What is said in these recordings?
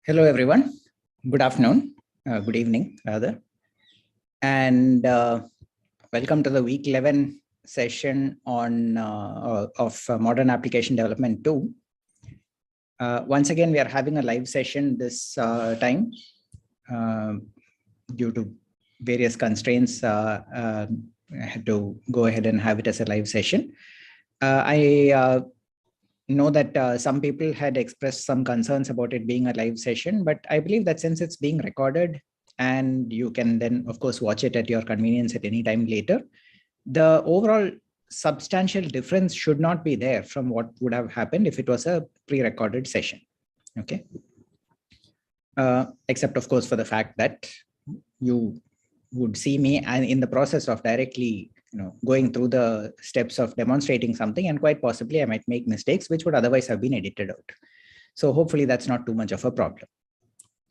Hello, everyone. Good afternoon, good evening, rather. And welcome to the week 11 session on of Modern Application Development 2. Once again, we are having a live session this time due to various constraints. I had to go ahead and have it as a live session. I know that some people had expressed some concerns about it being a live session, but I believe that since it's being recorded and you can then, of course, watch it at your convenience at any time later, the overall substantial difference should not be there from what would have happened if it was a pre-recorded session. Okay. Except, of course, for the fact that you would see me and in the process of directly going through the steps of demonstrating something, and quite possibly I might make mistakes which would otherwise have been edited out. So hopefully that's not too much of a problem.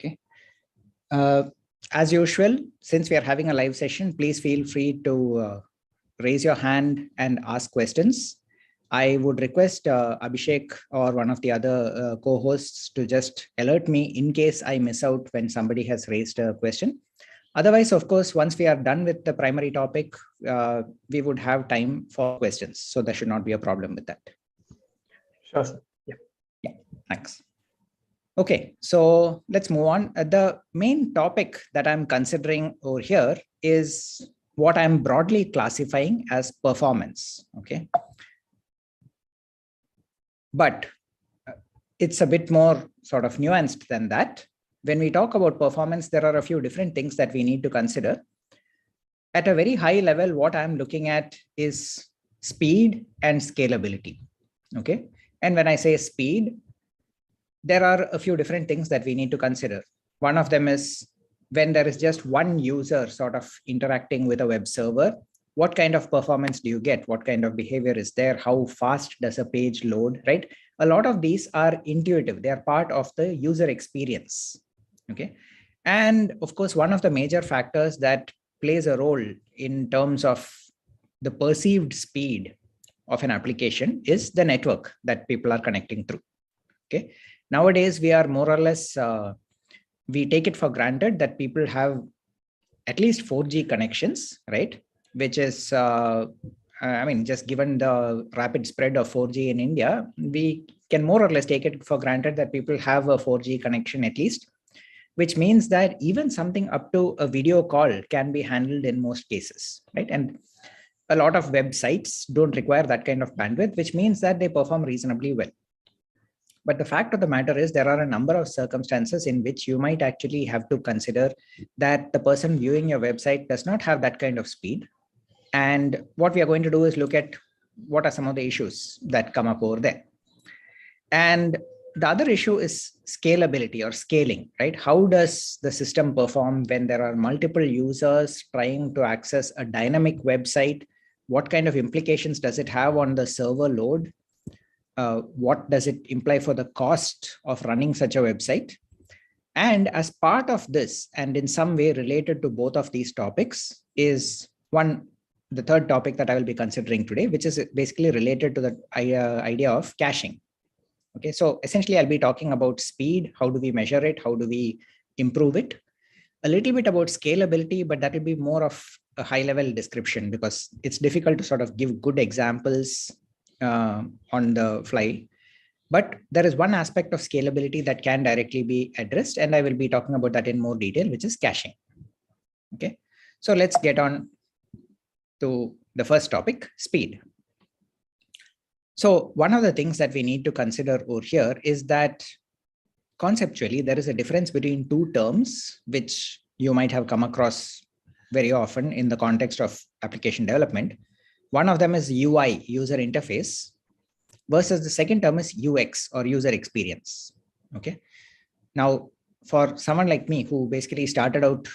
Okay. As usual, since we are having a live session, please feel free to raise your hand and ask questions. I would request Abhishek or one of the other co-hosts to just alert me in case I miss out when somebody has raised a question. Otherwise, of course, once we are done with the primary topic, we would have time for questions. So there should not be a problem with that. Sure, sir. Yeah, thanks. Okay, so let's move on. The main topic that I'm considering over here is what I'm broadly classifying as performance. Okay. But it's a bit more sort of nuanced than that. When we talk about performance, there are a few different things that we need to consider. At a very high level, what I'm looking at is speed and scalability. Okay. And when I say speed, there are a few different things that we need to consider. One of them is when there is just one user sort of interacting with a web server, what kind of performance do you get? What kind of behavior is there? How fast does a page load, right? A lot of these are intuitive. They are part of the user experience. Okay. And of course, one of the major factors that plays a role in terms of the perceived speed of an application is the network that people are connecting through. Okay. Nowadays, we are more or less, we take it for granted that people have at least 4G connections, right? Which is, I mean, just given the rapid spread of 4G in India, we can more or less take it for granted that people have a 4G connection at least, which means that even something up to a video call can be handled in most cases, right? And a lot of websites don't require that kind of bandwidth, which means that they perform reasonably well. But the fact of the matter is there are a number of circumstances in which you might actually have to consider that the person viewing your website does not have that kind of speed. And what we are going to do is look at what are some of the issues that come up over there. And the other issue is scalability or scaling, right? How does the system perform when there are multiple users trying to access a dynamic website? What kind of implications does it have on the server load? What does it imply for the cost of running such a website? And as part of this, and in some way related to both of these topics, is the third topic that I will be considering today, which is basically related to the idea of caching. Okay, so essentially I'll be talking about speed. How do we measure it? How do we improve it? A little bit about scalability, but that will be more of a high level description because it's difficult to sort of give good examples on the fly. But there is one aspect of scalability that can directly be addressed, and I will be talking about that in more detail, which is caching. Okay, so let's get on to the first topic, speed. So one of the things that we need to consider over here is that conceptually, there is a difference between two terms, which you might have come across very often in the context of application development. One of them is UI, user interface, versus the second term is UX or user experience. Okay. Now, for someone like me who basically started out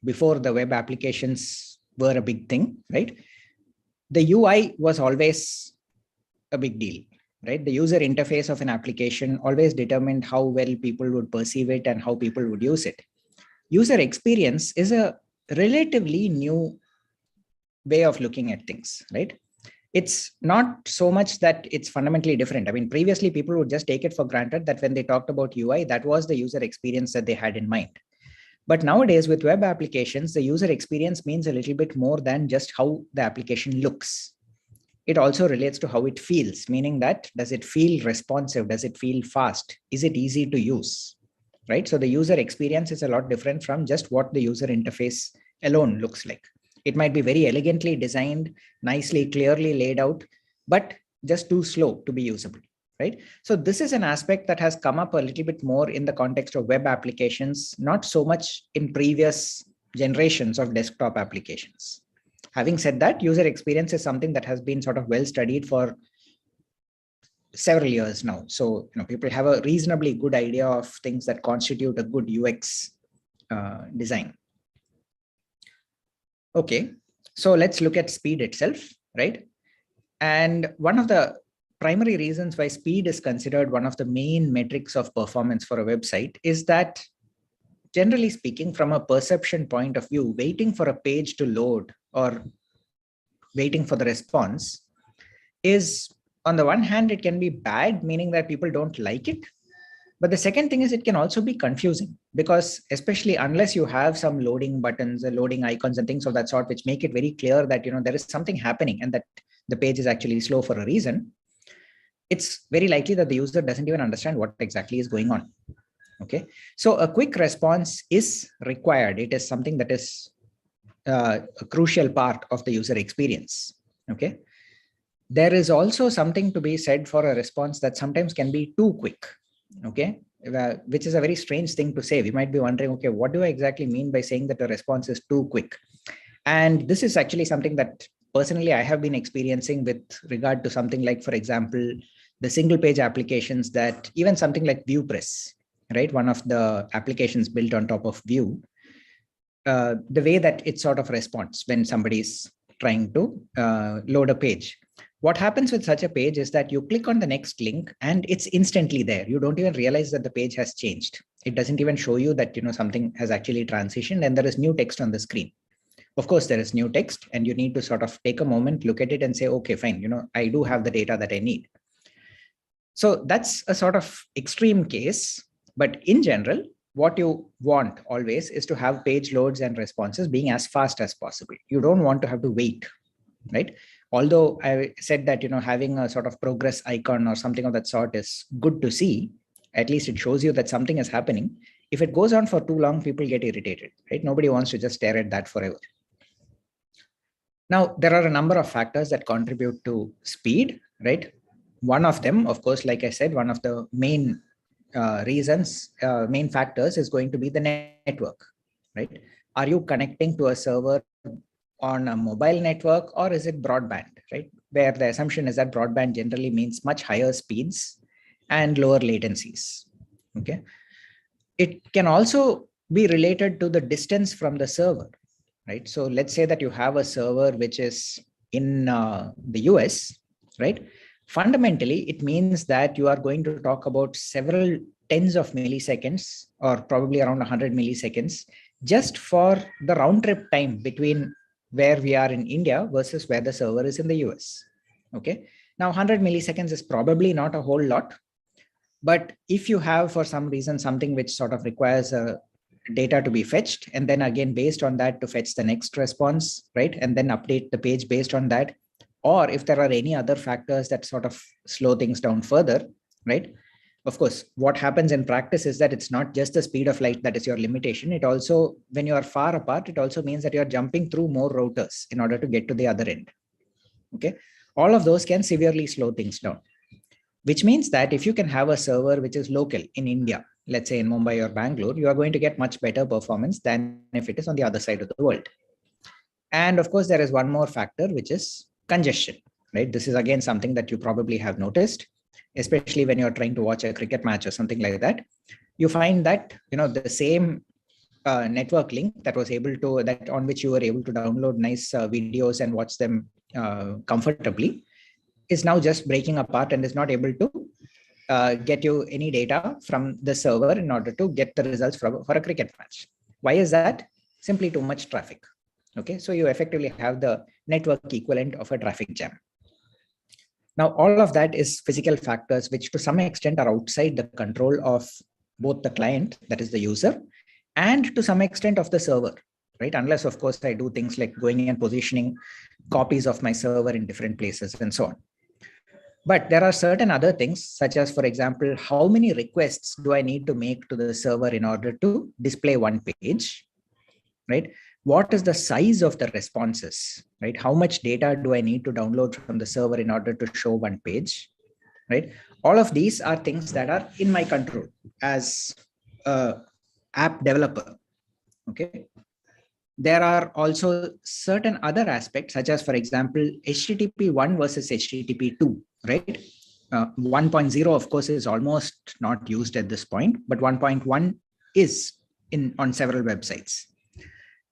before the web applications were a big thing, right? The UI was always a big deal, right? The user interface of an application always determined how well people would perceive it and how people would use it. User experience is a relatively new way of looking at things, right? It's not so much that it's fundamentally different. I mean, previously people would just take it for granted that when they talked about UI, that was the user experience that they had in mind. But nowadays with web applications, the user experience means a little bit more than just how the application looks. It also relates to how it feels, meaning that does it feel responsive? Does it feel fast? Is it easy to use? Right? So the user experience is a lot different from just what the user interface alone looks like. It might be very elegantly designed, nicely, clearly laid out, but just too slow to be usable, right? So this is an aspect that has come up a little bit more in the context of web applications, not so much in previous generations of desktop applications. Having said that, user experience is something that has been sort of well studied for several years now. So, people have a reasonably good idea of things that constitute a good UX design. Okay, so let's look at speed itself, right? And one of the primary reasons why speed is considered one of the main metrics of performance for a website is that, generally speaking, from a perception point of view, waiting for a page to load or waiting for the response is, on the one hand, it can be bad, meaning that people don't like it. But the second thing is it can also be confusing because, especially unless you have some loading buttons, loading icons and things of that sort, which make it very clear that, there is something happening and that the page is actually slow for a reason, it's very likely that the user doesn't even understand what exactly is going on. Okay. So a quick response is required. It is something that is a crucial part of the user experience. Okay. There is also something to be said for a response that sometimes can be too quick. Okay, which is a very strange thing to say. We might be wondering, okay, what do I exactly mean by saying that a response is too quick? And this is actually something that personally I have been experiencing with regard to something like, for example, the single page applications that even something like ViewPress, right? One of the applications built on top of Vue, the way that it sort of responds when somebody's trying to load a page. What happens with such a page is that you click on the next link and it's instantly there. You don't even realize that the page has changed. It doesn't even show you that, something has actually transitioned and there is new text on the screen. Of course, there is new text and you need to sort of take a moment, look at it and say, okay, fine, I do have the data that I need. So that's a sort of extreme case, but in general, what you want always is to have page loads and responses being as fast as possible. You don't want to have to wait, right? Although I said that, having a sort of progress icon or something of that sort is good to see, at least it shows you that something is happening. If it goes on for too long, people get irritated, right? Nobody wants to just stare at that forever. Now, there are a number of factors that contribute to speed, right? One of them, of course, like I said, one of the main main factors is going to be the network, right? Are you connecting to a server on a mobile network or is it broadband, right? Where the assumption is that broadband generally means much higher speeds and lower latencies, okay? It can also be related to the distance from the server, right? So let's say that you have a server which is in the US, right? Fundamentally, it means that you are going to talk about several tens of milliseconds or probably around 100 milliseconds just for the round trip time between where we are in India versus where the server is in the US. Okay. Now 100 milliseconds is probably not a whole lot, but if you have for some reason something which sort of requires a data to be fetched, and then again based on that to fetch the next response, right? And then update the page based on that. Or if there are any other factors that sort of slow things down further, right? Of course, what happens in practice is that it's not just the speed of light that is your limitation. It also, when you are far apart, it also means that you're jumping through more routers in order to get to the other end. Okay. All of those can severely slow things down, which means that if you can have a server which is local in India, let's say in Mumbai or Bangalore, you are going to get much better performance than if it is on the other side of the world. And of course, there is one more factor, which is congestion, right? This is again something that you probably have noticed, especially when you're trying to watch a cricket match or something like that. You find that, the same network link that was able to, that on which you were able to download nice videos and watch them comfortably, is now just breaking apart and is not able to get you any data from the server in order to get the results for a cricket match. Why is that? Simply too much traffic. Okay, so you effectively have the network equivalent of a traffic jam. Now, all of that is physical factors, which to some extent are outside the control of both the client, that is the user, and to some extent of the server, right? Unless, of course, I do things like going and positioning copies of my server in different places and so on. But there are certain other things, such as, for example, how many requests do I need to make to the server in order to display one page, right? What is the size of the responses, right? How much data do I need to download from the server in order to show one page, right? All of these are things that are in my control as a app developer, okay? There are also certain other aspects, such as, for example, HTTP 1 versus HTTP 2, right? 1.0, of course, is almost not used at this point, but 1.1 is on several websites.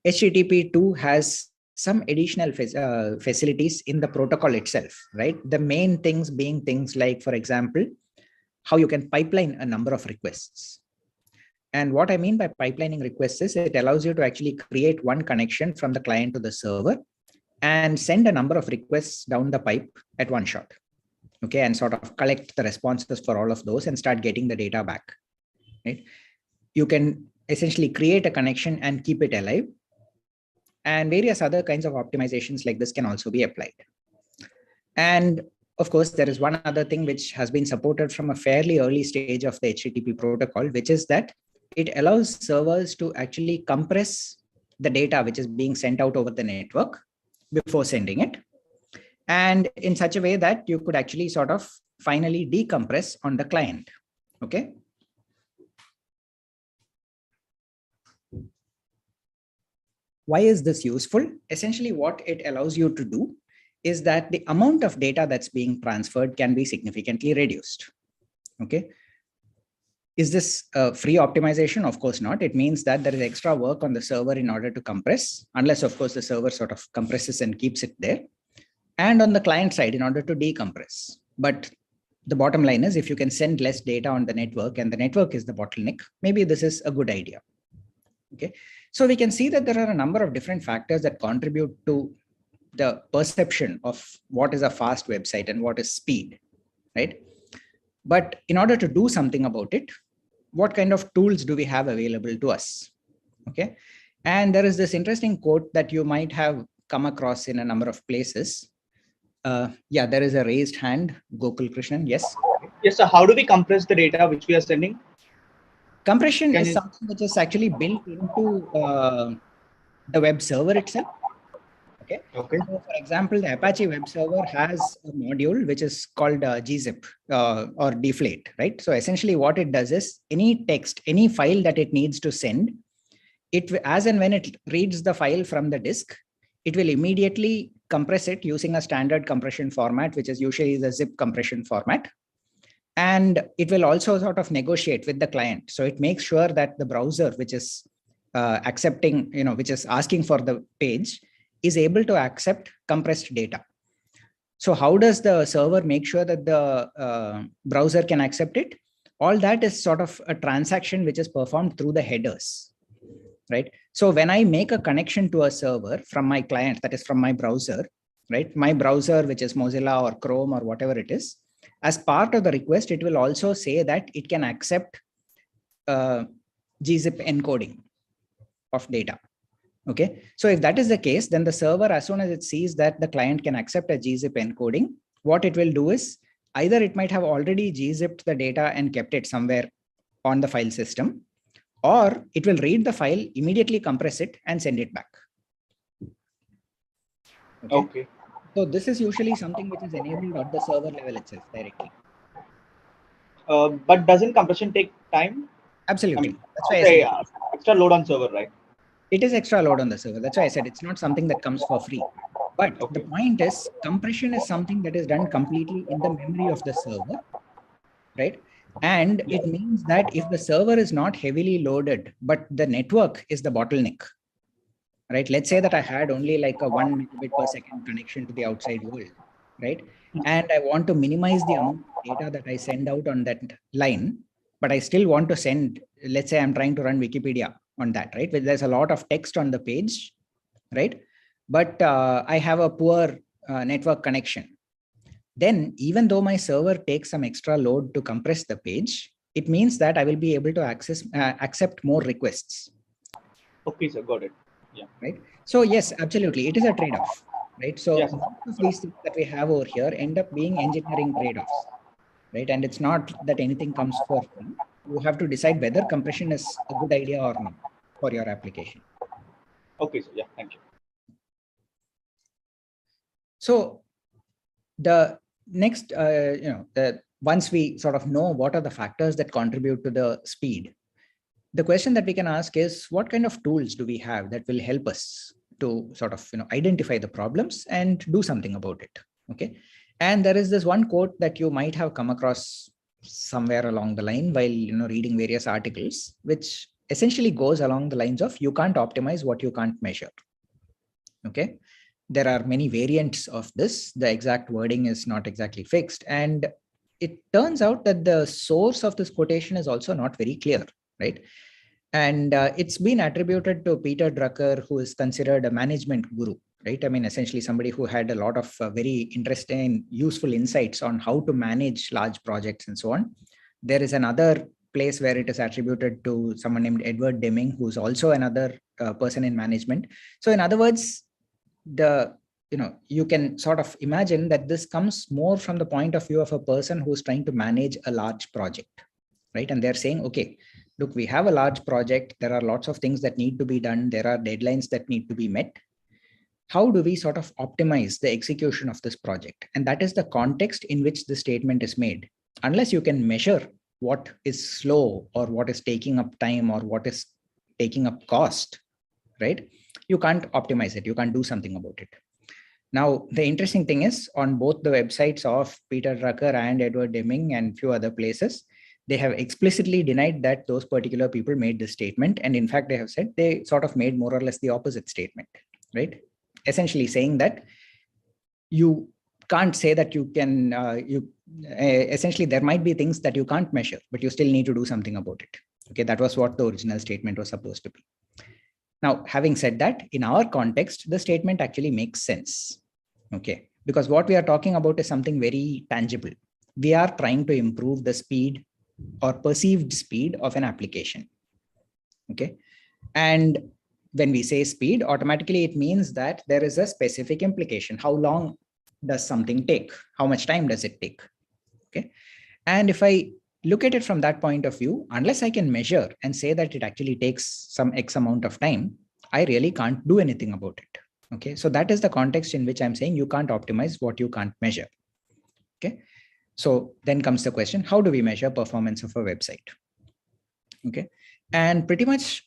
HTTP 2 has some additional facilities in the protocol itself, right? The main things being things like, for example, how you can pipeline a number of requests. And what I mean by pipelining requests is it allows you to actually create one connection from the client to the server and send a number of requests down the pipe at one shot. Okay, and sort of collect the responses for all of those and start getting the data back. Right? You can essentially create a connection and keep it alive. And various other kinds of optimizations like this can also be applied. And of course, there is one other thing which has been supported from a fairly early stage of the HTTP protocol, which is that it allows servers to actually compress the data which is being sent out over the network before sending it, and in such a way that you could actually sort of finally decompress on the client. Okay. Why is this useful? Essentially, what it allows you to do is that the amount of data that's being transferred can be significantly reduced. Okay. Is this a free optimization? Of course not. It means that there is extra work on the server in order to compress, unless, of course, the server sort of compresses and keeps it there. And on the client side in order to decompress. But the bottom line is, if you can send less data on the network and the network is the bottleneck, maybe this is a good idea. Okay. So we can see that there are a number of different factors that contribute to the perception of what is a fast website and what is speed, right? But in order to do something about it, what kind of tools do we have available to us? Okay. And there is this interesting quote that you might have come across in a number of places. Yeah, there is a raised hand. Gokul Krishnan, yes. Yes, so how do we compress the data which we are sending? Compression is something which is actually built into the web server itself. Okay. Okay. So, for example, the Apache web server has a module which is called gzip or deflate, right? So essentially what it does is any text, any file that it needs to send, it as and when it reads the file from the disk, it will immediately compress it using a standard compression format, which is usually the zip compression format. And it will also sort of negotiate with the client. So it makes sure that the browser, which is accepting, which is asking for the page, is able to accept compressed data. So how does the server make sure that the browser can accept it? All that is sort of a transaction which is performed through the headers, right? So when I make a connection to a server from my client, that is from my browser, right? My browser, which is Mozilla or Chrome or whatever it is, as part of the request, it will also say that it can accept gzip encoding of data. Okay, so if that is the case, then the server, as soon as it sees that the client can accept a gzip encoding, what it will do is either it might have already gzipped the data and kept it somewhere on the file system, or it will read the file, immediately compress it and send it back. Okay. So this is usually something which is enabled at the server level itself directly. But doesn't compression take time? Absolutely. I mean, that's why I said extra load on server, right? It is extra load on the server. That's why I said it's not something that comes for free. But the point is, compression is something that is done completely in the memory of the server, right? And it means that if the server is not heavily loaded, but the network is the bottleneck, right? Let's say that I had only like a 1 megabit per second connection to the outside world, right? And I want to minimize the amount of data that I send out on that line, but I still want to send, let's say I'm trying to run Wikipedia on that, right? Where there's a lot of text on the page, right? But I have a poor network connection. then even though my server takes some extra load to compress the page, it means that I will be able to accept more requests. Okay, sir, got it. Yeah. Right. So yes, absolutely. It is a trade-off, right? So Yes. most of these things that we have over here end up being engineering trade-offs, right? And it's not that anything comes for free. You have to decide whether compression is a good idea or not for your application. Okay, sir. Yeah, thank you. So the next, once we sort of know what are the factors that contribute to the speed, the question that we can ask is, what kind of tools do we have that will help us to sort of identify the problems and do something about it? Okay. And there is this one quote that you might have come across somewhere along the line while reading various articles, which essentially goes along the lines of, you can't optimize what you can't measure. Okay. There are many variants of this. The exact wording is not exactly fixed. And it turns out that the source of this quotation is also not very clear, right? And it's been attributed to Peter Drucker, who is considered a management guru, right? I mean, essentially somebody who had a lot of very interesting, useful insights on how to manage large projects and so on. There is another place where it is attributed to someone named Edward Deming, who's also another person in management. So in other words, you can sort of imagine that this comes more from the point of view of a person who's trying to manage a large project, right? And they're saying, okay, look, we have a large project. There are lots of things that need to be done. There are deadlines that need to be met. How do we sort of optimize the execution of this project? And that is the context in which the statement is made. Unless you can measure what is slow or what is taking up time or what is taking up cost, right? You can't optimize it. You can't do something about it. Now, the interesting thing is, on both the websites of Peter Drucker and Edward Deming and few other places, they have explicitly denied that those particular people made this statement. And in fact, they have said they sort of made more or less the opposite statement, right? Essentially saying that you can't say that you can, essentially there might be things that you can't measure, but you still need to do something about it. Okay, that was what the original statement was supposed to be. Now, having said that, in our context, the statement actually makes sense. Okay, because what we are talking about is something very tangible. We are trying to improve the speed or perceived speed of an application. Okay, and when we say speed, automatically it means that there is a specific implication. How long does something take? How much time does it take? Okay, and if I look at it from that point of view, unless I can measure and say that it actually takes some X amount of time, I really can't do anything about it. Okay, so that is the context in which I'm saying you can't optimize what you can't measure. Okay, so then comes the question, how do we measure performance of a website? Okay, and pretty much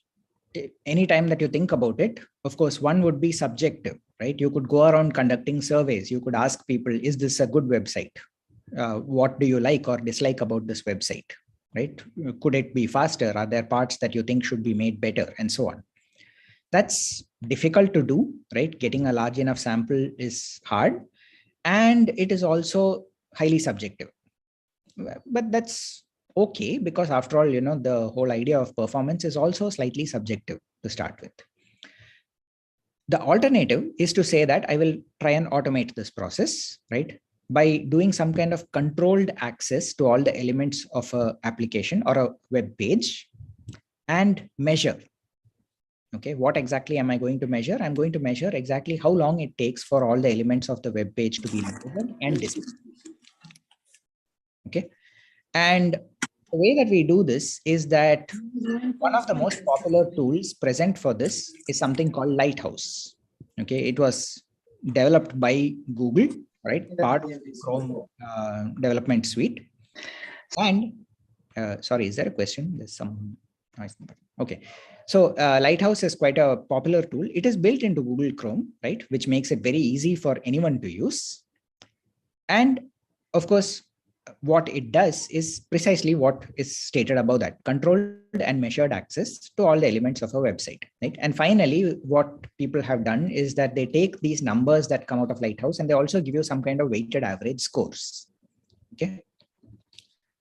any time that you think about it, of course, one would be subjective, right? You could go around conducting surveys. You could ask people, is this a good website? What do you like or dislike about this website, right? Could it be faster? Are there parts that you think should be made better, and so on? That's difficult to do, right? Getting a large enough sample is hard, and it is also highly subjective. But that's okay, because after all, the whole idea of performance is also slightly subjective to start with. The alternative is to say that I will try and automate this process, right? By doing some kind of controlled access to all the elements of an application or a web page and measure. Okay, what exactly am I going to measure? I'm going to measure exactly how long it takes for all the elements of the web page to be loaded and displayed. Okay, and the way that we do this is that one of the most popular tools present for this is something called Lighthouse. Okay, it was developed by Google, right? Part of Chrome development suite. And sorry, is there a question? There's some noise. Okay, so Lighthouse is quite a popular tool. It is built into Google Chrome, right? Which makes it very easy for anyone to use. And of course, what it does is precisely what is stated above that: controlled and measured access to all the elements of a website, right? And finally, what people have done is that they take these numbers that come out of Lighthouse and they also give you some kind of weighted average scores. Okay,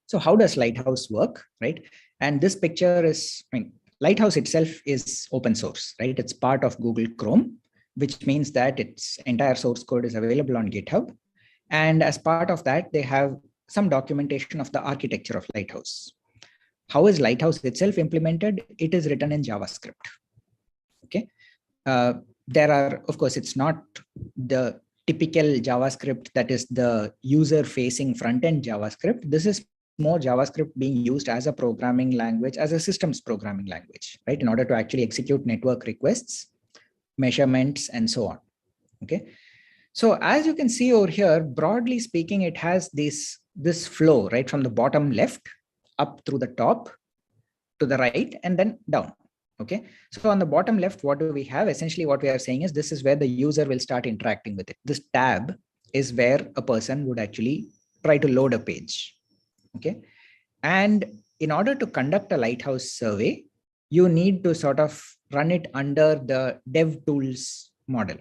so how does Lighthouse work, right? And this picture is, Lighthouse itself is open source, right? It's part of Google Chrome, which means that its entire source code is available on GitHub. And as part of that, they have some documentation of the architecture of Lighthouse. How is Lighthouse itself implemented? It is written in JavaScript. Okay. There are, of course, it's not the typical JavaScript that is the user-facing front-end JavaScript. This is more JavaScript being used as a programming language, as a systems programming language, right? In order to actually execute network requests, measurements, and so on. Okay. So as you can see over here, broadly speaking, it has this flow, right? From the bottom left up through the top to the right and then down. Okay. So on the bottom left, what do we have? Essentially, what we are saying is this is where the user will start interacting with it. This tab is where a person would actually try to load a page. Okay. And in order to conduct a Lighthouse survey, you need to sort of run it under the dev tools model.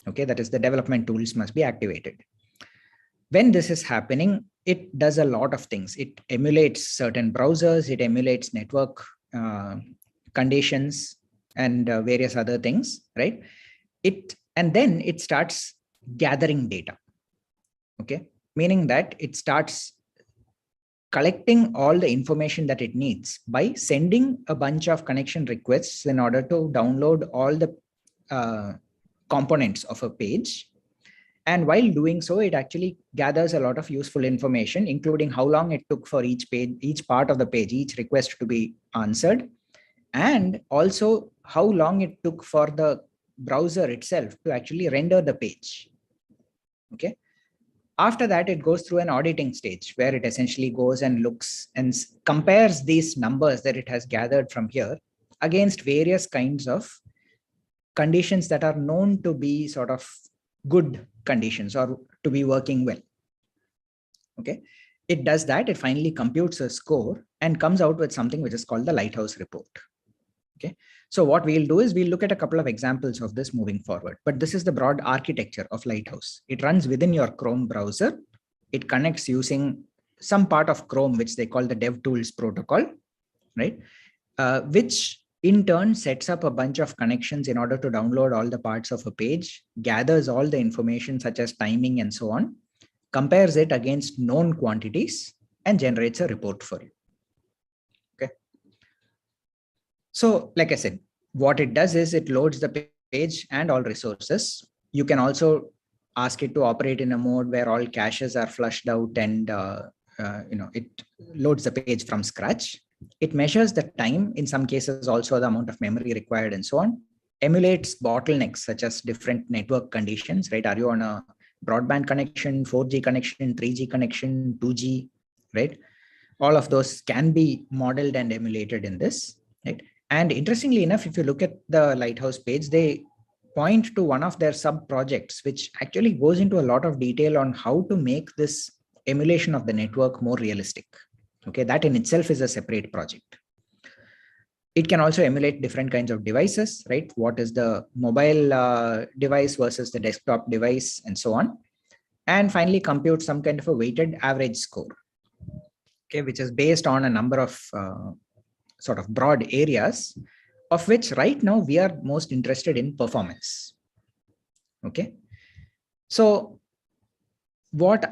Okay. That is, the development tools must be activated. When this is happening, it does a lot of things. It emulates certain browsers, it emulates network conditions and various other things, right? And then it starts gathering data. Okay. Meaning that it starts collecting all the information that it needs by sending a bunch of connection requests in order to download all the components of a page. And while doing so, it actually gathers a lot of useful information, including how long it took for each page, each part of the page, each request to be answered, and also how long it took for the browser itself to actually render the page. Okay. After that, it goes through an auditing stage where it essentially goes and looks and compares these numbers that it has gathered from here against various kinds of conditions that are known to be sort of good conditions or to be working well. Okay. It does that. It finally computes a score and comes out with something which is called the Lighthouse report. Okay. So what we'll do is we'll look at a couple of examples of this moving forward, but this is the broad architecture of Lighthouse. It runs within your Chrome browser. It connects using some part of Chrome, which they call the DevTools protocol, right? Which in turn sets up a bunch of connections in order to download all the parts of a page, gathers all the information such as timing and so on, compares it against known quantities, and generates a report for you. Okay. So like I said, what it does is it loads the page and all resources. You can also ask it to operate in a mode where all caches are flushed out and it loads the page from scratch. It measures the time, in some cases also the amount of memory required and so on, emulates bottlenecks such as different network conditions, right? Are you on a broadband connection, 4G connection, 3G connection, 2G, right? All of those can be modeled and emulated in this, right? And interestingly enough, if you look at the Lighthouse page, they point to one of their sub projects, which actually goes into a lot of detail on how to make this emulation of the network more realistic. Okay, that in itself is a separate project. It can also emulate different kinds of devices, right? What is the mobile device versus the desktop device and so on. And finally, compute some kind of a weighted average score, okay, which is based on a number of sort of broad areas, of which right now we are most interested in performance. Okay. So what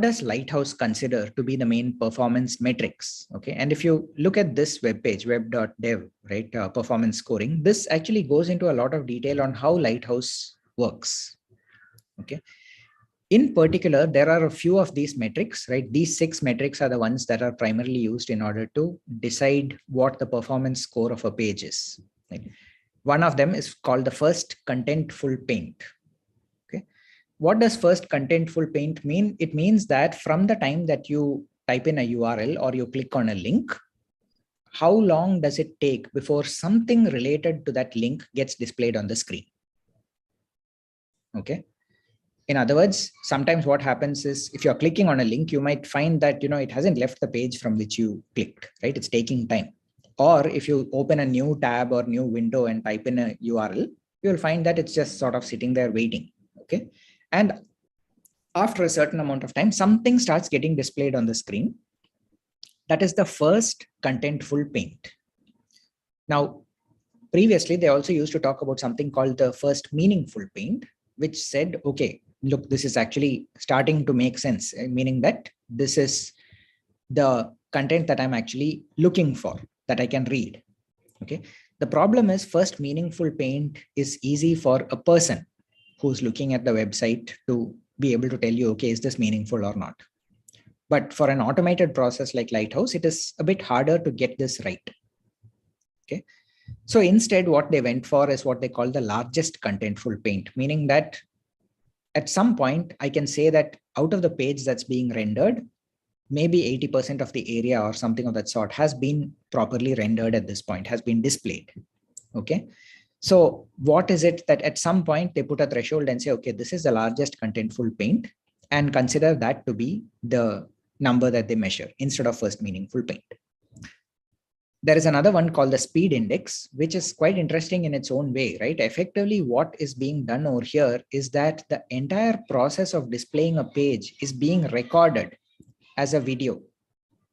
does Lighthouse consider to be the main performance metrics? Okay. And if you look at this web page, web.dev, right, performance scoring, this actually goes into a lot of detail on how Lighthouse works. Okay. In particular, there are a few of these metrics, right? These 6 metrics are the ones that are primarily used in order to decide what the performance score of a page is. Right? One of them is called the first contentful paint. Okay. What does first contentful paint mean? It means that from the time that you type in a URL or you click on a link, how long does it take before something related to that link gets displayed on the screen? Okay. In other words, sometimes what happens is if you're clicking on a link, you might find that, it hasn't left the page from which you clicked, right? It's taking time. Or if you open a new tab or new window and type in a URL, you'll find that it's just sort of sitting there waiting. Okay. And after a certain amount of time, something starts getting displayed on the screen. That is the first contentful paint. Now, previously, they also used to talk about something called the first meaningful paint, which said, okay, look, this is actually starting to make sense, meaning that this is the content that I'm actually looking for, that I can read. Okay. The problem is, first meaningful paint is easy for a person who's looking at the website to be able to tell you, okay, is this meaningful or not? But for an automated process like Lighthouse, it is a bit harder to get this right. Okay. So instead, what they went for is what they call the largest contentful paint, meaning that at some point, I can say that out of the page that's being rendered, maybe 80% of the area or something of that sort has been properly rendered at this point, has been displayed. Okay. So what is it that at some point they put a threshold and say, okay, this is the largest contentful paint, and consider that to be the number that they measure instead of first meaningful paint. There is another one called the speed index, which is quite interesting in its own way, right? Effectively, what is being done over here is that the entire process of displaying a page is being recorded as a video,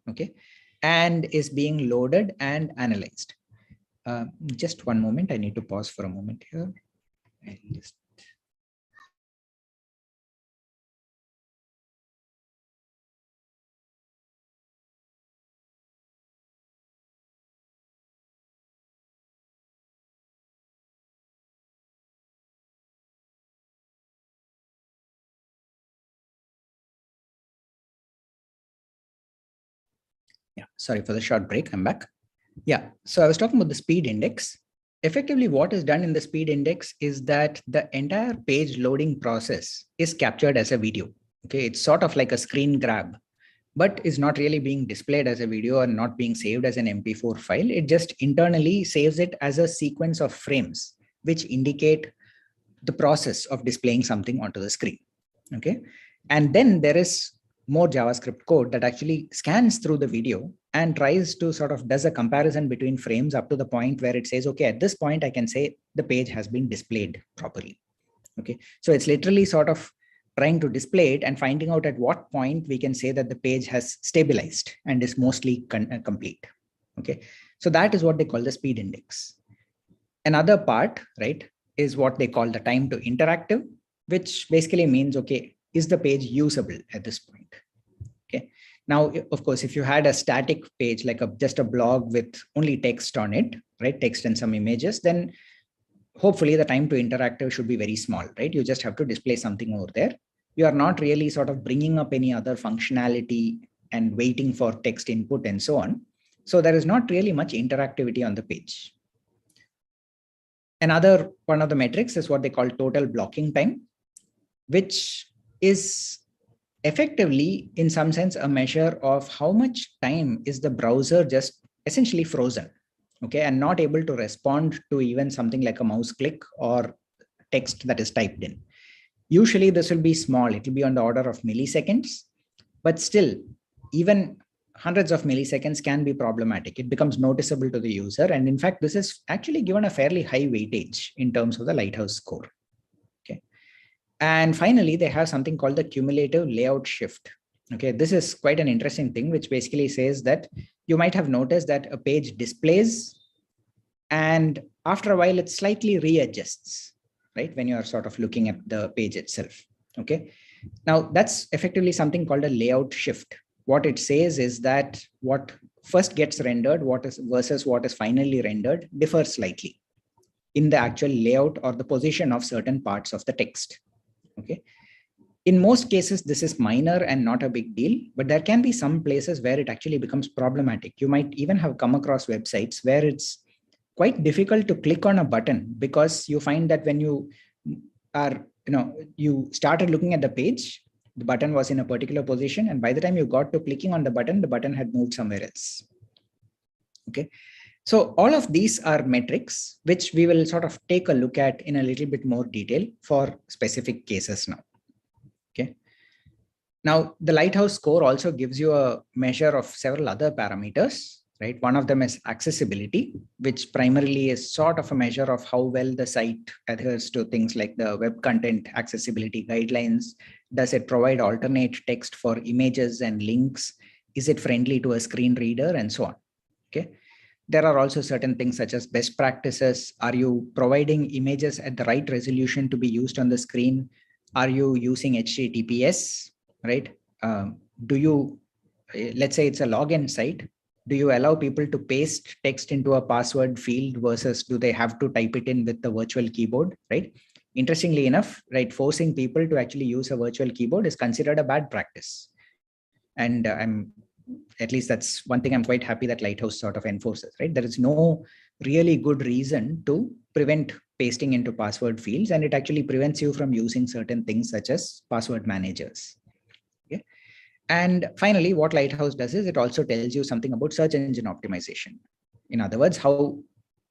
okay, and is being loaded and analyzed. Just one moment, I need to pause for a moment here. Yeah, sorry for the short break, I'm back. Yeah, so I was talking about the speed index. Effectively, what is done in the speed index is that the entire page loading process is captured as a video. Okay, it's sort of like a screen grab, but is not really being displayed as a video and not being saved as an MP4 file. It just internally saves it as a sequence of frames, which indicate the process of displaying something onto the screen. Okay, and then there is more JavaScript code that actually scans through the video and tries to sort of does a comparison between frames up to the point where it says, okay, at this point, I can say the page has been displayed properly. Okay, so it's literally sort of trying to display it and finding out at what point we can say that the page has stabilized and is mostly complete. Okay, so that is what they call the speed index. Another part, right, is what they call the time to interactive, which basically means, okay, is the page usable at this point? Okay. Now, of course, if you had a static page, like just a blog with only text on it, right, text and some images, then hopefully the time to interactive should be very small, right? You just have to display something over there. You are not really sort of bringing up any other functionality and waiting for text input and so on. So there is not really much interactivity on the page. Another one of the metrics is what they call total blocking time, which is effectively, in some sense, a measure of how much time is the browser just essentially frozen, okay, and not able to respond to even something like a mouse click or text that is typed in. Usually this will be small, it will be on the order of milliseconds, but still, even hundreds of milliseconds can be problematic. It becomes noticeable to the user. And in fact, this is actually given a fairly high weightage in terms of the Lighthouse score. Okay. And finally, they have something called the cumulative layout shift. Okay, this is quite an interesting thing, which basically says that you might have noticed that a page displays and after a while it slightly readjusts, right, when you are sort of looking at the page itself. Okay, now that's effectively something called a layout shift. What it says is that what first gets rendered, what is versus what is finally rendered, differs slightly in the actual layout or the position of certain parts of the text. Okay, in most cases, this is minor and not a big deal, but there can be some places where it actually becomes problematic. You might even have come across websites where it's quite difficult to click on a button because you find that when you are, you started looking at the page, the button was in a particular position, and by the time you got to clicking on the button had moved somewhere else. Okay, so all of these are metrics which we will sort of take a look at in a little bit more detail for specific cases now. Okay, now the Lighthouse score also gives you a measure of several other parameters, right? One of them is accessibility, which primarily is sort of a measure of how well the site adheres to things like the web content accessibility guidelines. Does it provide alternate text for images and links? Is it friendly to a screen reader and so on? Okay. There are also certain things such as best practices. Are you providing images at the right resolution to be used on the screen? Are you using HTTPS, right? Do you, let's say it's a login site, do you allow people to paste text into a password field versus do they have to type it in with the virtual keyboard, right? Interestingly enough, right, forcing people to actually use a virtual keyboard is considered a bad practice. And at least that's one thing I'm quite happy that Lighthouse sort of enforces, right? There is no really good reason to prevent pasting into password fields, and it actually prevents you from using certain things such as password managers. Okay. And finally, what Lighthouse does is it also tells you something about search engine optimization. In other words, how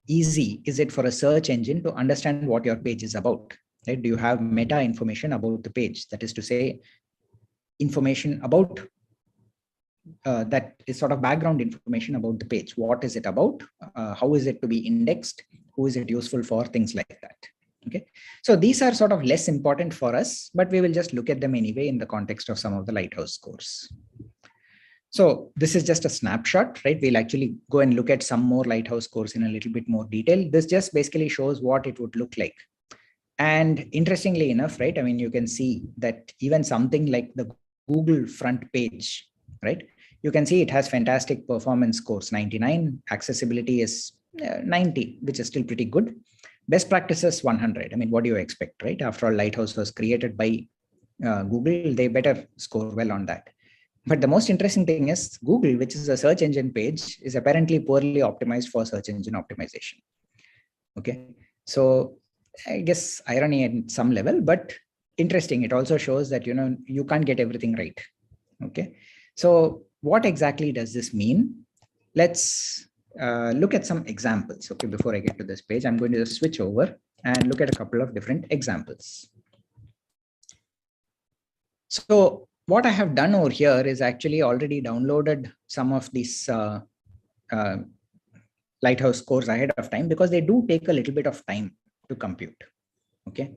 easy is it for a search engine to understand what your page is about, right? Do you have meta information about the page? That is to say, information about that is sort of background information about the page. What is it about? How is it to be indexed? Who is it useful for? Things like that. Okay. So these are sort of less important for us, but we will just look at them anyway in the context of some of the Lighthouse scores. So this is just a snapshot, right? We'll actually go and look at some more Lighthouse scores in a little bit more detail. This just basically shows what it would look like. And interestingly enough, right, I mean, you can see that even something like the Google front page, right? You can see it has fantastic performance scores, 99, accessibility is 90, which is still pretty good. Best practices 100. I mean, what do you expect, right? After all, Lighthouse was created by Google, they better score well on that. But the most interesting thing is Google, which is a search engine page, is apparently poorly optimized for search engine optimization. Okay, so I guess irony at some level, but interesting. It also shows that, you know, you can't get everything right. Okay, so what exactly does this mean? Let's look at some examples. Okay, before I get to this page, I'm going to just switch over and look at a couple of different examples. So what I have done over here is actually already downloaded some of these Lighthouse scores ahead of time because they do take a little bit of time to compute. Okay.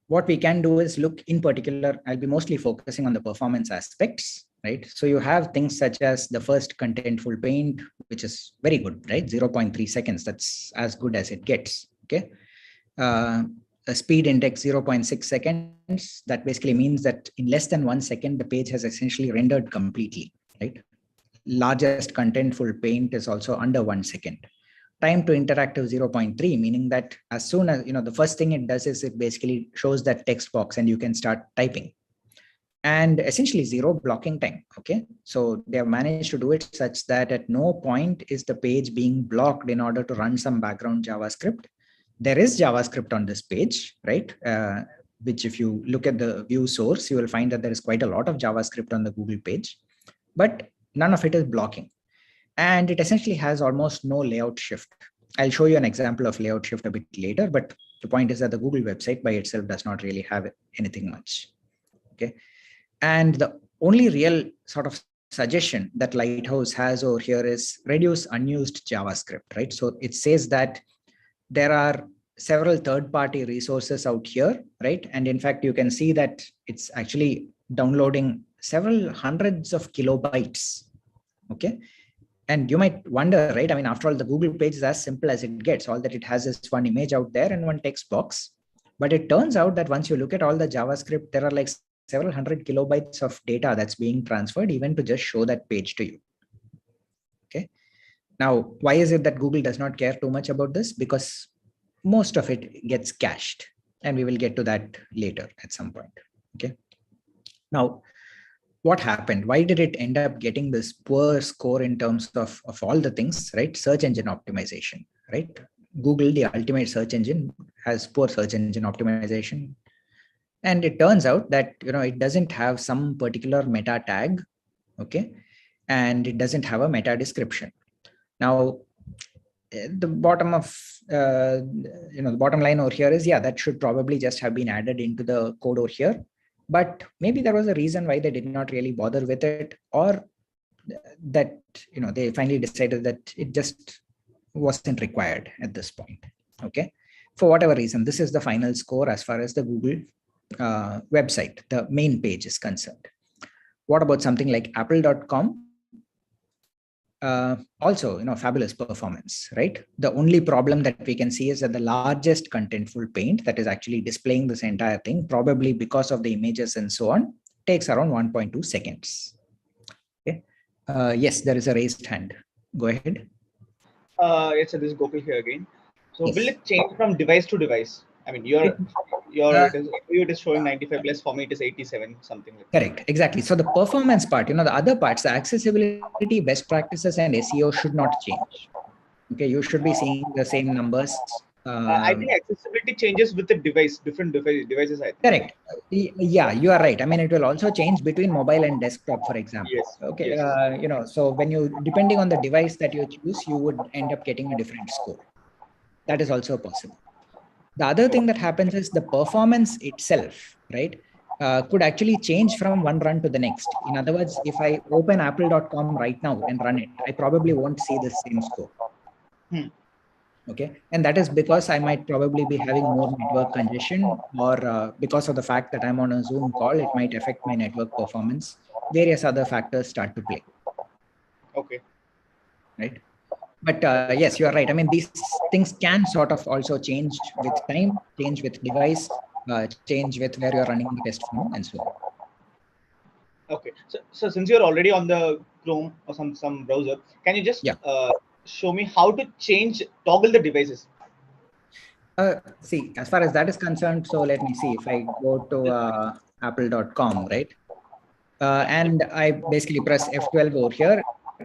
What we can do is look in particular, I'll be mostly focusing on the performance aspects, right? So you have things such as the first contentful paint, which is very good, right? 0.3 seconds. That's as good as it gets. Okay. A speed index 0.6 seconds. That basically means that in less than 1 second, the page has essentially rendered completely, right? Largest contentful paint is also under 1 second. Time to interactive 0.3, meaning that as soon as, you know, the first thing it does is it basically shows that text box and you can start typing. And essentially zero blocking time. Okay. So they have managed to do it such that at no point is the page being blocked in order to run some background JavaScript. There is JavaScript on this page, right? Which if you look at the view source, you will find that there is quite a lot of JavaScript on the Google page, but none of it is blocking. And it essentially has almost no layout shift. I'll show you an example of layout shift a bit later, but the point is that the Google website by itself does not really have anything much. Okay. And the only real sort of suggestion that Lighthouse has over here is reduce unused JavaScript, right? So it says that there are several third-party resources out here, right? And in fact, you can see that it's actually downloading several hundreds of kilobytes. Okay. And you might wonder, right? I mean, after all, the Google page is as simple as it gets. All that it has is one image out there and one text box. But it turns out that once you look at all the JavaScript, there are like several hundred kilobytes of data that's being transferred even to just show that page to you. Okay. Now, why is it that Google does not care too much about this? Because most of it gets cached, and we will get to that later at some point. Okay. Now, what happened? Why did it end up getting this poor score in terms of all the things, right? Search engine optimization, right? Google, the ultimate search engine, has poor search engine optimization. And it turns out that, you know, it doesn't have some particular meta tag, okay? And it doesn't have a meta description. Now, the bottom of, the bottom line over here is, yeah, that should probably just have been added into the code over here. But maybe there was a reason why they did not really bother with it, or that, you know, they finally decided that it just wasn't required at this point. Okay. For whatever reason, this is the final score as far as the Google website, the main page is concerned. What about something like apple.com? Also, fabulous performance, right? The only problem that we can see is that the largest contentful paint that is actually displaying this entire thing, probably because of the images and so on, takes around 1.2 seconds. Okay. Yes, there is a raised hand. Go ahead. Yes, so this is Gopal here again. So Yes. will it change from device to device? I mean, it is showing 95 plus. For me, it is 87 something like that. Correct. Exactly. So the performance part, the other parts, the accessibility, best practices, and SEO should not change. Okay, you should be seeing the same numbers. I think accessibility changes with the device, different devices. I think. Correct. Yeah, you are right. I mean, it will also change between mobile and desktop, for example. Yes. Okay. Yes. So when depending on the device that you choose, you would end up getting a different score. That is also possible. The other thing that happens is the performance itself, right, could actually change from one run to the next. In other words, if I open apple.com right now and run it, I probably won't see the same score. Okay. And that is because I might probably be having more network congestion, or because of the fact that I'm on a Zoom call, it might affect my network performance. Various other factors start to play. Okay. Right. But yes, you are right. I mean, these things can sort of also change with time, change with device, change with where you're running the test from, and so on. Okay. So since you're already on the Chrome or some browser, can you just show me how to toggle the devices? See, as far as that is concerned, so let me see. If I go to apple.com, right? And I basically press F12 over here,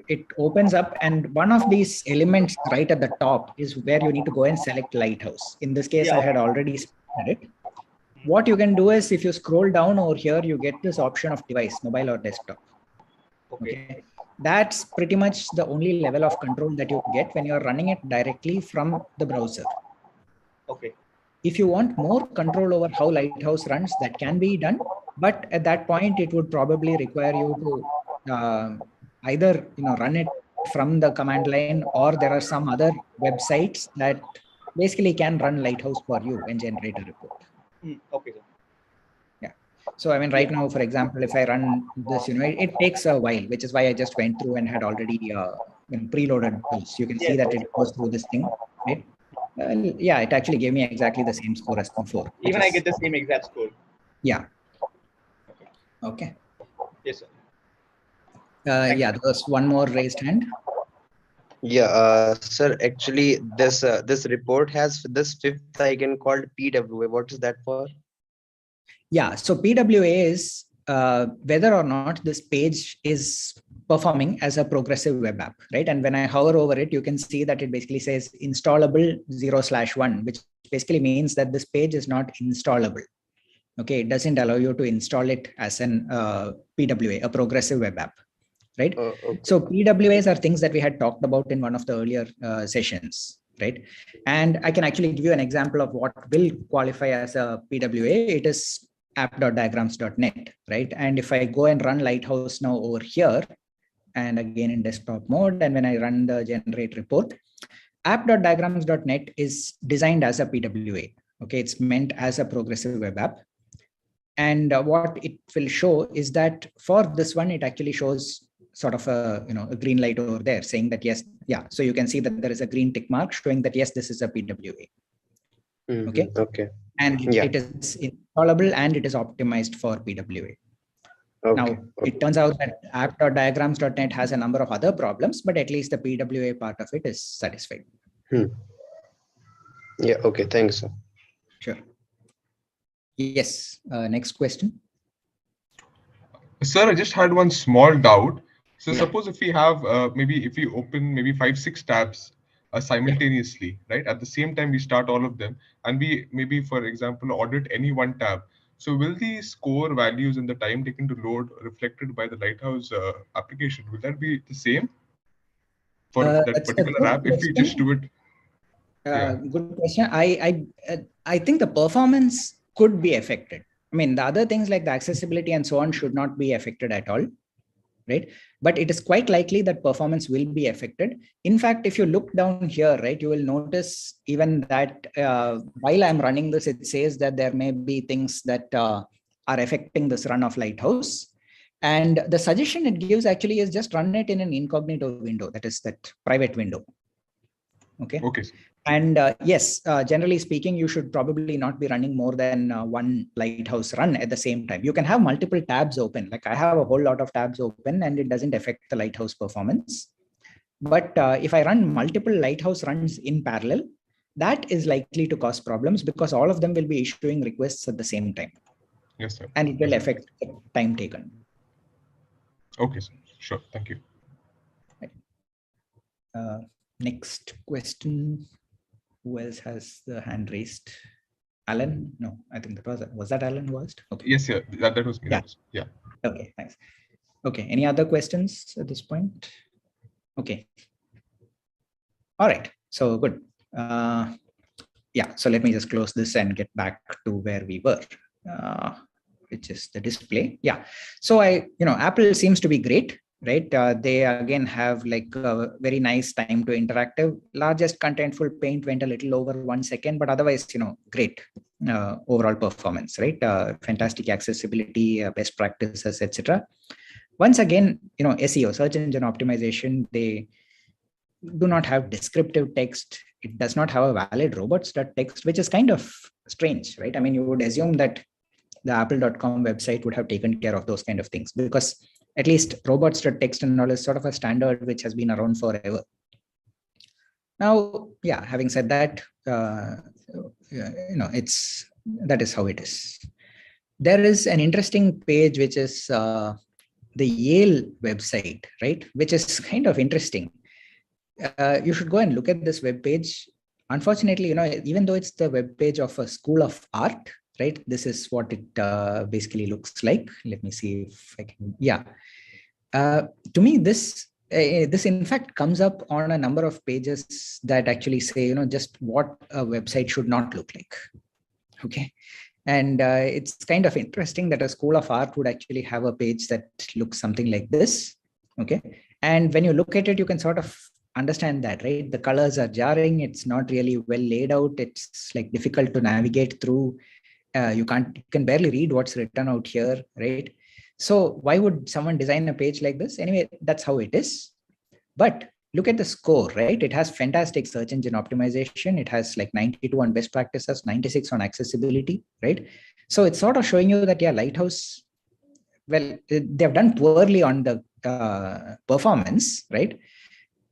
it opens up, and one of these elements right at the top is where you need to go and select Lighthouse. In this case, I had already selected it. What you can do is, if you scroll down over here, you get this option of device, mobile or desktop. Okay. That's pretty much the only level of control that you get when you're running it directly from the browser. Okay. If you want more control over how Lighthouse runs, that can be done. But at that point, it would probably require you to either run it from the command line, or there are some other websites that basically can run Lighthouse for you and generate a report. Okay. Yeah. So I mean, right now, for example, if I run this, it takes a while, which is why I just went through and had already preloaded those. You can see that it goes through this thing, right? Yeah, it actually gave me exactly the same score as before. Even I get the same exact score. Yeah. Okay. Yes, sir. Yeah, there was one more raised hand. Yeah, sir. Actually, this report has this fifth icon called PWA. What is that for? Yeah. So PWA is whether or not this page is performing as a progressive web app, right? And when I hover over it, you can see that it basically says installable 0/1, which basically means that this page is not installable. Okay, it doesn't allow you to install it as an PWA, a progressive web app, right? Okay. So PWAs are things that we had talked about in one of the earlier sessions, right? And I can actually give you an example of what will qualify as a PWA. It is app.diagrams.net, right? And if I go and run Lighthouse now over here, and again in desktop mode, and when I run the generate report, app.diagrams.net is designed as a PWA. Okay, it's meant as a progressive web app. And what it will show is that for this one, it actually shows sort of a green light over there saying that yes, yeah. So you can see that there is a green tick mark showing that yes, this is a PWA. Okay. Okay. And it is installable and it is optimized for PWA. Okay. Now, it turns out that app.diagrams.net has a number of other problems, but at least the PWA part of it is satisfied. Yeah. Okay. Thanks, sir. Sure. Yes. Next question. Sir, I just had one small doubt. So suppose if we have if we open maybe 5-6 tabs simultaneously, right? At the same time, we start all of them, and we maybe, for example, audit any one tab. So will the score values and the time taken to load reflected by the Lighthouse application, will that be the same for that particular app if we just do it? Good question. I think the performance could be affected. I mean, the other things like the accessibility and so on should not be affected at all, right? But it is quite likely that performance will be affected. In fact, if you look down here, right, you will notice even that while I'm running this, it says that there may be things that are affecting this run of Lighthouse. And the suggestion it gives actually is just run it in an incognito window, that is that private window. Okay. Okay. And yes, generally speaking, you should probably not be running more than one Lighthouse run at the same time. You can have multiple tabs open. Like I have a whole lot of tabs open and it doesn't affect the Lighthouse performance. But if I run multiple Lighthouse runs in parallel, that is likely to cause problems because all of them will be issuing requests at the same time. Yes, sir. And it will Yes, affect the time taken. Okay, sir. Sure. Thank you. Next question. Who else has the hand raised? Alan? No, I think that was that Alan was? Okay. Yes, yeah, that was me. Yeah. Yeah. Okay, thanks. Okay, any other questions at this point? Okay. All right, so good. Yeah, so let me just close this and get back to where we were, which is the display. Yeah, so Apple seems to be great, right? They again have like a very nice time to interactive. Largest contentful paint went a little over 1 second, but otherwise, great overall performance, right? Fantastic accessibility, best practices, etc. Once again, SEO, search engine optimization, they do not have descriptive text. It does not have a valid robots.txt, which is kind of strange, right? I mean, you would assume that the apple.com website would have taken care of those kind of things because at least robots.txt and all is sort of a standard which has been around forever. Now, yeah, having said that, that is how it is. There is an interesting page, which is the Yale website, right? Which is kind of interesting. You should go and look at this web page. Unfortunately, even though it's the web page of a school of art, right? This is what it basically looks like. Let me see if I can. Yeah. To me, this in fact comes up on a number of pages that actually say, just what a website should not look like. Okay. And it's kind of interesting that a school of art would actually have a page that looks something like this. Okay. And when you look at it, you can sort of understand that, right? The colors are jarring. It's not really well laid out. It's like difficult to navigate through. You can barely read what's written out here, right? So why would someone design a page like this? Anyway, that's how it is. But look at the score, right? It has fantastic search engine optimization. It has like 92 on best practices, 96 on accessibility, right? So it's sort of showing you that, yeah, Lighthouse, well, they've done poorly on the performance, right?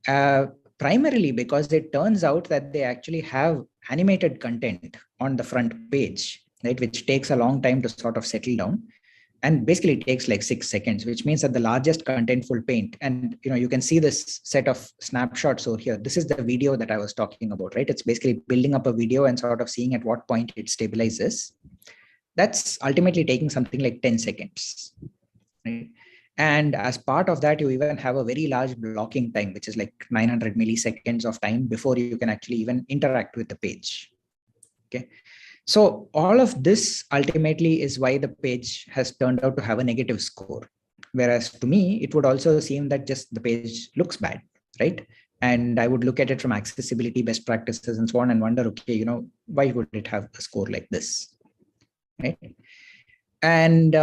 Primarily because it turns out that they actually have animated content on the front page, right? Which takes a long time to sort of settle down. And basically it takes like 6 seconds, which means that the largest contentful paint, and you can see this set of snapshots over here. This is the video that I was talking about, right? It's basically building up a video and sort of seeing at what point it stabilizes. That's ultimately taking something like 10 seconds, right? And as part of that, you even have a very large blocking time, which is like 900 milliseconds of time before you can actually even interact with the page. Okay. So all of this ultimately is why the page has turned out to have a negative score. Whereas to me, it would also seem that just the page looks bad, right? And I would look at it from accessibility, best practices, and so on and wonder, okay, why would it have a score like this, right? And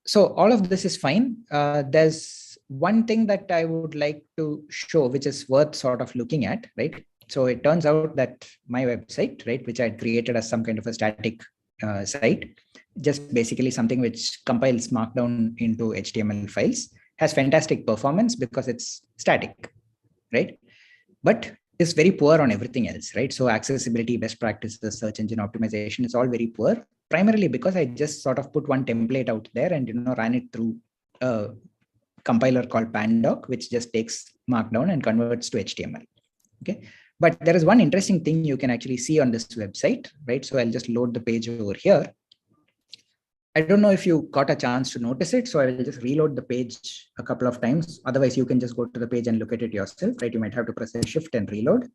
so all of this is fine. There's one thing that I would like to show, which is worth sort of looking at, right? So it turns out that my website, right, which I had created as some kind of a static site, just basically something which compiles Markdown into HTML files, has fantastic performance because it's static, right? But is very poor on everything else, right? So accessibility, best practices, search engine optimization is all very poor, primarily because I just sort of put one template out there and ran it through a compiler called Pandoc, which just takes Markdown and converts to HTML. Okay. But there is one interesting thing you can actually see on this website, right? So I'll just load the page over here. I don't know if you got a chance to notice it. So I will just reload the page a couple of times. Otherwise, you can just go to the page and look at it yourself, right? You might have to press a shift and reload.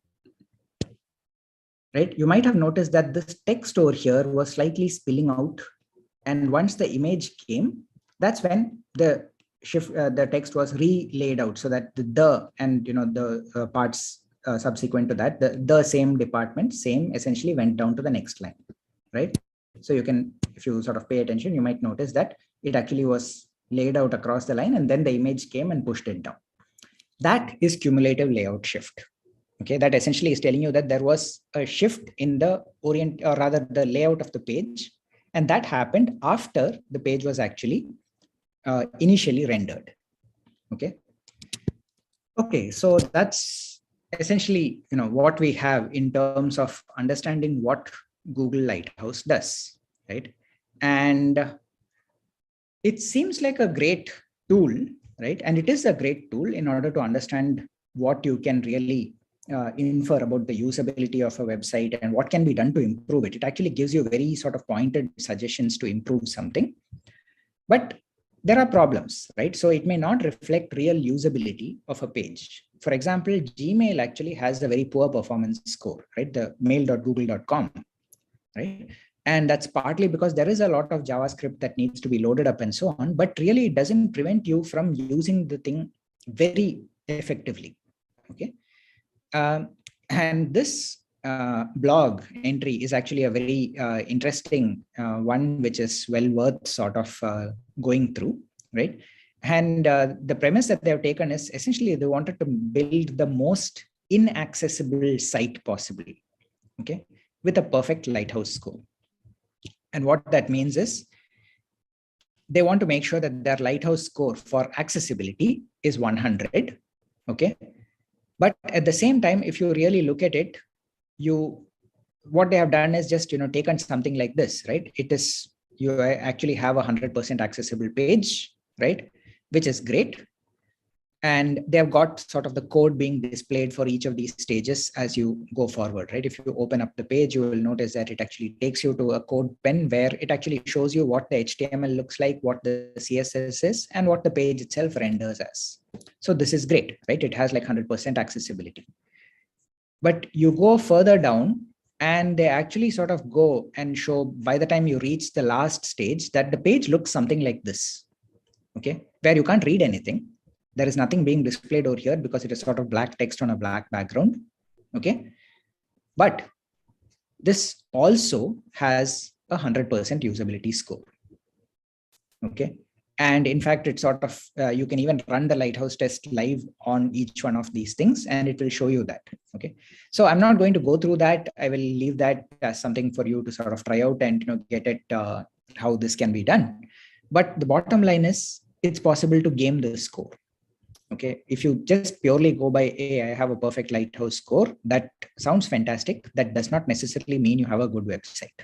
Right? You might have noticed that this text over here was slightly spilling out. And once the image came, that's when the text was re-laid out so that the and the parts subsequent to that, the same department, same essentially went down to the next line, right? So you can, if you sort of pay attention, you might notice that it actually was laid out across the line, and then the image came and pushed it down. That is cumulative layout shift. Okay, that essentially is telling you that there was a shift in the the layout of the page, and that happened after the page was actually initially rendered. Okay. Okay, so that's essentially what we have in terms of understanding what Google Lighthouse does, right? And it seems like a great tool, right? And it is a great tool in order to understand what you can really infer about the usability of a website and what can be done to improve it. It actually gives you very sort of pointed suggestions to improve something. But there are problems, right? So it may not reflect real usability of a page. For example, Gmail actually has a very poor performance score, right? The mail.google.com, right? And that's partly because there is a lot of JavaScript that needs to be loaded up and so on, but really it doesn't prevent you from using the thing very effectively, okay? And this blog entry is actually a very interesting one, which is well worth sort of going through, right? And the premise that they have taken is essentially they wanted to build the most inaccessible site possible, okay, with a perfect Lighthouse score. And what that means is they want to make sure that their Lighthouse score for accessibility is 100, okay? But at the same time, if you really look at it, what they have done is just taken something like this, right? It is, you actually have 100% accessible page, right? Which is great. And they have got sort of the code being displayed for each of these stages as you go forward, right? If you open up the page, you will notice that it actually takes you to a code pen where it actually shows you what the HTML looks like, what the CSS is, and what the page itself renders as. So this is great, right? It has like 100% accessibility. But you go further down and they actually sort of go and show by the time you reach the last stage that the page looks something like this, okay? Where you can't read anything. There is nothing being displayed over here because it is sort of black text on a black background, okay? But this also has a 100% usability score, okay? And in fact, it's sort of, you can even run the Lighthouse test live on each one of these things and it will show you that, okay? So I'm not going to go through that. I will leave that as something for you to sort of try out and get it, how this can be done. But the bottom line is it's possible to game the score. Okay, if you just purely go by, hey, I have a perfect Lighthouse score, that sounds fantastic. That does not necessarily mean you have a good website.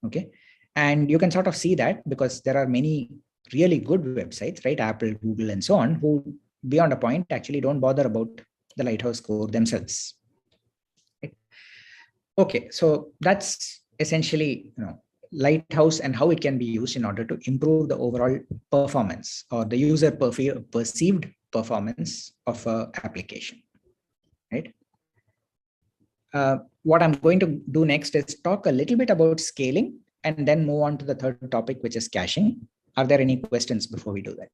Okay, and you can sort of see that because there are many really good websites, right? Apple, Google, and so on, who beyond a point actually don't bother about the Lighthouse score themselves. Right? Okay, so that's essentially Lighthouse and how it can be used in order to improve the overall performance or the user perceived performance of an application, right? What I'm going to do next is talk a little bit about scaling and then move on to the third topic, which is caching. Are there any questions before we do that?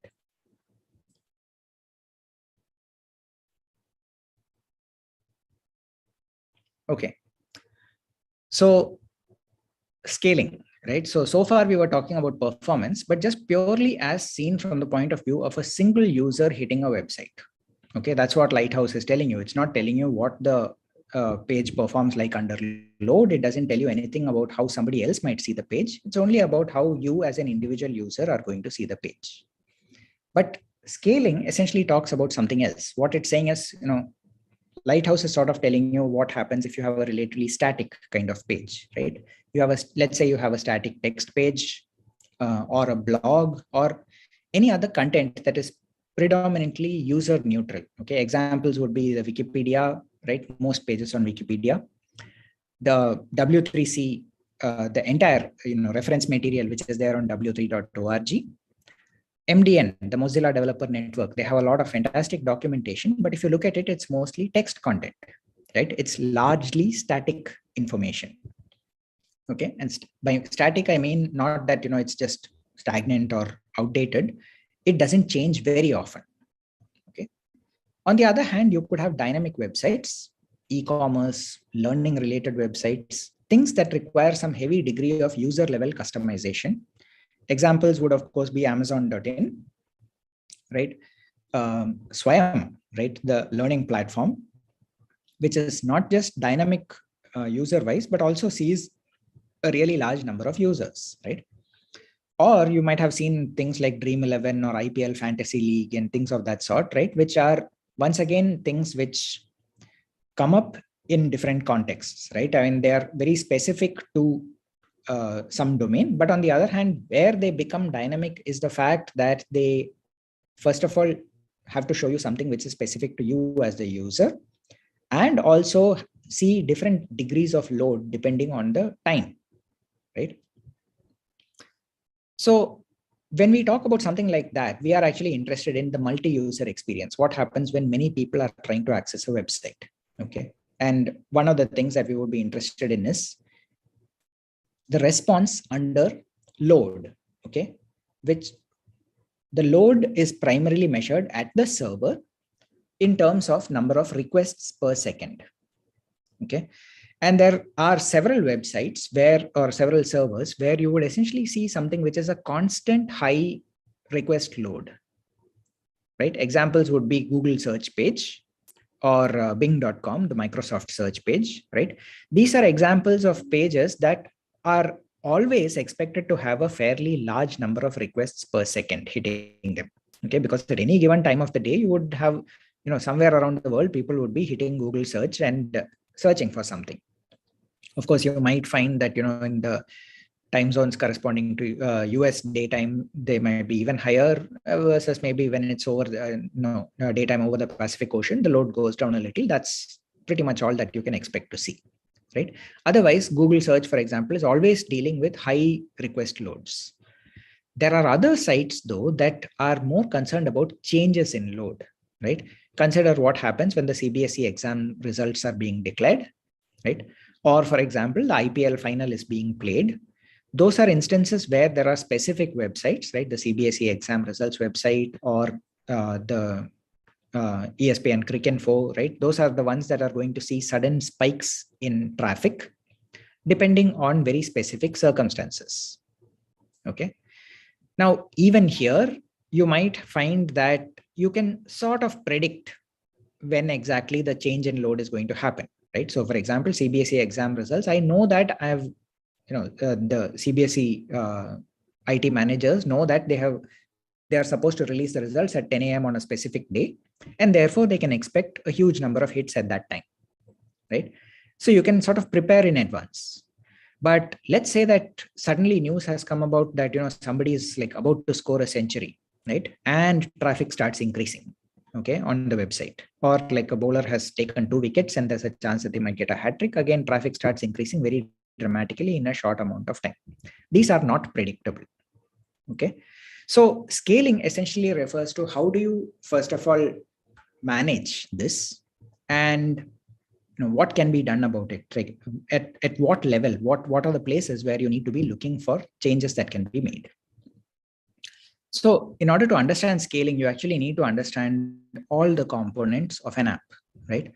Okay. So scaling, right? So far we were talking about performance, but just purely as seen from the point of view of a single user hitting a website. Okay, that's what Lighthouse is telling you. It's not telling you what the page performs like under load. It doesn't tell you anything about how somebody else might see the page. It's only about how you as an individual user are going to see the page. But scaling essentially talks about something else. What it's saying is, Lighthouse is sort of telling you what happens if you have a relatively static kind of page, right? You have let's say you have a static text page or a blog or any other content that is predominantly user neutral. Okay, examples would be the Wikipedia, right? Most pages on Wikipedia, the W3C, the entire reference material which is there on w3.org. MDN, the Mozilla Developer Network, they have a lot of fantastic documentation, but if you look at it, it's mostly text content, right? It's largely static information. Okay, and by static, I mean not that it's just stagnant or outdated. It doesn't change very often. Okay. On the other hand, you could have dynamic websites, e-commerce, learning-related websites, things that require some heavy degree of user-level customization. Examples would of course be Amazon.in, right? Swayam, right? The learning platform, which is not just dynamic user-wise, but also sees a really large number of users, right? Or you might have seen things like Dream 11 or IPL Fantasy League and things of that sort, right? Which are, once again, things which come up in different contexts, right? I mean, they are very specific to some domain. But on the other hand, where they become dynamic is the fact that they, first of all, have to show you something which is specific to you as the user, and also see different degrees of load depending on the time, right? So when we talk about something like that, we are actually interested in the multi-user experience. What happens when many people are trying to access a website? Okay. And one of the things that we would be interested in is the response under load. Okay. Which the load is primarily measured at the server in terms of number of requests per second. Okay. And there are several websites where, or several servers where you would essentially see something which is a constant high request load, right? Examples would be Google search page or Bing.com, the Microsoft search page, right? These are examples of pages that are always expected to have a fairly large number of requests per second hitting them. Okay, because at any given time of the day, you would have, somewhere around the world, people would be hitting Google search and searching for something. Of course, you might find that, in the time zones corresponding to US daytime, they might be even higher versus maybe when it's over daytime over the Pacific Ocean, the load goes down a little. That's pretty much all that you can expect to see, right? Otherwise, Google search, for example, is always dealing with high request loads. There are other sites, though, that are more concerned about changes in load, right? Consider what happens when the CBSE exam results are being declared, right? Or, for example, the IPL final is being played. Those are instances where there are specific websites, right? The CBSE exam results website or the ESPN Cricinfo, right? Those are the ones that are going to see sudden spikes in traffic depending on very specific circumstances. Okay. Now, even here, you might find that you can sort of predict when exactly the change in load is going to happen, right? So, for example, CBSE exam results, I know that I have, the CBSE IT managers know that they are supposed to release the results at 10 a.m. on a specific day, and therefore they can expect a huge number of hits at that time, right? So you can sort of prepare in advance. But let's say that suddenly news has come about that, somebody is like about to score a century, right? And traffic starts increasing, okay, on the website. Or like a bowler has taken 2 wickets and there's a chance that they might get a hat trick. Again, traffic starts increasing very dramatically in a short amount of time. These are not predictable, okay? So scaling essentially refers to how do you, first of all, manage this, and what can be done about it? Like at what level, what are the places where you need to be looking for changes that can be made? So in order to understand scaling, you actually need to understand all the components of an app, right?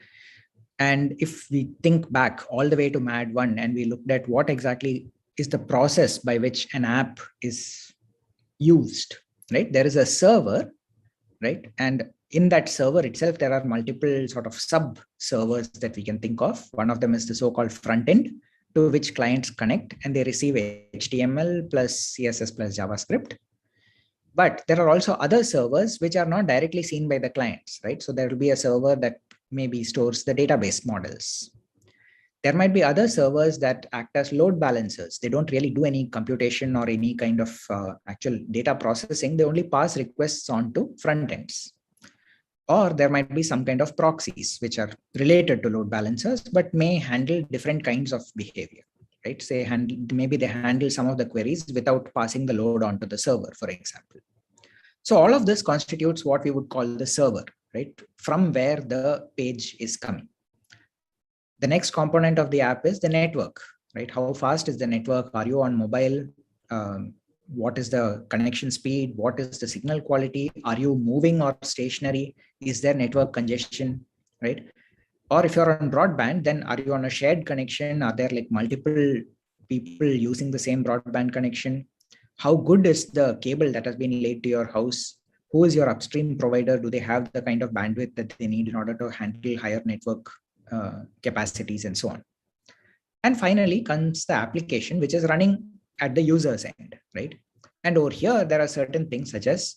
And if we think back all the way to MAD 1 and we looked at what exactly is the process by which an app is used, right? There is a server, right? And in that server itself, there are multiple sort of sub servers that we can think of. One of them is the so-called front end, to which clients connect and they receive HTML plus CSS plus JavaScript. But there are also other servers which are not directly seen by the clients, right? So there will be a server that maybe stores the database models. There might be other servers that act as load balancers. They don't really do any computation or any kind of actual data processing. They only pass requests on to front ends. Or there might be some kind of proxies which are related to load balancers, but may handle different kinds of behavior, right? Say maybe they handle some of the queries without passing the load onto the server, for example. So all of this constitutes what we would call the server, right? From where the page is coming. The next component of the app is the network, right? How fast is the network? Are you on mobile? What is the connection speed? What is the signal quality? Are you moving or stationary? Is there network congestion, right? Or if you're on broadband, then are you on a shared connection? Are there like multiple people using the same broadband connection? how good is the cable that has been laid to your house? Who is your upstream provider? Do they have the kind of bandwidth that they need in order to handle higher network capacities and so on? And finally comes the application, which is running at the user's end, right? And over here, there are certain things such as,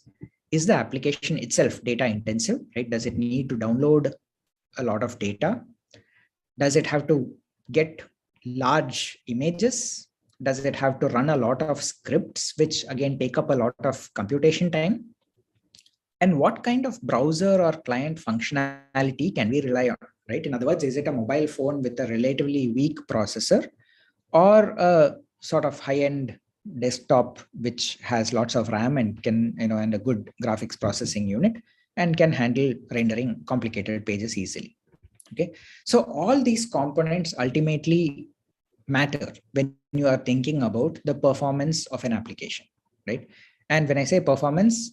is the application itself data intensive, right? Does it need to download a lot of data? Does it have to get large images? Does it have to run a lot of scripts, which again take up a lot of computation time? And what kind of browser or client functionality can we rely on, right? In other words, is it a mobile phone with a relatively weak processor, or a sort of high-end desktop which has lots of RAM and can, and a good graphics processing unit and can handle rendering complicated pages easily? Okay, so all these components ultimately matter when you are thinking about the performance of an application, right? And when I say performance,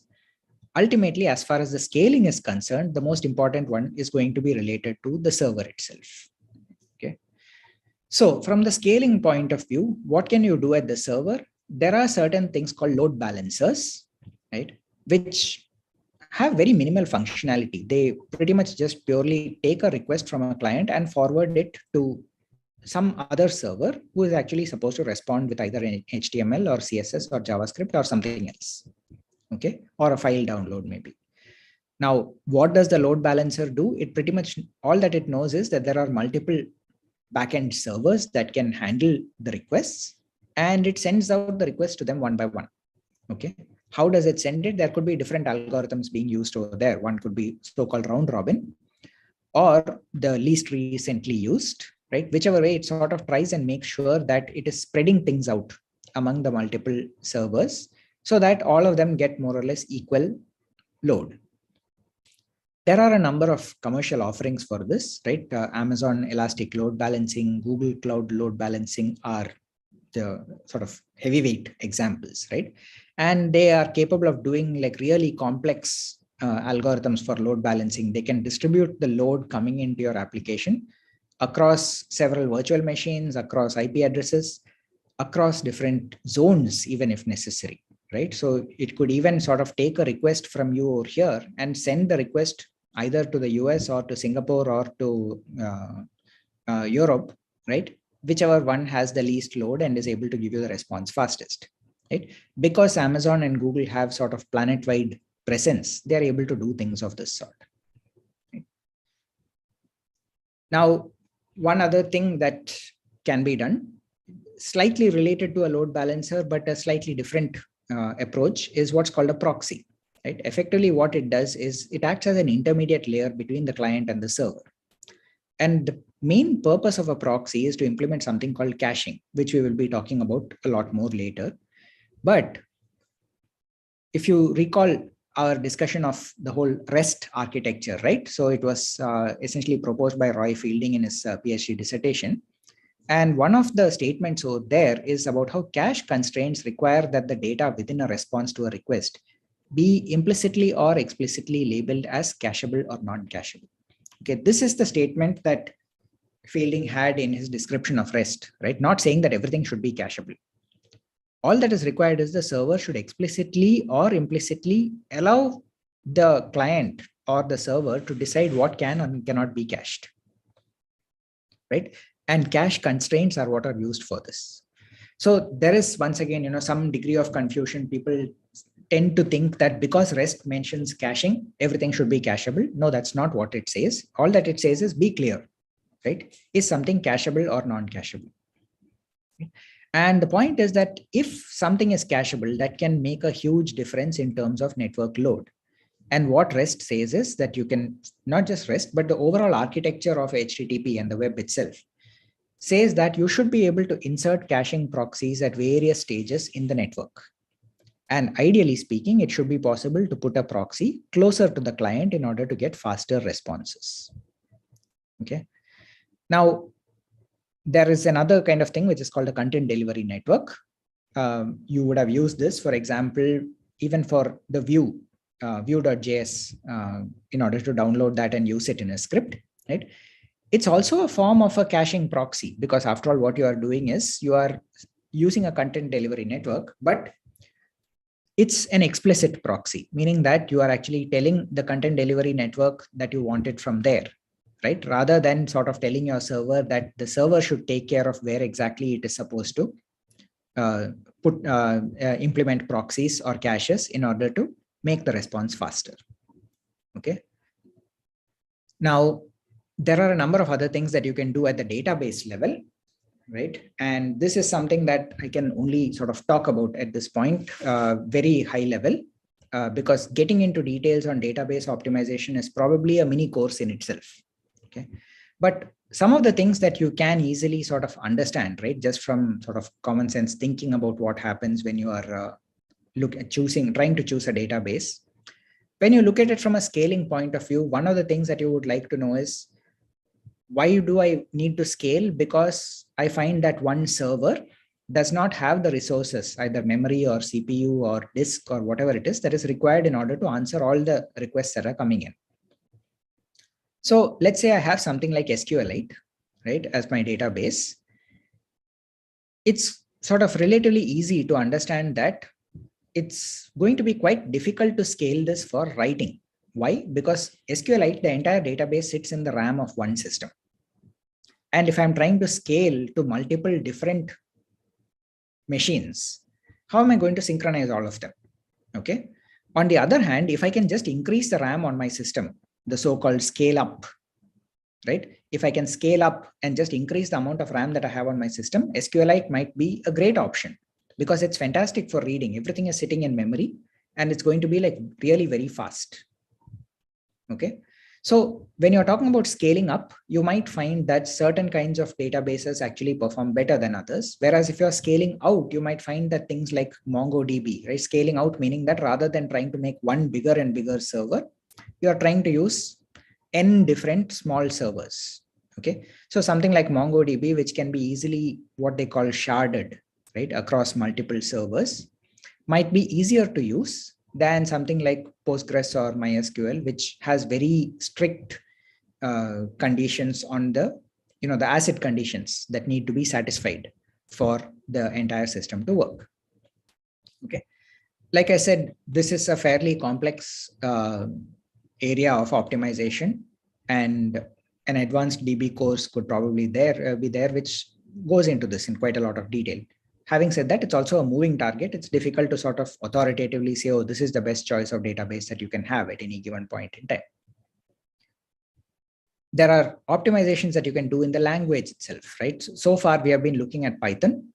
ultimately, as far as the scaling is concerned, the most important one is going to be related to the server itself. Okay, so from the scaling point of view, what can you do at the server? There are certain things called load balancers, right, which have very minimal functionality. They pretty much just purely take a request from a client and forward it to some other server who is actually supposed to respond with either an HTML or CSS or JavaScript or something else, okay, or a file download maybe. Now, what does the load balancer do? It pretty much, all that it knows is that there are multiple backend servers that can handle the requests, and it sends out the requests to them one by one. Okay, how does it send it? There could be different algorithms being used over there. One could be so-called round robin, or the least recently used, right? Whichever way, it sort of tries and makes sure that it is spreading things out among the multiple servers so that all of them get more or less equal load. There are a number of commercial offerings for this, right? Amazon Elastic Load Balancing, Google Cloud Load Balancing are the sort of heavyweight examples, right? And they are capable of doing like really complex algorithms for load balancing. They can distribute the load coming into your application across several virtual machines, across IP addresses, across different zones, even if necessary, right? So it could even sort of take a request from you over here and send the request either to the US or to Singapore or to Europe, right? Whichever one has the least load and is able to give you the response fastest, right? Because Amazon and Google have sort of planet-wide presence, they're able to do things of this sort. Right? Now, one other thing that can be done, slightly related to a load balancer, but a slightly different approach, is what's called a proxy. Right? Effectively, what it does is it acts as an intermediate layer between the client and the server. And the main purpose of a proxy is to implement something called caching, which we will be talking about a lot more later. But if you recall our discussion of the whole REST architecture, right? So it was essentially proposed by Roy Fielding in his PhD dissertation. And one of the statements over there is about how cache constraints require that the data within a response to a request be implicitly or explicitly labeled as cacheable or non-cacheable. Okay, this is the statement that Fielding had in his description of REST, right? Not saying that everything should be cacheable. All that is required is the server should explicitly or implicitly allow the client or the server to decide what can and cannot be cached, right? And cache constraints are what are used for this. So there is, once again, some degree of confusion. People tend to think that because REST mentions caching, everything should be cacheable. No, that's not what it says. All that it says is be clear, right? Is something cacheable or non-cacheable? And the point is that if something is cacheable, that can make a huge difference in terms of network load. And what REST says is that you can, not just REST, but the overall architecture of HTTP and the web itself says that you should be able to insert caching proxies at various stages in the network. And ideally speaking, it should be possible to put a proxy closer to the client in order to get faster responses. Okay. Now, there is another kind of thing which is called a content delivery network. You would have used this, for example, even for the view, view.js, in order to download that and use it in a script, right? It's also a form of a caching proxy, because after all, what you are doing is you are using a content delivery network, but it's an explicit proxy, meaning that you are actually telling the content delivery network that you want it from there, right? Rather than sort of telling your server that the server should take care of where exactly it is supposed to implement proxies or caches in order to make the response faster. Okay. Now, there are a number of other things that you can do at the database level, right? And this is something that I can only sort of talk about at this point, very high level, because getting into details on database optimization is probably a mini course in itself. Okay. But some of the things that you can easily sort of understand, right, just from sort of common sense thinking about what happens when you are trying to choose a database. When you look at it from a scaling point of view, one of the things that you would like to know is, why do I need to scale? Because I find that one server does not have the resources, either memory or CPU or disk or whatever it is that is required in order to answer all the requests that are coming in. So let's say I have something like SQLite, right, as my database. It's sort of relatively easy to understand that it's going to be quite difficult to scale this for writing. Why? Because SQLite, the entire database sits in the RAM of one system. And if I'm trying to scale to multiple different machines, how am I going to synchronize all of them? Okay. On the other hand, if I can just increase the RAM on my system, the so-called scale up, right? If I can scale up and just increase the amount of RAM that I have on my system, SQLite might be a great option because it's fantastic for reading. Everything is sitting in memory and it's going to be like really very fast. Okay. So when you're talking about scaling up, you might find that certain kinds of databases actually perform better than others. Whereas if you're scaling out, you might find that things like MongoDB, right? Scaling out meaning that rather than trying to make one bigger and bigger server, you're trying to use n different small servers. Okay. So something like MongoDB, which can be easily what they call sharded, right, across multiple servers, might be easier to use than something like Postgres or MySQL, which has very strict conditions on the ACID conditions that need to be satisfied for the entire system to work. Okay. Like I said, this is a fairly complex area of optimization, and an advanced DB course could probably be there, which goes into this in quite a lot of detail. Having said that, it's also a moving target. It's difficult to sort of authoritatively say, oh, this is the best choice of database that you can have at any given point in time. There are optimizations that you can do in the language itself, right? So far, we have been looking at Python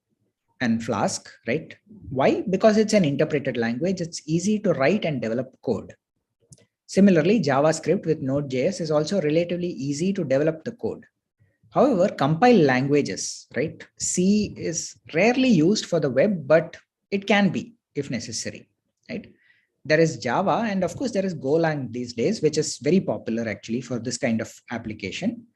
and Flask, right? Why? Because it's an interpreted language. It's easy to write and develop code. Similarly, JavaScript with Node.js is also relatively easy to develop the code. However, compiled languages, right? C is rarely used for the web, but it can be if necessary, right? There is Java, and of course, there is Golang these days, which is very popular actually for this kind of application.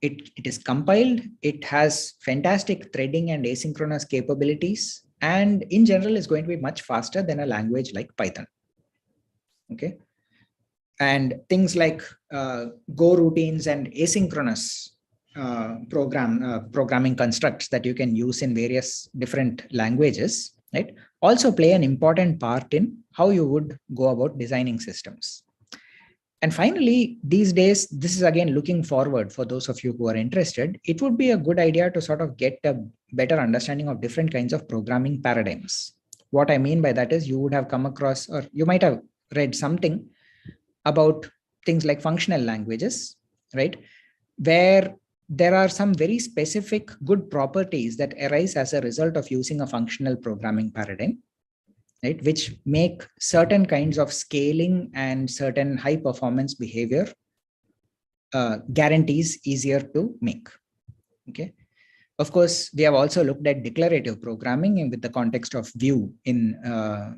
It is compiled, it has fantastic threading and asynchronous capabilities, and in general is going to be much faster than a language like Python. Okay. And things like Go routines and asynchronous programming constructs that you can use in various different languages, right, also play an important part in how you would go about designing systems. And finally, these days, this is again looking forward for those of you who are interested, it would be a good idea to sort of get a better understanding of different kinds of programming paradigms. What I mean by that is you would have come across, or you might have read something about things like functional languages, right, where there are some very specific good properties that arise as a result of using a functional programming paradigm, right, which make certain kinds of scaling and certain high performance behavior guarantees easier to make. Okay. Of course, we have also looked at declarative programming with the context of Vue in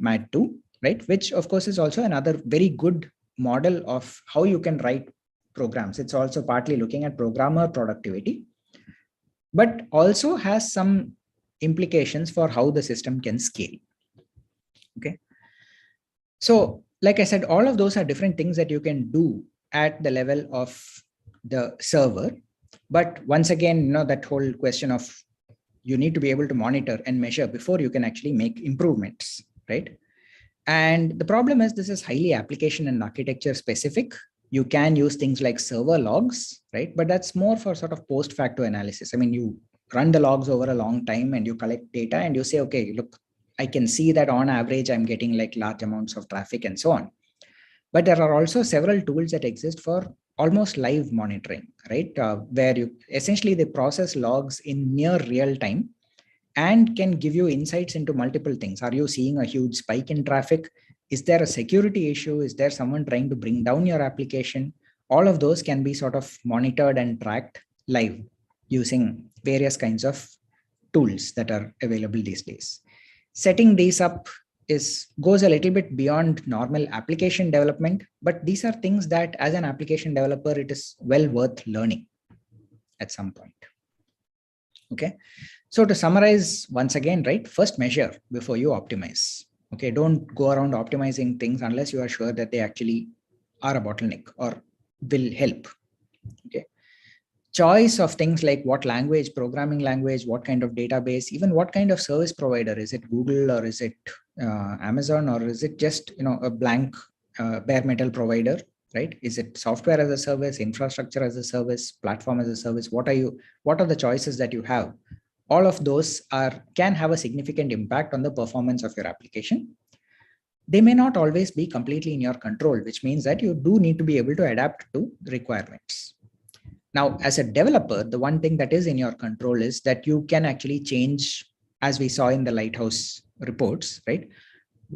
MAD2, right, which of course is also another very good model of how you can write programs. It's also partly looking at programmer productivity, but also has some implications for how the system can scale. Okay. So, like I said, all of those are different things that you can do at the level of the server. But once again, that whole question of you need to be able to monitor and measure before you can actually make improvements, right? And the problem is this is highly application and architecture specific. You can use things like server logs, right? But that's more for sort of post facto analysis. I mean, you run the logs over a long time and you collect data and you say, okay, look, I can see that on average, I'm getting like large amounts of traffic and so on. But there are also several tools that exist for almost live monitoring, right? Where you essentially they process logs in near real time and can give you insights into multiple things. Are you seeing a huge spike in traffic? Is there a security issue? Is there someone trying to bring down your application? All of those can be sort of monitored and tracked live using various kinds of tools that are available these days. Setting these up goes a little bit beyond normal application development, but these are things that as an application developer, it is well worth learning at some point. Okay. So to summarize once again, right, first measure before you optimize. Okay. Don't go around optimizing things unless you are sure that they actually are a bottleneck or will help. Okay. Choice of things like what language, programming language, what kind of database, even what kind of service provider. Is it Google or is it Amazon, or is it just, a blank bare metal provider, right? Is it software as a service, infrastructure as a service, platform as a service? What are the choices that you have? All of those can have a significant impact on the performance of your application. They may not always be completely in your control, which means that you do need to be able to adapt to requirements. Now, as a developer, the one thing that is in your control is that you can actually change, as we saw in the Lighthouse reports, right?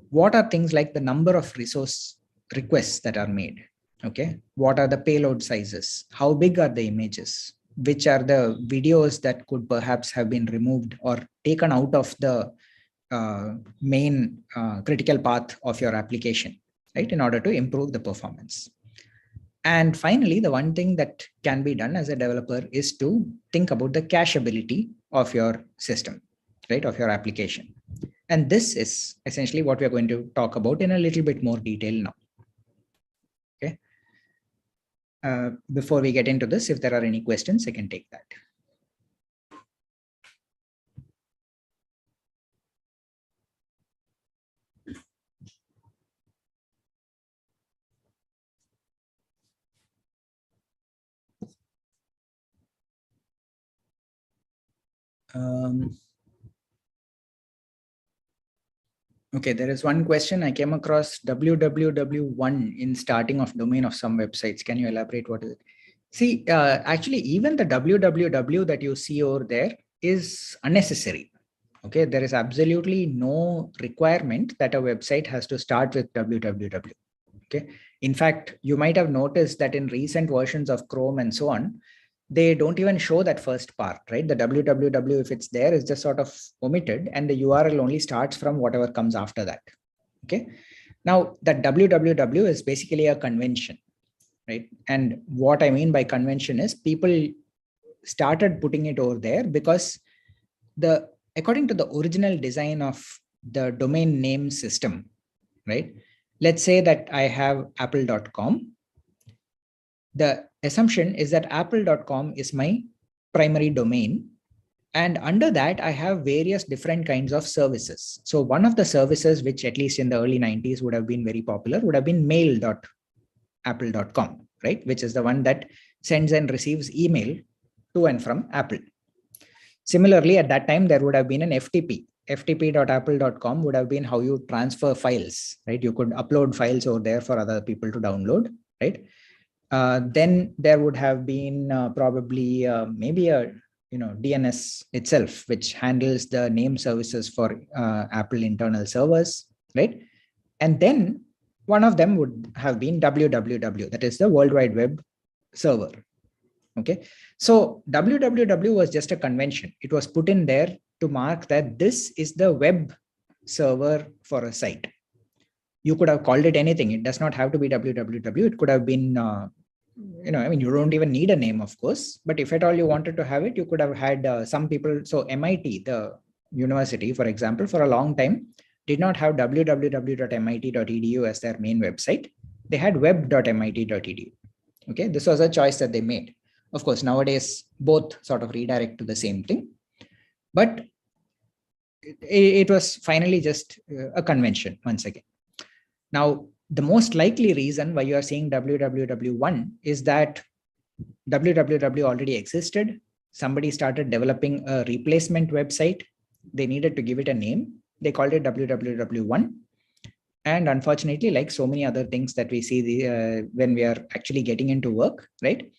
What are things like the number of resource requests that are made? Okay. What are the payload sizes? How big are the images? Which are the videos that could perhaps have been removed or taken out of the main critical path of your application, right? In order to improve the performance. And finally, the one thing that can be done as a developer is to think about the cacheability of your system, right? Of your application. And this is essentially what we're going to talk about in a little bit more detail now. Okay. Before we get into this, if there are any questions, I can take that. Okay, there is one question. I came across www1 in starting of domain of some websites. Can you elaborate what is it? See, actually, even the www that you see over there is unnecessary. Okay, there is absolutely no requirement that a website has to start with www. Okay, in fact, you might have noticed that in recent versions of Chrome and so on, they don't even show that first part, right? The www, if it's there, is just sort of omitted, and the URL only starts from whatever comes after that. Okay. Now, that www is basically a convention, right? And what I mean by convention is people started putting it over there because according to the original design of the domain name system, right? Let's say that I have apple.com. The assumption is that apple.com is my primary domain. And under that, I have various different kinds of services. So one of the services, which at least in the early 90s would have been very popular, would have been mail.apple.com, right? Which is the one that sends and receives email to and from Apple. Similarly, at that time, there would have been an FTP. ftp.apple.com would have been how you transfer files, right? You could upload files over there for other people to download, right? Then there would have been probably maybe a DNS itself, which handles the name services for Apple internal servers, right? And then one of them would have been www, that is the World Wide Web server. Okay, so www was just a convention. It was put in there to mark that this is the web server for a site. You could have called it anything. It does not have to be www. It could have been you don't even need a name, of course, but if at all you wanted to have it, you could have had some people. So MIT, the university, for example, for a long time did not have www.mit.edu as their main website. They had web.mit.edu. Okay, this was a choice that they made. Of course, nowadays both sort of redirect to the same thing, but it was finally just a convention once again. Now, the most likely reason why you are seeing www1 is that www already existed. Somebody started developing a replacement website. They needed to give it a name. They called it www1. And unfortunately, like so many other things that we see when we are actually getting into work, right?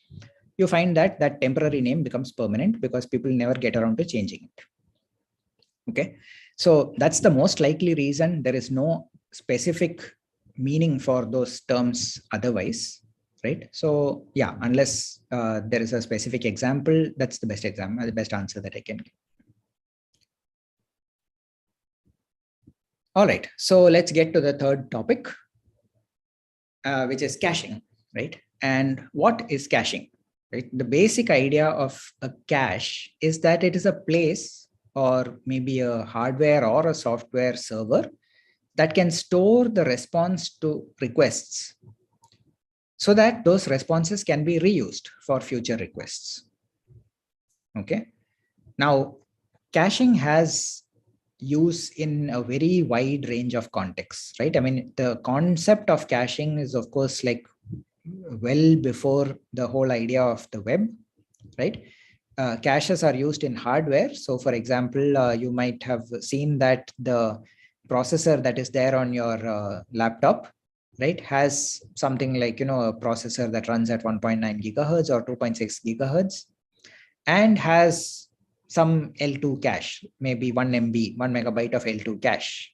You find that that temporary name becomes permanent because people never get around to changing it. Okay, so that's the most likely reason. There is no specific meaning for those terms otherwise, right? So yeah, unless there is a specific example, that's the best example, the best answer that I can give. All right, so let's get to the third topic, which is caching, right? And what is caching, right? The basic idea of a cache is that it is a place or maybe a hardware or a software server that can store the response to requests so that those responses can be reused for future requests. Okay. Now, caching has use in a very wide range of contexts, right? I mean, the concept of caching is, of course, like well before the whole idea of the web, right? Caches are used in hardware. So for example, you might have seen that the processor that is there on your laptop, right, has something like, a processor that runs at 1.9 gigahertz or 2.6 gigahertz and has some L2 cache, maybe 1 MB, 1 megabyte of L2 cache.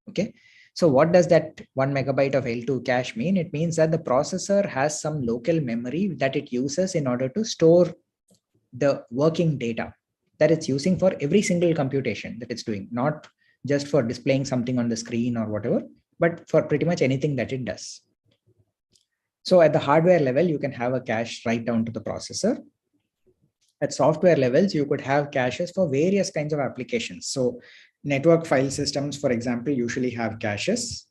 Okay. So what does that 1 megabyte of L2 cache mean? It means that the processor has some local memory that it uses in order to store the working data that it's using for every single computation that it's doing, not just for displaying something on the screen or whatever, but for pretty much anything that it does. So at the hardware level, you can have a cache right down to the processor. At software levels, you could have caches for various kinds of applications. So network file systems, for example, usually have caches,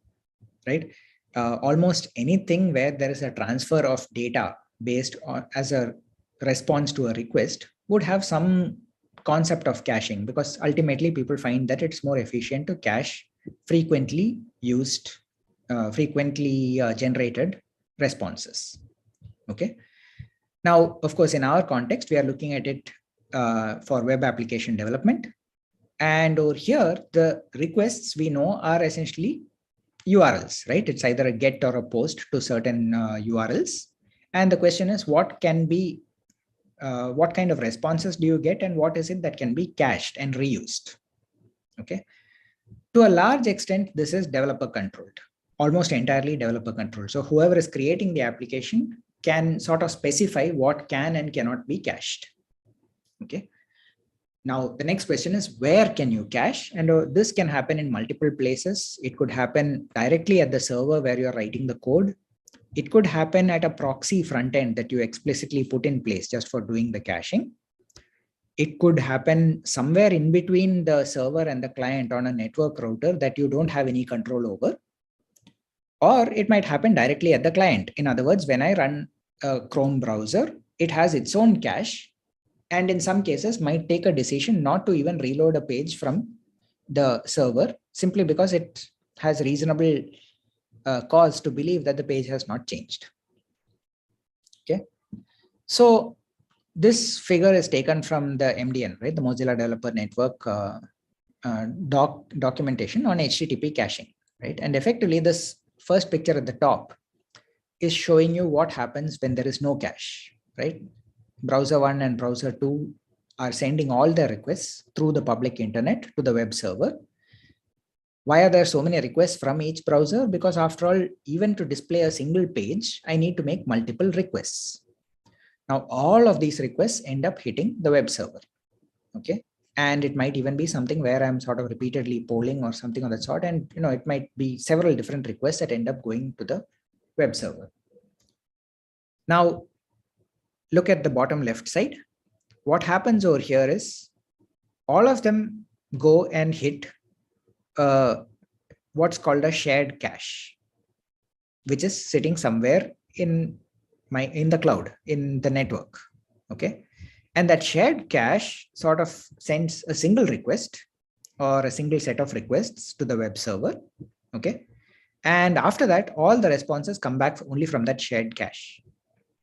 right? Almost anything where there is a transfer of data based on as a response to a request would have some concept of caching, because ultimately people find that it's more efficient to cache frequently used, frequently generated responses. Okay. Now, of course, in our context, we are looking at it for web application development. And over here, the requests we know are essentially URLs, right? It's either a get or a post to certain URLs. And the question is, what kind of responses do you get, and what is it that can be cached and reused? Okay. To a large extent, this is developer controlled, almost entirely developer controlled. So whoever is creating the application can sort of specify what can and cannot be cached. Okay. Now, the next question is, where can you cache? And this can happen in multiple places. It could happen directly at the server where you're writing the code. It could happen at a proxy front end that you explicitly put in place just for doing the caching. It could happen somewhere in between the server and the client on a network router that you don't have any control over. Or it might happen directly at the client. In other words, when I run a Chrome browser, it has its own cache, and in some cases might take a decision not to even reload a page from the server simply because it has reasonable cause to believe that the page has not changed. Okay. So this figure is taken from the MDN, right? The Mozilla Developer Network documentation on HTTP caching, right? And effectively, this first picture at the top is showing you what happens when there is no cache, right? Browser 1 and browser 2 are sending all their requests through the public internet to the web server. Why are there so many requests from each browser? Because after all, even to display a single page, I need to make multiple requests. Now, all of these requests end up hitting the web server. Okay. And it might even be something where I'm sort of repeatedly polling or something of that sort. And, it might be several different requests that end up going to the web server. Now, look at the bottom left side. What happens over here is all of them go and hit what's called a shared cache, which is sitting somewhere in the cloud, in the network. Okay. And that shared cache sort of sends a single request or a single set of requests to the web server. Okay. And after that, all the responses come back only from that shared cache.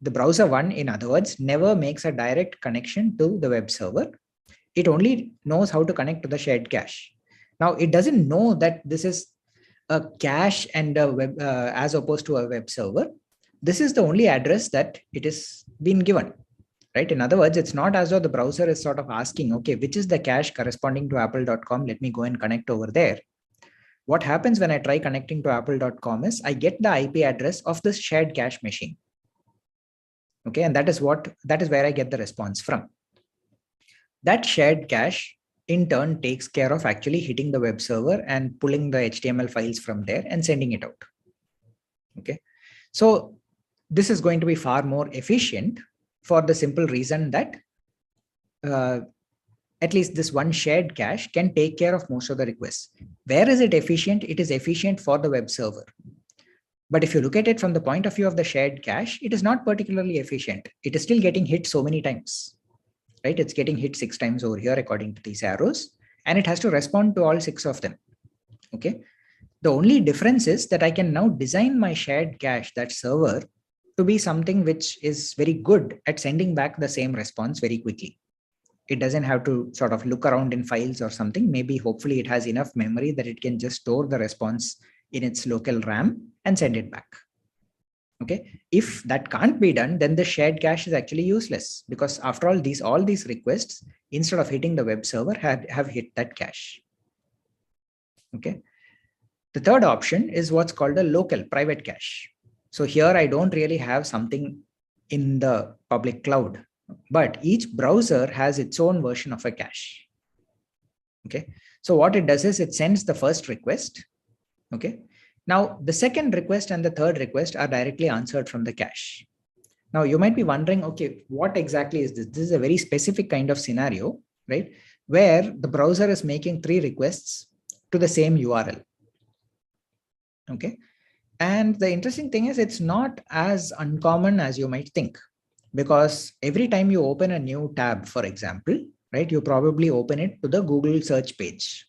The browser one, in other words, never makes a direct connection to the web server. It only knows how to connect to the shared cache. Now, it doesn't know that this is a cache and a web, as opposed to a web server. This is the only address that it is been given, right? In other words, it's not as though the browser is sort of asking, okay, which is the cache corresponding to apple.com? Let me go and connect over there. What happens when I try connecting to apple.com is I get the IP address of this shared cache machine. Okay, and that is where I get the response from. That shared cache in turn takes care of actually hitting the web server and pulling the HTML files from there and sending it out. Okay, so this is going to be far more efficient for the simple reason that at least this one shared cache can take care of most of the requests. Where is it efficient? It is efficient for the web server. But if you look at it from the point of view of the shared cache, it is not particularly efficient. It is still getting hit so many times, right? It's getting hit 6 times over here according to these arrows, and it has to respond to all 6 of them. Okay. The only difference is that I can now design my shared cache, that server, to be something which is very good at sending back the same response very quickly. It doesn't have to sort of look around in files or something. Maybe hopefully it has enough memory that it can just store the response in its local RAM and send it back. Okay. If that can't be done, then the shared cache is actually useless, because after all these requests, instead of hitting the web server, have hit that cache. Okay. The third option is what's called a local private cache. So here I don't really have something in the public cloud, but each browser has its own version of a cache. Okay. So what it does is it sends the first request. Okay. Now the second request and the third request are directly answered from the cache. Now you might be wondering, okay, what exactly is this? This is a very specific kind of scenario, right? Where the browser is making 3 requests to the same URL. Okay. And the interesting thing is it's not as uncommon as you might think, because every time you open a new tab, for example, right, you probably open it to the Google search page.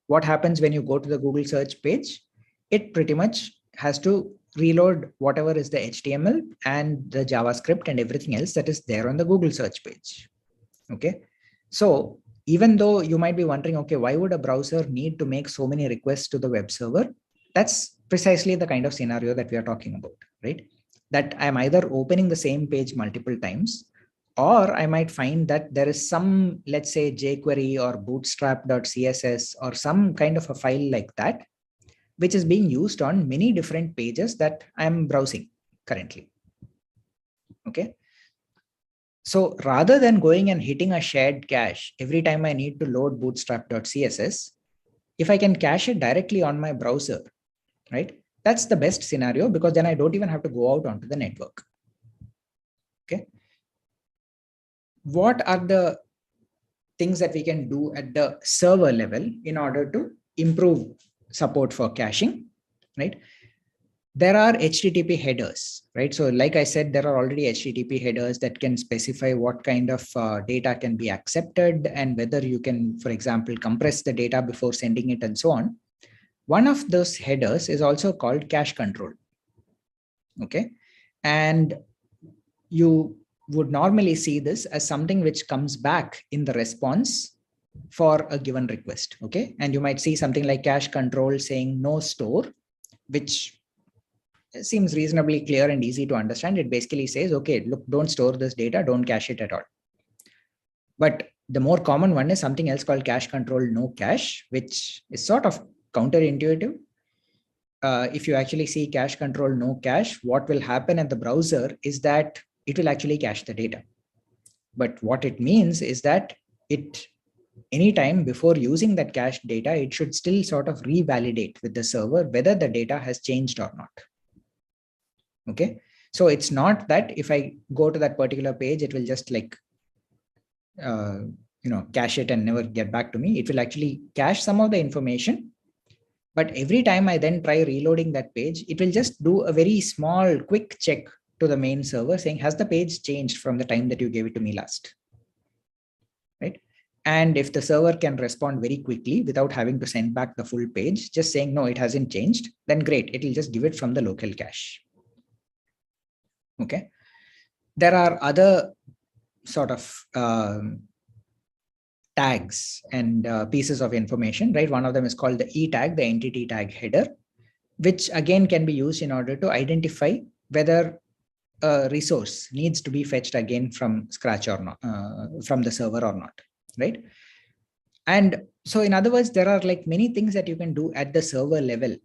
What happens when you go to the Google search page? It pretty much has to reload whatever is the HTML and the JavaScript and everything else that is there on the Google search page. Okay. So even though you might be wondering, okay, why would a browser need to make so many requests to the web server? That's precisely the kind of scenario that we are talking about, right? That I'm either opening the same page multiple times, or I might find that there is some, let's say, jQuery or bootstrap.css or some kind of a file like that, which is being used on many different pages that I'm browsing currently. Okay. So rather than going and hitting a shared cache every time I need to load bootstrap.css, if I can cache it directly on my browser, right? That's the best scenario, because then I don't even have to go out onto the network. Okay. What are the things that we can do at the server level in order to improve support for caching, right? There are HTTP headers, right? So like I said, there are already HTTP headers that can specify what kind of data can be accepted and whether you can, for example, compress the data before sending it and so on. One of those headers is also called cache control. Okay. And you would normally see this as something which comes back in the response for a given request. Okay. And you might see something like cache control saying no store, which seems reasonably clear and easy to understand. It basically says, okay, look, don't store this data, don't cache it at all. But the more common one is something else called cache control no cache, which is sort of counterintuitive. If you actually see cache control no cache, what will happen at the browser is that it will actually cache the data. But what it means is that anytime before using that cached data, it should still sort of revalidate with the server whether the data has changed or not. Okay. So it's not that if I go to that particular page, it will just like, cache it and never get back to me. It will actually cache some of the information. But every time I then try reloading that page, it will just do a very small, quick check to the main server saying, has the page changed from the time that you gave it to me last? Right. And if the server can respond very quickly without having to send back the full page, just saying, no, it hasn't changed, then great. It will just give it from the local cache. Okay. There are other sort of tags and pieces of information, right? One of them is called the E tag, the entity tag header, which again can be used in order to identify whether a resource needs to be fetched again from scratch or not, from the server or not, right? And so in other words, there are like many things that you can do at the server level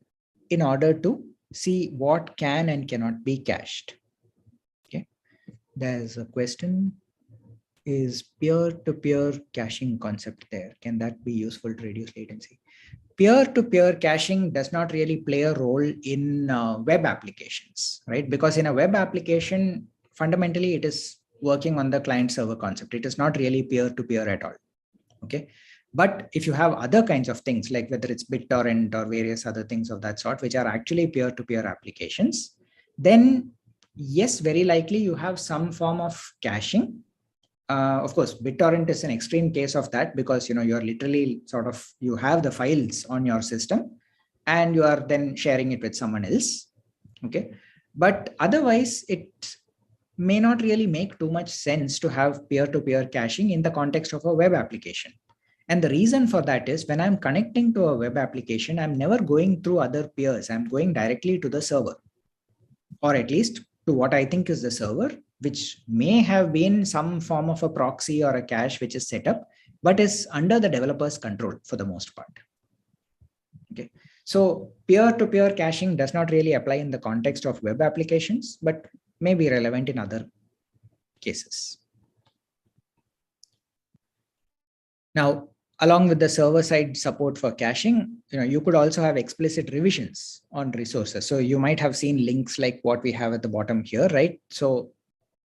in order to see what can and cannot be cached. Okay. There's a question. Is peer-to-peer caching concept there? Can that be useful to reduce latency? Peer-to-peer caching does not really play a role in web applications, right? Because in a web application, fundamentally, it is working on the client-server concept. It is not really peer-to-peer at all, okay? But if you have other kinds of things, like whether it's BitTorrent or various other things of that sort, which are actually peer-to-peer applications, then yes, very likely you have some form of caching. Of course, BitTorrent is an extreme case of that because you're literally sort of, you have the files on your system and you are then sharing it with someone else. Okay. But otherwise, it may not really make too much sense to have peer-to-peer caching in the context of a web application. And the reason for that is when I'm connecting to a web application, I'm never going through other peers. I'm going directly to the server, or at least to what I think is the server, which may have been some form of a proxy or a cache which is set up, but is under the developer's control for the most part. Okay. So peer-to-peer caching does not really apply in the context of web applications, but may be relevant in other cases. Now, along with the server-side support for caching, you could also have explicit revisions on resources. So you might have seen links like what we have at the bottom here, right? So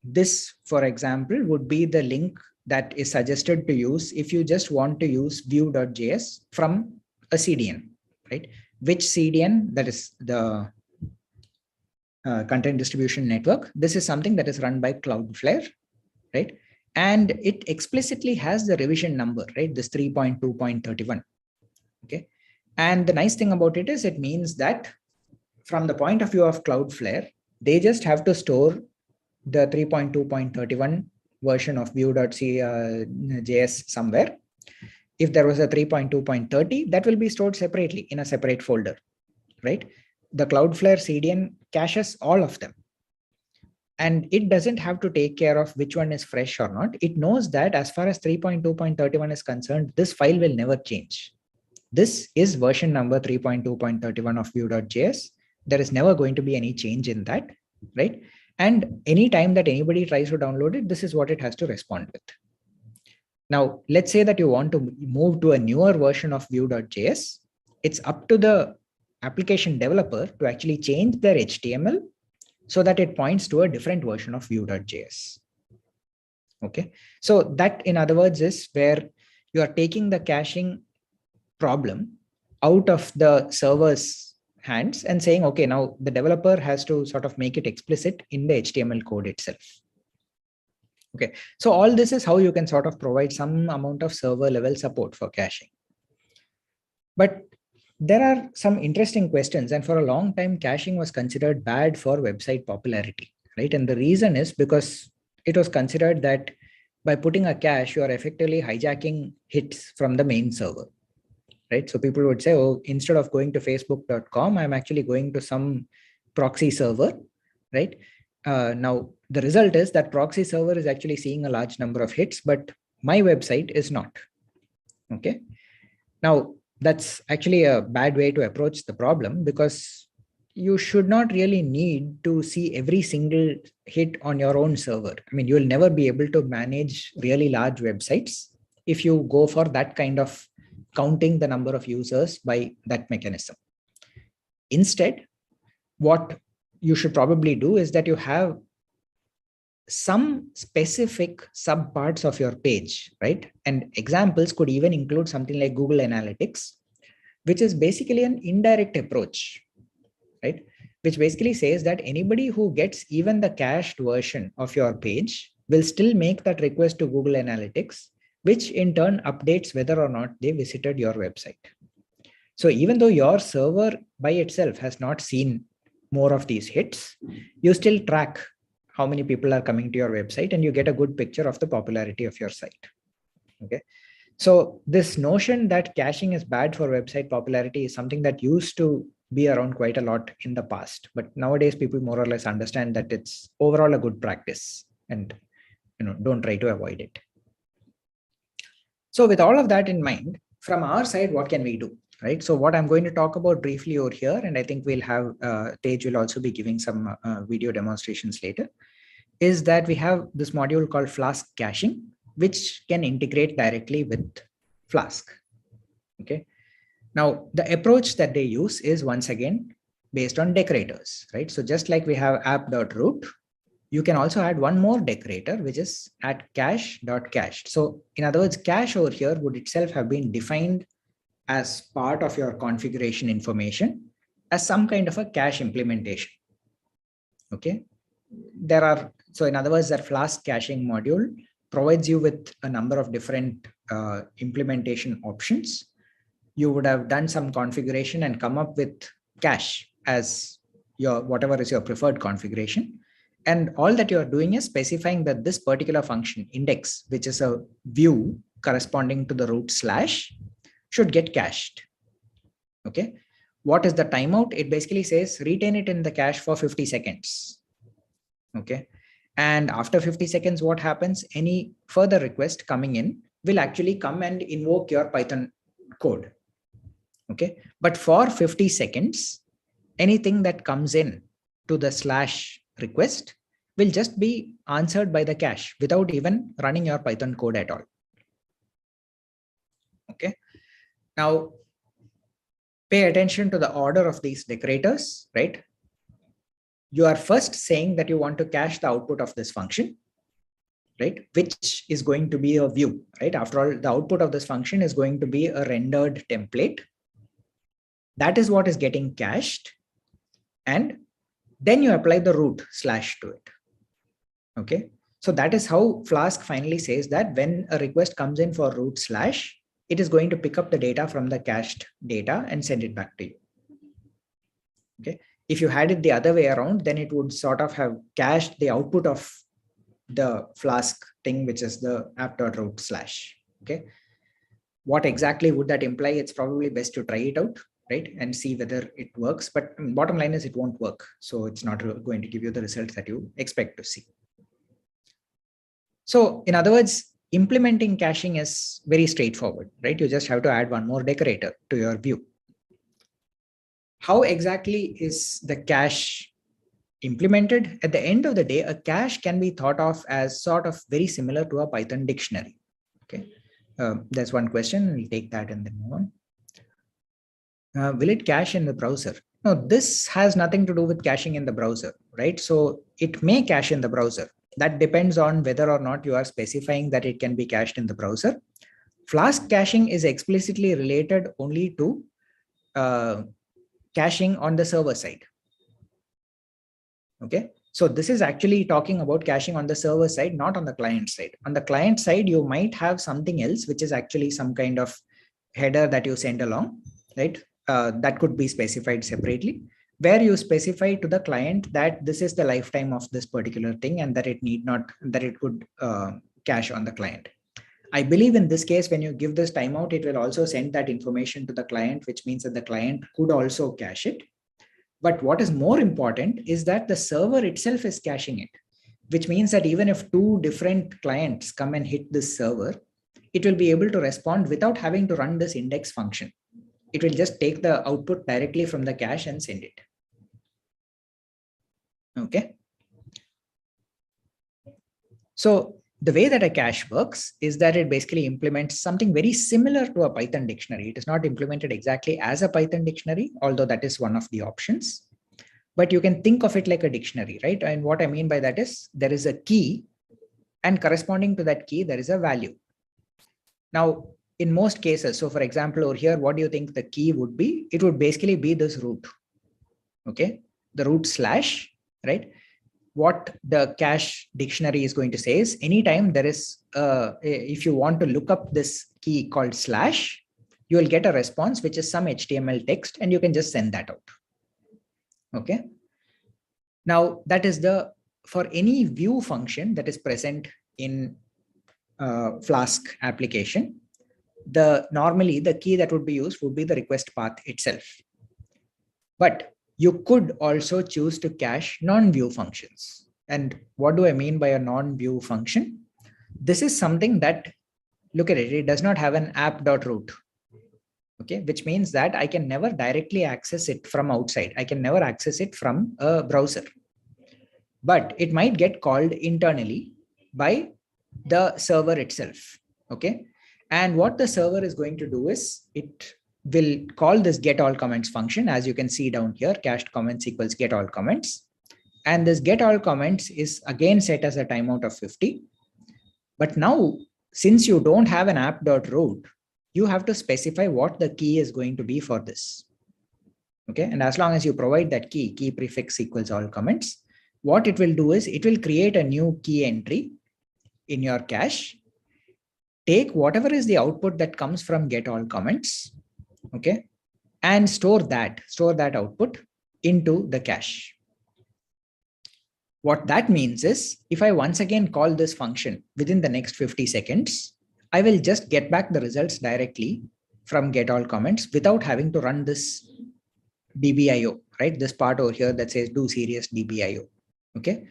this, for example, would be the link that is suggested to use if you just want to use view.js from a CDN, right? Which CDN? That is the content distribution network. This is something that is run by Cloudflare, right? And it explicitly has the revision number, right? This 3.2.31. Okay. And the nice thing about it is it means that from the point of view of Cloudflare, they just have to store the 3.2.31 version of view.js somewhere. If there was a 3.2.30, that will be stored separately in a separate folder, right? The Cloudflare CDN caches all of them. And it doesn't have to take care of which one is fresh or not. It knows that as far as 3.2.31 is concerned, this file will never change. This is version number 3.2.31 of view.js. There is never going to be any change in that, right? And anytime that anybody tries to download it, this is what it has to respond with. Now, let's say that you want to move to a newer version of view.js. It's up to the application developer to actually change their HTML so that it points to a different version of view.js. Okay. So that, in other words, is where you are taking the caching problem out of the server's hands and saying, okay, now the developer has to sort of make it explicit in the HTML code itself. Okay. So all this is how you can sort of provide some amount of server level support for caching. But there are some interesting questions, and for a long time, caching was considered bad for website popularity, right? And the reason is because it was considered that by putting a cache, you are effectively hijacking hits from the main server, right? So people would say, oh, instead of going to facebook.com, I'm actually going to some proxy server, right? Now, the result is that proxy server is actually seeing a large number of hits, but my website is not. Okay. Now, that's actually a bad way to approach the problem because you should not really need to see every single hit on your own server. I mean, you will never be able to manage really large websites if you go for that kind of counting the number of users by that mechanism. Instead, what you should probably do is that you have some specific subparts of your page, right? And examples could even include something like Google Analytics, which is basically an indirect approach, right? Which basically says that anybody who gets even the cached version of your page will still make that request to Google Analytics, which in turn updates whether or not they visited your website. So even though your server by itself has not seen more of these hits, you still track how many people are coming to your website and you get a good picture of the popularity of your site. Okay. So this notion that caching is bad for website popularity is something that used to be around quite a lot in the past, but nowadays people more or less understand that it's overall a good practice and don't try to avoid it. So with all of that in mind, from our side, what can we do? Right. So what I'm going to talk about briefly over here, and I think we'll have Tej will also be giving some video demonstrations later, is that we have this module called Flask caching, which can integrate directly with Flask. Okay. Now, the approach that they use is once again based on decorators, right? So just like we have app.root, you can also add one more decorator, which is at cache.cached. So in other words, cache over here would itself have been defined as part of your configuration information as some kind of a cache implementation. Okay. So in other words, that Flask caching module provides you with a number of different implementation options. You would have done some configuration and come up with cache as your whatever is your preferred configuration. And all that you're doing is specifying that this particular function index, which is a view corresponding to the root slash, should get cached. Okay. What is the timeout? It basically says retain it in the cache for 50 seconds. Okay. And after 50 seconds, what happens? Any further request coming in will actually come and invoke your Python code. Okay. But for 50 seconds, anything that comes in to the slash request will just be answered by the cache without even running your Python code at all. Okay. Now, pay attention to the order of these decorators, right? You are first saying that you want to cache the output of this function, right? Which is going to be a view, right? After all, the output of this function is going to be a rendered template. That is what is getting cached. And then you apply the root slash to it. Okay. So that is how Flask finally says that when a request comes in for root slash, it is going to pick up the data from the cached data and send it back to you. Okay. If you had it the other way around, then it would sort of have cached the output of the Flask thing, which is the app.root slash. Okay. What exactly would that imply? It's probably best to try it out, right? And see whether it works. But bottom line is it won't work. So it's not going to give you the results that you expect to see. So in other words, implementing caching is very straightforward, right? You just have to add one more decorator to your view. How exactly is the cache implemented? At the end of the day, a cache can be thought of as sort of very similar to a Python dictionary. Okay, there's one question. We'll take that and then move on. Will it cache in the browser? No, this has nothing to do with caching in the browser, right? So it may cache in the browser. That depends on whether or not you are specifying that it can be cached in the browser. Flask caching is explicitly related only to caching on the server side. Okay, so this is actually talking about caching on the server side, not on the client side. On the client side, you might have something else, which is actually some kind of header that you send along, right? That could be specified separately, where you specify to the client that this is the lifetime of this particular thing and that it need not, that it could cache on the client. I believe in this case, when you give this timeout, it will also send that information to the client, which means that the client could also cache it. But what is more important is that the server itself is caching it, which means that even if two different clients come and hit this server, it will be able to respond without having to run this index function. It will just take the output directly from the cache and send it. Okay. So the way that a cache works is that it basically implements something very similar to a Python dictionary. It is not implemented exactly as a Python dictionary, although that is one of the options. But you can think of it like a dictionary, right? And what I mean by that is there is a key, and corresponding to that key, there is a value. Now, in most cases, so for example, over here, what do you think the key would be? It would basically be this root. Okay, the root slash, right? what the cache dictionary is going to say is anytime there is, if you want to look up this key called slash, you will get a response, which is some HTML text, and you can just send that out. Okay. Now that is for any view function that is present in Flask application, normally the key that would be used would be the request path itself. But you could also choose to cache non-view functions. And what do I mean by a non-view function? This is something that, look at it, it does not have an app.root. Okay, which means that I can never directly access it from outside. I can never access it from a browser. But it might get called internally by the server itself. Okay. And what the server is going to do is it will call this get all comments function. As you can see down here, cached comments equals get all comments. And this get all comments is again set as a timeout of 50. But now, since you don't have an app.root, you have to specify what the key is going to be for this. Okay. And as long as you provide that key prefix equals all comments, what it will do is it will create a new key entry in your cache, take whatever is the output that comes from get all comments, okay, and store that output into the cache. What that means is if I once again call this function within the next 50 seconds, I will just get back the results directly from get all comments without having to run this dbio, right? This part over here that says do serious dbio. Okay.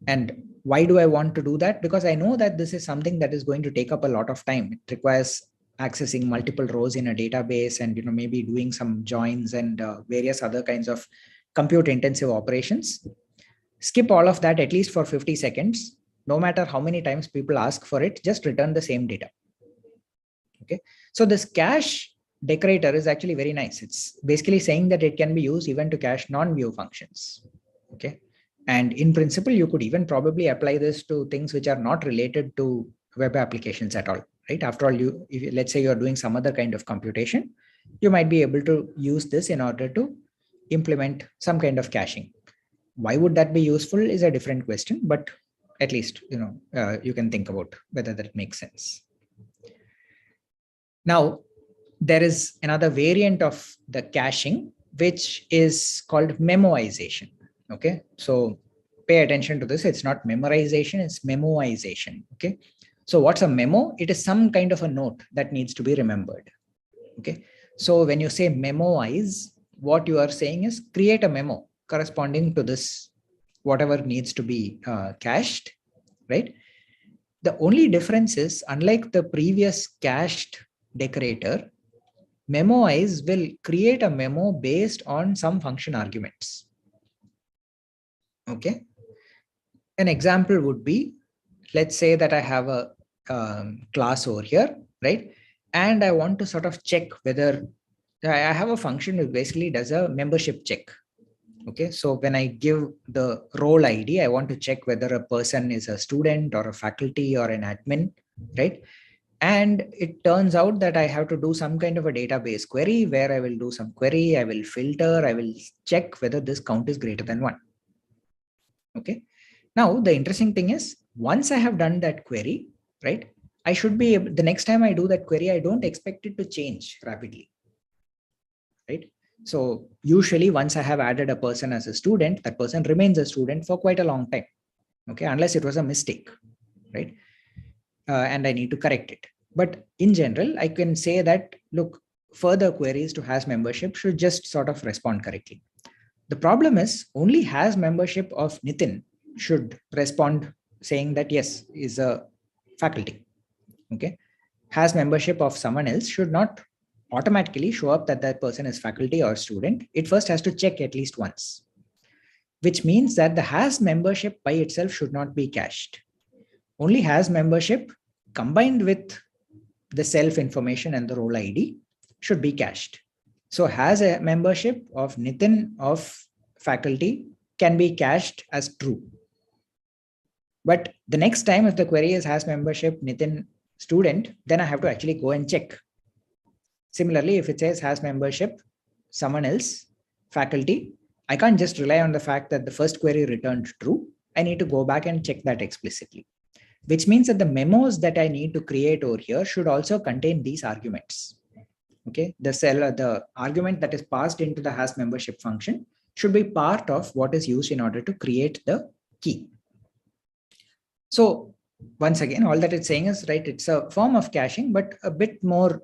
And why do I want to do that? Because I know that this is something that is going to take up a lot of time. It requires accessing multiple rows in a database and, maybe doing some joins and various other kinds of compute intensive operations. Skip all of that at least for 50 seconds. No matter how many times people ask for it, just return the same data. Okay. So this cache decorator is actually very nice. It's basically saying that it can be used even to cache non-view functions. Okay. And in principle, you could even probably apply this to things which are not related to web applications at all, right? After all, let's say you're doing some other kind of computation, you might be able to use this in order to implement some kind of caching. Why would that be useful is a different question, but at least, you can think about whether that makes sense. Now, there is another variant of the caching, which is called memoization. Okay, so pay attention to this. It's not memorization, it's memoization. Okay, so what's a memo? It is some kind of a note that needs to be remembered. Okay, so when you say memoize, what you are saying is create a memo corresponding to this, whatever needs to be cached, right? The only difference is, unlike the previous cached decorator, memoize will create a memo based on some function arguments. Okay. An example would be, let's say that I have a class over here, right? And I want to sort of check whether I have a function that basically does a membership check. Okay. So when I give the role ID, I want to check whether a person is a student or a faculty or an admin, right? And it turns out that I have to do some kind of a database query where I will do some query, I will filter, I will check whether this count is greater than 1. Okay. Now, the interesting thing is, once I have done that query, right, I should be able, the next time I do that query, I don't expect it to change rapidly, right? So usually once I have added a person as a student, that person remains a student for quite a long time. Okay. Unless it was a mistake, right? And I need to correct it. But in general, I can say that, look, further queries to has membership should just sort of respond correctly. The problem is only has membership of Nitin should respond saying that yes, is a faculty. Okay. Has membership of someone else should not automatically show up that that person is faculty or student. It first has to check at least once, which means that the has membership by itself should not be cached. Only has membership combined with the self information and the role ID should be cached. So has a membership of Nitin of faculty can be cached as true. But the next time if the query is has membership Nitin student, then I have to actually go and check. Similarly, if it says has membership someone else faculty, I can't just rely on the fact that the first query returned true. I need to go back and check that explicitly, which means that the memos that I need to create over here should also contain these arguments. Okay, the argument that is passed into the has membership function should be part of what is used in order to create the key. So once again, all that it's saying is, right, it's a form of caching, but a bit more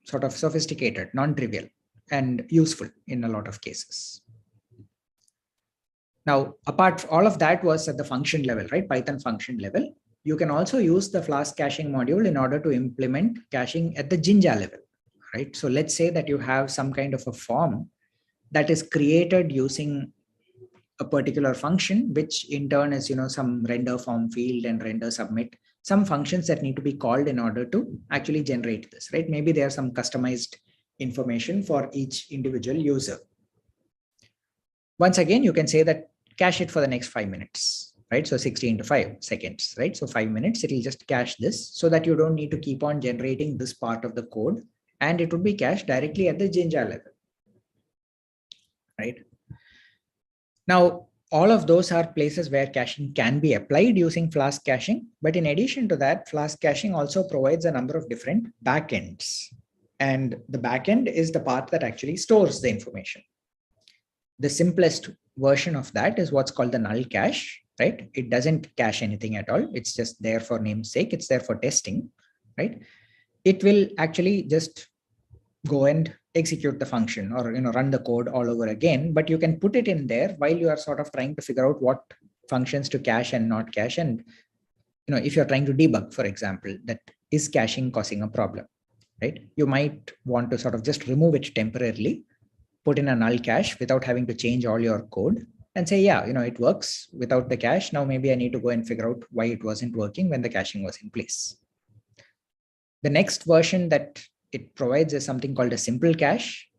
sort of sophisticated, non-trivial, and useful in a lot of cases. Now, apart all of that was at the function level, right? Python function level. You can also use the Flask caching module in order to implement caching at the Jinja level, right? So let's say that you have some kind of a form that is created using a particular function, which in turn is, some render form field and render submit, some functions that need to be called in order to actually generate this, right? Maybe there are some customized information for each individual user. Once again, you can say that cache it for the next 5 minutes, right? So 60 into 5 seconds, right? So 5 minutes, it'll just cache this so that you don't need to keep on generating this part of the code, and it would be cached directly at the Jinja level, right? Now, all of those are places where caching can be applied using Flask caching. But in addition to that, Flask caching also provides a number of different backends. And the backend is the part that actually stores the information. The simplest version of that is what's called the null cache, right? It doesn't cache anything at all. It's just there for namesake. It's there for testing, right? It will actually just go and execute the function or run the code all over again, but you can put it in there while you are sort of trying to figure out what functions to cache and not cache. And if you're trying to debug, for example, that is caching causing a problem, right? You might want to sort of just remove it temporarily, put in a null cache without having to change all your code and say, yeah, it works without the cache. Now maybe I need to go and figure out why it wasn't working when the caching was in place. The next version that it provides is something called a simple cache.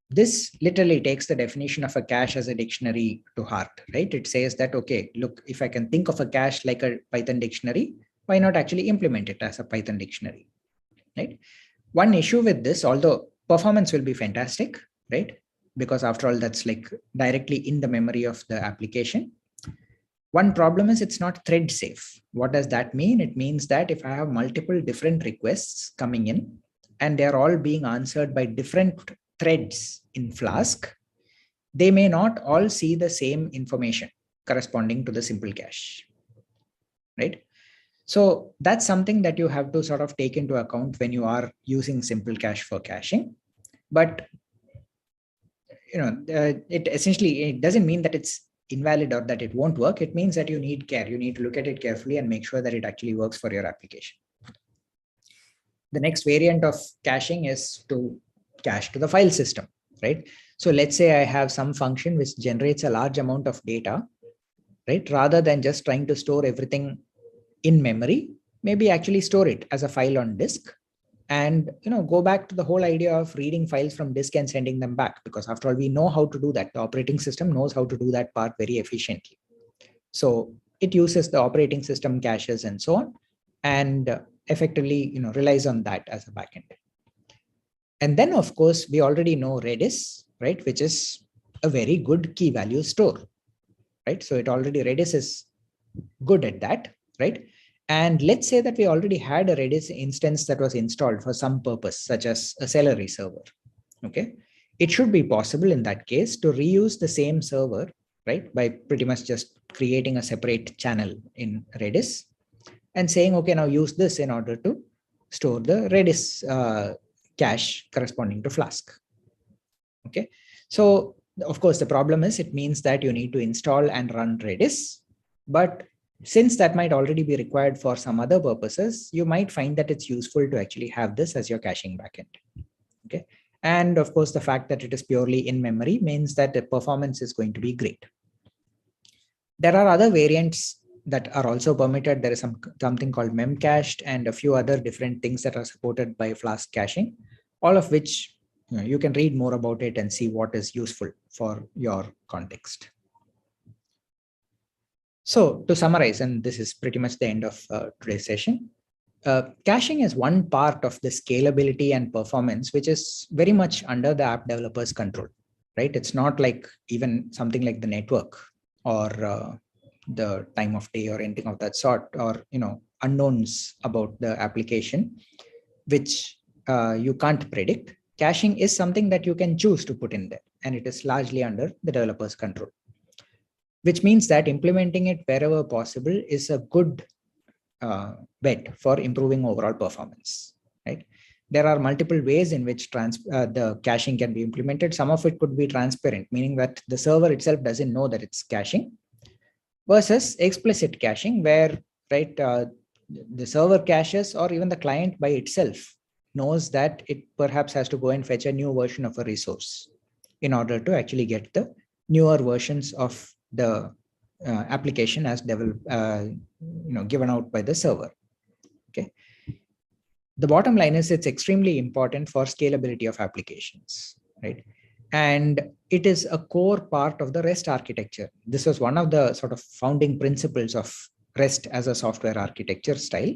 This literally takes the definition of a cache as a dictionary to heart, right? It says that, okay, look, if I can think of a cache like a Python dictionary, why not actually implement it as a Python dictionary, right? One issue with this, although performance will be fantastic, right? Because after all, that's like directly in the memory of the application. One problem is it's not thread safe. What does that mean? It means that if I have multiple different requests coming in, and they're all being answered by different threads in Flask, they may not all see the same information corresponding to the simple cache, right? So that's something that you have to sort of take into account when you are using simple cache for caching. But it essentially, it doesn't mean that it's invalid or that it won't work. It means that you need care. You need to look at it carefully and make sure that it actually works for your application. The next variant of caching is to cache to the file system, right? So let's say I have some function which generates a large amount of data, right? Rather than just trying to store everything in memory, maybe actually store it as a file on disk and go back to the whole idea of reading files from disk and sending them back, because after all, we know how to do that. The operating system knows how to do that part very efficiently. So it uses the operating system caches and so on, and effectively relies on that as a backend. And then of course we already know Redis, right, which is a very good key value store, right? So it already, Redis is good at that, right? And let's say that we already had a Redis instance that was installed for some purpose, such as a Celery server, okay? It should be possible in that case to reuse the same server, right, by pretty much just creating a separate channel in Redis and saying, okay, now use this in order to store the Redis cache corresponding to Flask. Okay, so of course the problem is it means that you need to install and run Redis, but since that might already be required for some other purposes, you might find that it's useful to actually have this as your caching backend. Okay, and of course the fact that it is purely in memory means that the performance is going to be great. There are other variants that are also permitted. There is something called memcached and a few other different things that are supported by Flask caching, all of which you can read more about it and see what is useful for your context. So to summarize, and this is pretty much the end of today's session, caching is one part of the scalability and performance, which is very much under the app developer's control, right? It's not like even something like the network or the time of day or anything of that sort, or unknowns about the application, which you can't predict. Caching is something that you can choose to put in there, and it is largely under the developer's control, which means that implementing it wherever possible is a good bet for improving overall performance, right? There are multiple ways in which the caching can be implemented. Some of it could be transparent, meaning that the server itself doesn't know that it's caching, versus explicit caching, where the server caches, or even the client by itself knows that it perhaps has to go and fetch a new version of a resource in order to actually get the newer versions of the application as given out by the server. Okay. The bottom line is it's extremely important for scalability of applications, right? And it is a core part of the REST architecture. This was one of the sort of founding principles of REST as a software architecture style,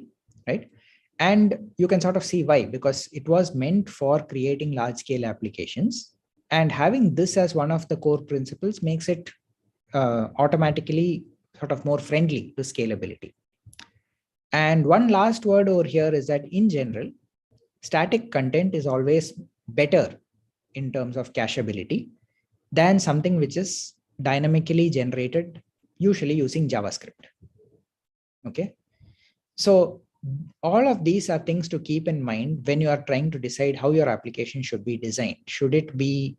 right? And you can sort of see why, because it was meant for creating large scale applications, and having this as one of the core principles makes it automatically sort of more friendly to scalability. And one last word over here is that in general, static content is always better in terms of cacheability than something which is dynamically generated, usually using JavaScript. Okay. So all of these are things to keep in mind when you are trying to decide how your application should be designed. Should it be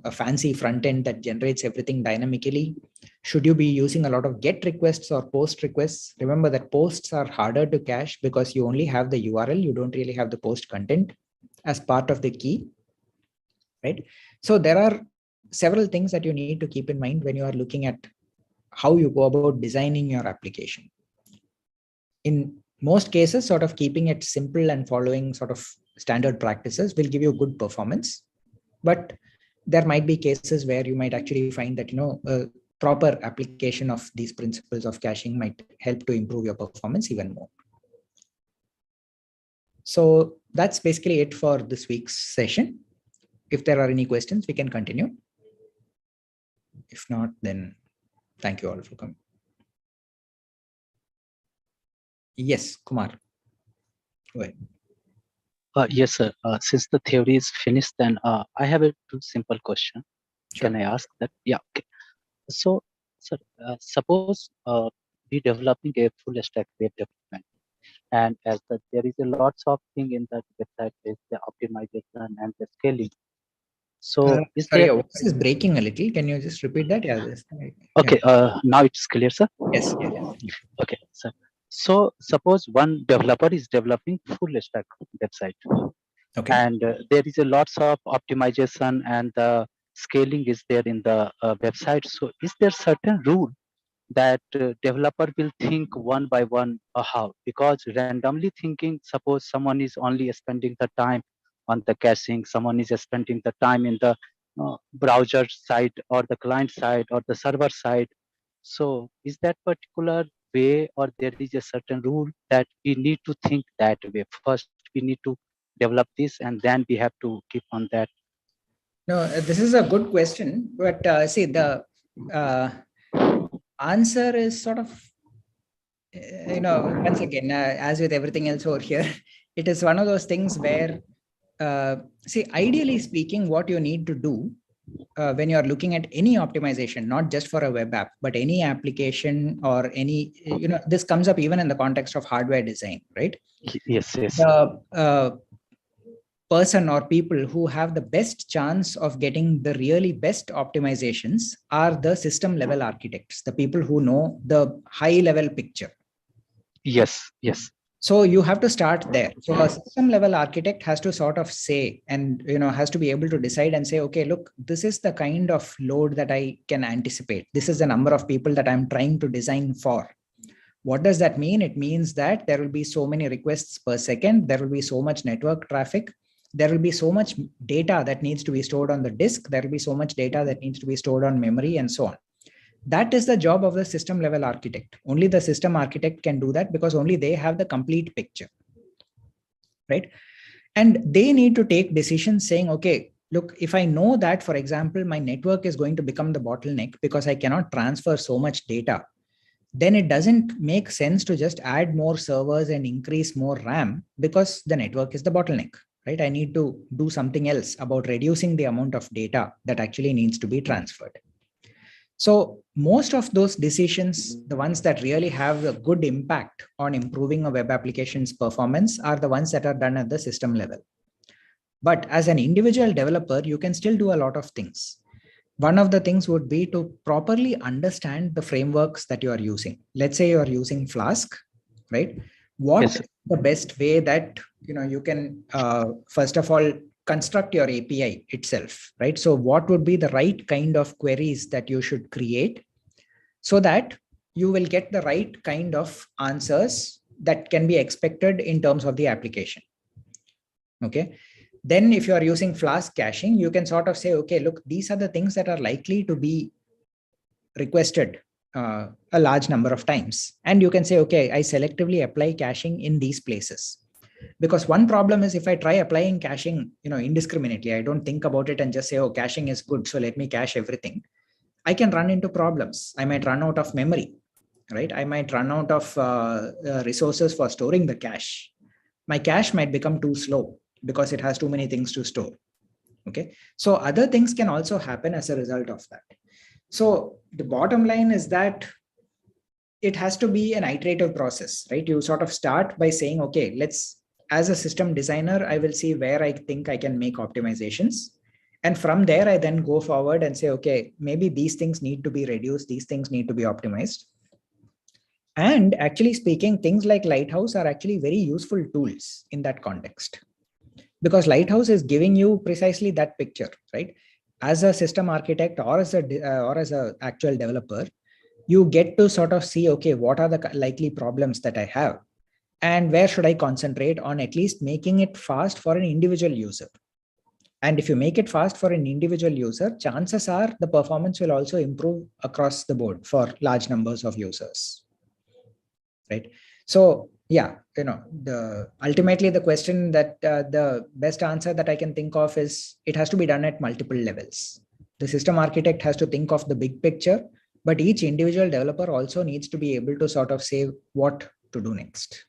a fancy front end that generates everything dynamically? Should you be using a lot of GET requests or POST requests? Remember that posts are harder to cache because you only have the URL. You don't really have the post content as part of the key, right? So there are several things that you need to keep in mind when you are looking at how you go about designing your application. In most cases, sort of keeping it simple and following sort of standard practices will give you good performance. But there might be cases where you might actually find that a proper application of these principles of caching might help to improve your performance even more. So that's basically it for this week's session. If there are any questions, we can continue. If not, then thank you all for coming. Yes, Kumar. Go ahead. Yes, sir. Since the theory is finished, then I have a simple question. Sure. Can I ask that? Yeah. Okay. So, sir, suppose we developing a full stack web development, and as there is a lots of thing in that website, is the optimization and the scaling. So, sorry, your voice is breaking a little. Can you just repeat that? Yeah. Okay. Yeah. Now it's clear, sir. Yes. Okay, sir. So suppose one developer is developing full stack website, okay, and there is a lots of optimization and the scaling is there in the website. So is there certain rule that developer will think one by one how? Because randomly thinking, suppose someone is only spending the time on the caching, someone is spending the time in the browser side or the client side or the server side. So is that particular way, or there is a certain rule that we need to think that way? First, we need to develop this, and then we have to keep on that. No, this is a good question, but see, the answer is sort of, once again, as with everything else over here, it is one of those things where, see, ideally speaking, what you need to do when you are looking at any optimization, not just for a web app, but any application or any, this comes up even in the context of hardware design, right? Yes. The person or people who have the best chance of getting the really best optimizations are the system level architects, the people who know the high level picture. Yes. So you have to start there. So a system level architect has to sort of say, and has to be able to decide and say, okay, look, this is the kind of load that I can anticipate. This is the number of people that I'm trying to design for. What does that mean? It means that there will be so many requests per second. There will be so much network traffic. There will be so much data that needs to be stored on the disk. There will be so much data that needs to be stored on memory and so on. That is the job of the system level architect. Only the system architect can do that because only they have the complete picture, right? And they need to take decisions saying, okay, look, if I know that, for example, my network is going to become the bottleneck because I cannot transfer so much data then it doesn't make sense to just add more servers and increase more RAM, because the network is the bottleneck, right? I need to do something else about reducing the amount of data that actually needs to be transferred. So most of those decisions, the ones that really have a good impact on improving a web application's performance, are the ones that are done at the system level. But as an individual developer, you can still do a lot of things. One of the things would be to properly understand the frameworks that you are using. Let's say you are using Flask, right? What is the best way that you can first of all construct your API itself, right? So what would be the right kind of queries that you should create so that you will get the right kind of answers that can be expected in terms of the application? Okay. Then if you are using Flask caching, you can sort of say, okay, look, these are the things that are likely to be requested a large number of times. And you can say, okay, I selectively apply caching in these places. Because one problem is, if I try applying caching, indiscriminately, I don't think about it and just say, oh, caching is good, so let me cache everything. I can run into problems. I might run out of memory, right? I might run out of resources for storing the cache. My cache might become too slow because it has too many things to store. Okay. So other things can also happen as a result of that. So the bottom line is that it has to be an iterative process, right? You sort of start by saying, okay, as a system designer, I will see where I think I can make optimizations. And from there, I then go forward and say, okay, maybe these things need to be reduced. These things need to be optimized. And actually speaking, things like Lighthouse are actually very useful tools in that context, because Lighthouse is giving you precisely that picture, right? As a system architect or as a actual developer, you get to sort of see, okay, what are the likely problems that I have, and where should I concentrate on at least making it fast for an individual user. And if you make it fast for an individual user, chances are the performance will also improve across the board for large numbers of users, right? So yeah, ultimately the question that the best answer that I can think of is, it has to be done at multiple levels. The system architect has to think of the big picture, but each individual developer also needs to be able to sort of say what to do next.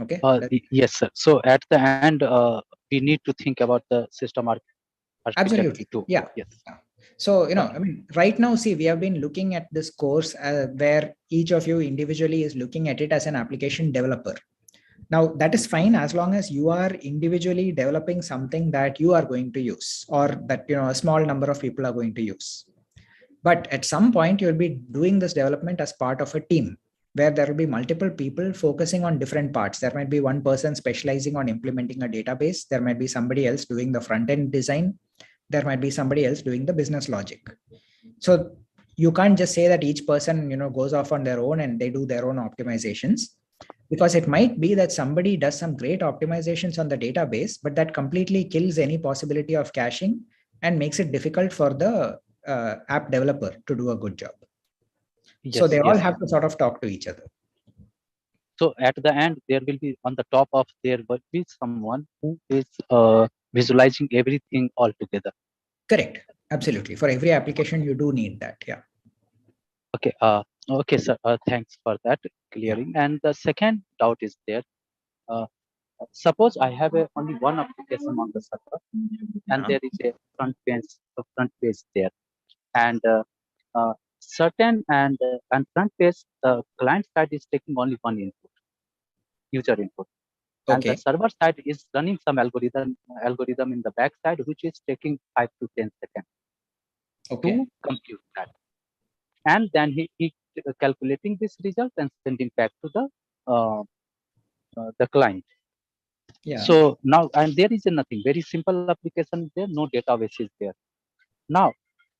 Okay. Yes, sir. So at the end, we need to think about the system architecture. Absolutely. Too. Yeah. Yes. So, I mean, right now, see, we have been looking at this course where each of you individually is looking at it as an application developer. Now, that is fine as long as you are individually developing something that you are going to use, or that, a small number of people are going to use. But at some point, you'll be doing this development as part of a team, where there will be multiple people focusing on different parts. There might be one person specializing on implementing a database. There might be somebody else doing the front-end design. There might be somebody else doing the business logic. So you can't just say that each person, goes off on their own and they do their own optimizations, because it might be that somebody does some great optimizations on the database, but that completely kills any possibility of caching and makes it difficult for the app developer to do a good job. Yes, so they all have to sort of talk to each other. So at the end, there will be on the top of there will be someone who is visualizing everything all together. Correct. Absolutely. For every application, you do need that. Yeah. Okay. Okay, sir. Thanks for that clearing. And the second doubt is there. Suppose I have only one application on the server, and there is a front page there, and certain and front page, the client side is taking only one input, user input, and the server side is running some algorithm in the back side, which is taking 5 to 10 seconds to compute that, and then he calculating this result and sending back to the client. Yeah. So now, and there is nothing, very simple application there, no database is there. Now,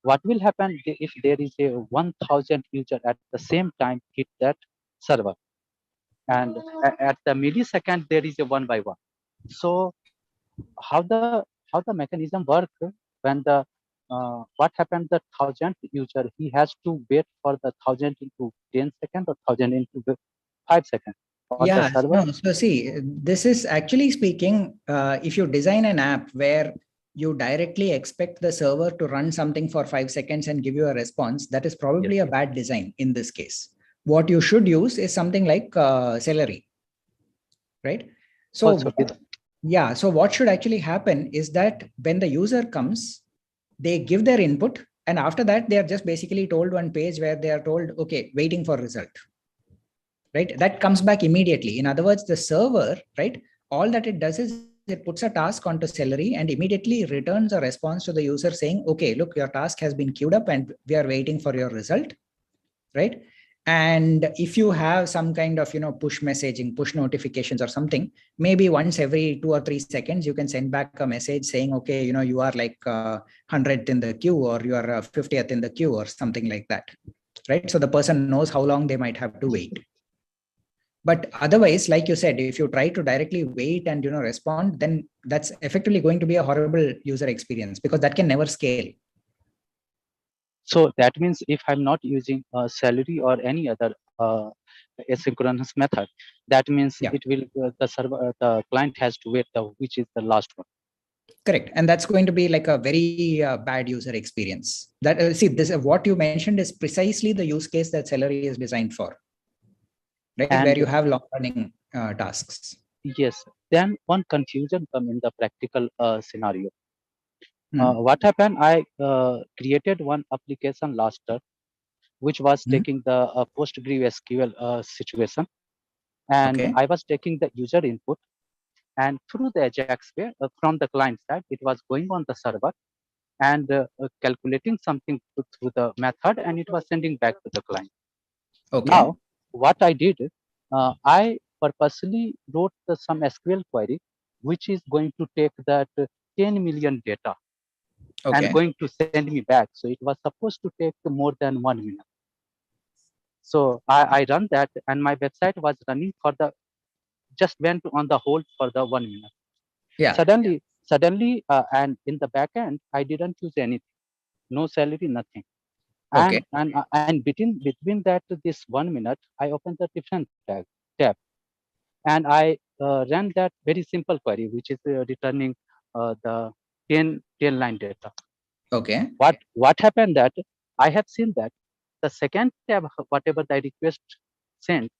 what will happen if there is a 1,000 user at the same time hit that server, and at the millisecond there is a 1 by 1. So how the mechanism work when the what happened, the 1,000 user, he has to wait for the 1,000 into 10 seconds or 1,000 into 5 seconds. Yeah, no, so see, this is actually speaking, if you design an app where you directly expect the server to run something for 5 seconds and give you a response, that is probably a bad design in this case. What you should use is something like Celery, right? So yeah, so what should actually happen is that when the user comes, they give their input, and after that, they are just basically told one page where they are told, okay, waiting for result, right? That comes back immediately. In other words, the server, right, all that it does is it puts a task onto Celery and immediately returns a response to the user saying, okay, look, your task has been queued up and we are waiting for your result, right? And if you have some kind of, push messaging, push notifications or something, maybe once every 2 or 3 seconds, you can send back a message saying, okay, you are like 100th in the queue, or you are 50th in the queue, or something like that, right? So the person knows how long they might have to wait. But otherwise, like you said, if you try to directly wait and respond, then that's effectively going to be a horrible user experience, because that can never scale. So that means if I'm not using Celery or any other asynchronous method, that means it will the server, the client has to wait which is the last one. Correct, and that's going to be like a very bad user experience. That see, this what you mentioned is precisely the use case that Celery is designed for, right? And where you have long-running tasks. Yes. Then one confusion come in the practical scenario. What happened? I created one application last year, which was taking the PostgreSQL situation, and I was taking the user input, and through the Ajax way from the client side, it was going on the server and calculating something through the method, and it was sending back to the client. Now, what I did, I purposely wrote some SQL query, which is going to take that 10 million data and going to send me back. So it was supposed to take more than 1 minute. So I run that, and my website was running for the, just went on the hold for the 1 minute. Yeah. Suddenly, and in the back end, I didn't use anything, no Celery, nothing. And between that this 1 minute, I opened a different tab, and I ran that very simple query, which is returning the 10 line data. What happened that I have seen that the second tab, whatever the request sent,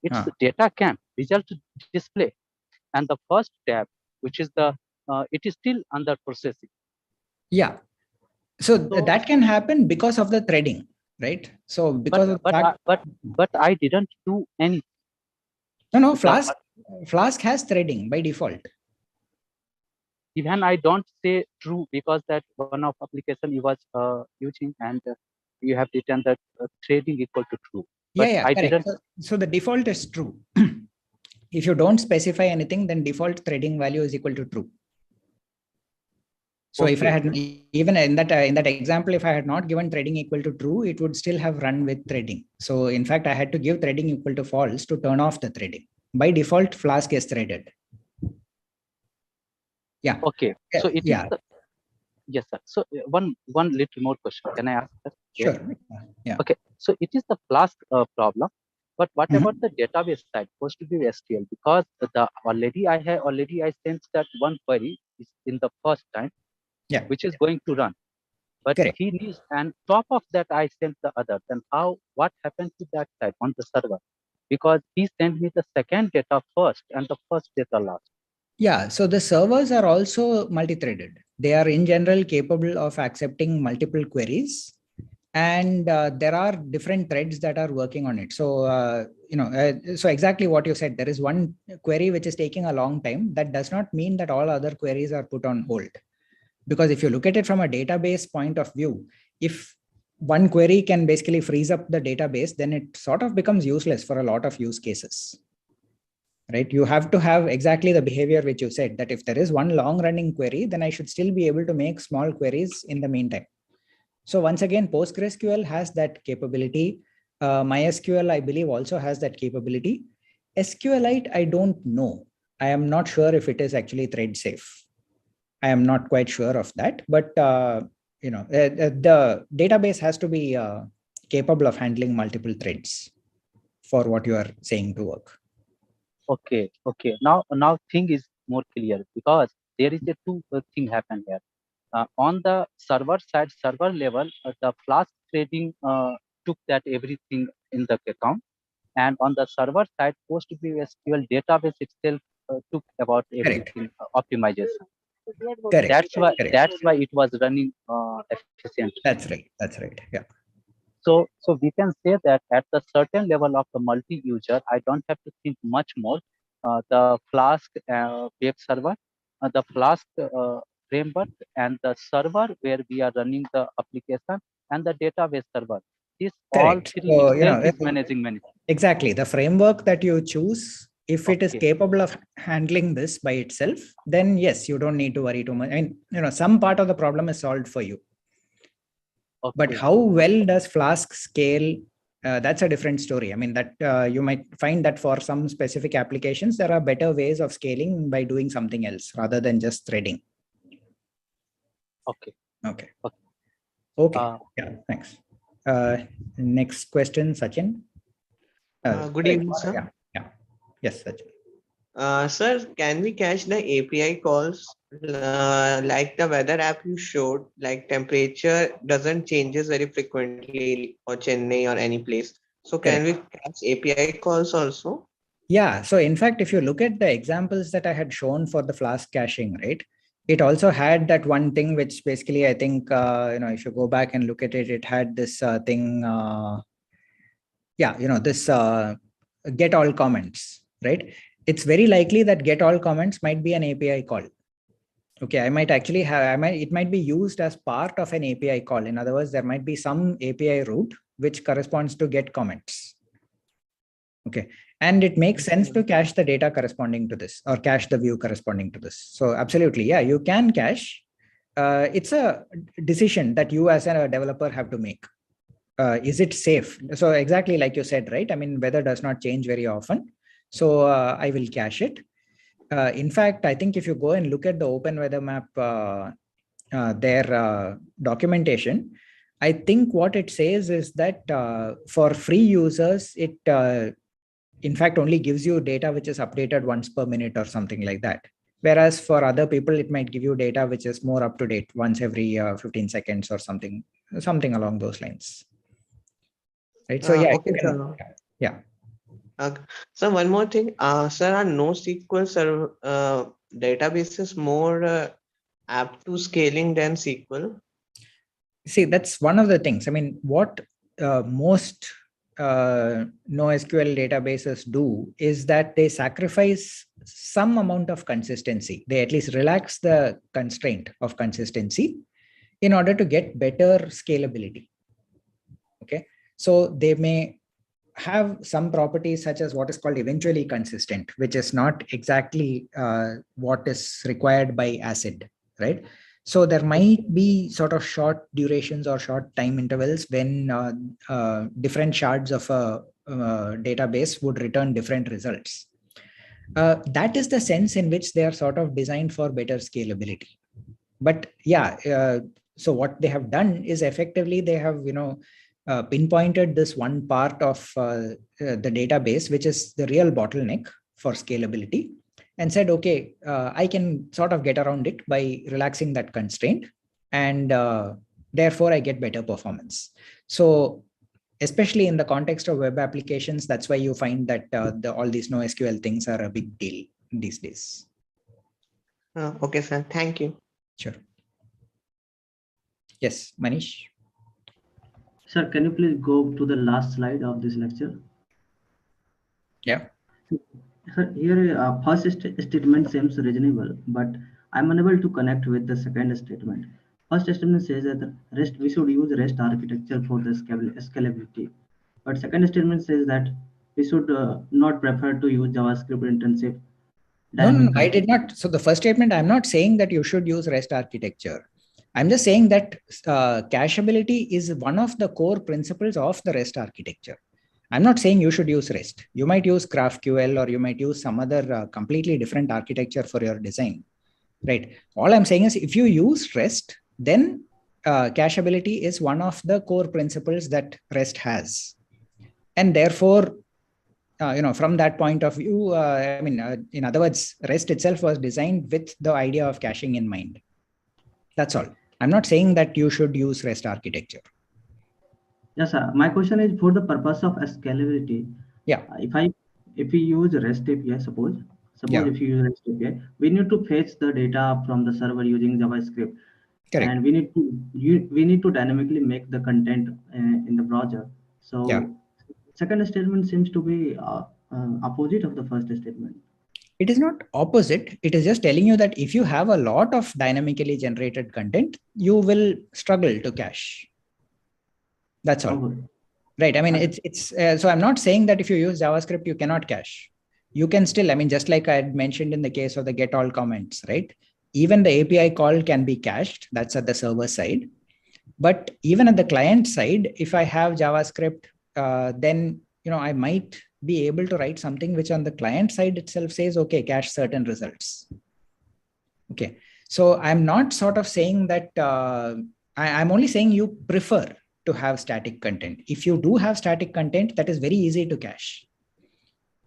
it's data cam result display, and the first tab, which is the it is still under processing. Yeah. So that can happen because of the threading, right? So because but I didn't do anything. No, Flask has threading by default. Even I don't say true, because that one of application you was using, and you have written that threading equal to true. But I correct. So the default is true. If you don't specify anything, then default threading value is equal to true. So if I had, even in that example, if I had not given threading equal to true, it would still have run with threading. So in fact, I had to give threading equal to false to turn off the threading. By default, Flask is threaded. Yeah. Okay. So it is the, yes, sir. So one little more question. Can I ask that? Sure. Yeah. Okay. So it is the Flask problem. But what about the database side, PostgreSQL? Because I sent that one query is in the first time, which is going to run. But he needs, and top of that, I sent the other. Then what happened to that side on the server? Because he sent me the second data first and the first data last. Yeah, so the servers are also multi-threaded. They are in general capable of accepting multiple queries, and there are different threads that are working on it. So so exactly what you said, there is one query which is taking a long time. That does not mean that all other queries are put on hold, because if you look at it from a database point of view, if one query can basically freeze up the database, then it sort of becomes useless for a lot of use cases, right? You have to have exactly the behavior which you said, that if there is one long running query, then I should still be able to make small queries in the meantime. So once again, PostgreSQL has that capability. MySQL, I believe, also has that capability. SQLite, I don't know. I am not sure if it is actually thread safe. I am not quite sure of that, but the database has to be capable of handling multiple threads for what you are saying to work. Okay. Now thing is more clear, because there is a two thing happen here. On the server side, server level, the Flask threading took that everything in the account. And on the server side, PostgreSQL database itself took about everything optimization. Correct. That's why it was running efficiently. That's right. That's right. Yeah. So we can say that at the certain level of the multi-user, I don't have to think much more. The Flask web server, the Flask framework, and the server where we are running the application, and the database server. This all Correct. three So, itself is managing many things. Exactly. The framework that you choose, if it is capable of handling this by itself, then yes, you don't need to worry too much. I mean, some part of the problem is solved for you. But how well does Flask scale? That's a different story. I mean, that you might find that for some specific applications, there are better ways of scaling by doing something else rather than just threading. Okay. Yeah, thanks. Next question, Sachin. Good evening, sir. Yeah. Yes, Sachin. Sir, can we cache the API calls like the weather app you showed? Like temperature doesn't changes very frequently or Chennai or any place. So can we cache API calls also? Yeah. So in fact, if you look at the examples that I had shown for the Flask caching, right? It also had that one thing which basically I think if you go back and look at it, it had this thing. This get all comments, right? It's very likely that get all comments might be an API call. Okay, it might be used as part of an API call. In other words, there might be some API route which corresponds to get comments. Okay, and it makes sense to cache the data corresponding to this or cache the view corresponding to this. So absolutely, yeah, you can cache. It's a decision that you as a developer have to make. Is it safe? So exactly like you said, right? I mean, weather does not change very often. So I will cache it. In fact, I think if you go and look at the Open Weather Map, their documentation, I think what it says is that for free users, it in fact only gives you data which is updated once per minute or something like that. Whereas for other people, it might give you data which is more up to date once every 15 seconds or something along those lines. Right. So yeah. Okay, sir. Yeah. So one more thing, sir, are NoSQL server databases more apt to scaling than SQL? See, that's one of the things. I mean, what most NoSQL databases do is that they sacrifice some amount of consistency. They at least relax the constraint of consistency in order to get better scalability. Okay, so they may have some properties such as what is called eventually consistent, which is not exactly what is required by ACID, right? So there might be sort of short durations or short time intervals when different shards of a database would return different results. That is the sense in which they are sort of designed for better scalability. But yeah, so what they have done is effectively they have, pinpointed this one part of the database, which is the real bottleneck for scalability, and said, okay, I can sort of get around it by relaxing that constraint, and therefore I get better performance. So especially in the context of web applications, that's why you find that all these NoSQL things are a big deal these days. Okay, sir. Thank you. Sure. Yes, Manish. Sir, can you please go to the last slide of this lecture? Yeah. Sir, here first statement seems reasonable, but I'm unable to connect with the second statement. First statement says that we should use REST architecture for the scalability. But second statement says that we should not prefer to use JavaScript intensive. No, I did not. So the first statement, I'm not saying that you should use REST architecture. I'm just saying that cacheability is one of the core principles of the REST architecture. I'm not saying you should use REST. You might use GraphQL or you might use some other completely different architecture for your design, right? All I'm saying is if you use REST, then cacheability is one of the core principles that REST has. And therefore, from that point of view, in other words, REST itself was designed with the idea of caching in mind. That's all. I'm not saying that you should use REST architecture. Yes, sir. My question is for the purpose of scalability. Yeah. If we use REST API, suppose Yeah. if you use REST API, we need to fetch the data from the server using JavaScript. Correct. And we need to dynamically make the content in the browser. So yeah. Second statement seems to be opposite of the first statement. It is not opposite. It is just telling you that if you have a lot of dynamically generated content, you will struggle to cache. That's all. Okay. Right. I mean, it's so I'm not saying that if you use JavaScript, you cannot cache. You can still, I mean, just like I had mentioned in the case of the get all comments, right? Even the API call can be cached. That's at the server side. But even at the client side, if I have JavaScript, then I might be able to write something which on the client side itself says, okay, cache certain results. Okay. So I'm not sort of saying that I'm only saying you prefer to have static content. If you do have static content, that is very easy to cache.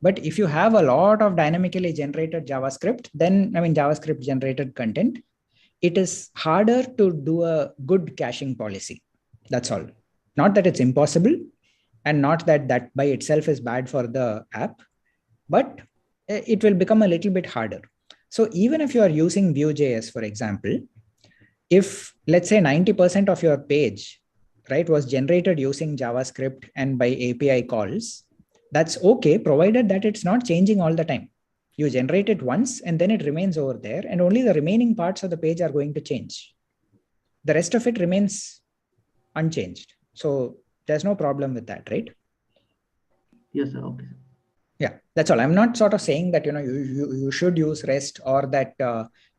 But if you have a lot of dynamically generated JavaScript, then JavaScript generated content, it is harder to do a good caching policy. That's all. Not that it's impossible, and not that that by itself is bad for the app, but it will become a little bit harder. So even if you are using Vue.js, for example, if let's say 90% of your page, right, was generated using JavaScript and by API calls, that's okay, provided that it's not changing all the time. You generate it once and then it remains over there, and only the remaining parts of the page are going to change. The rest of it remains unchanged. So there's no problem with that, right? Yes, sir. Okay. Yeah, that's all. I'm not sort of saying that you should use REST or that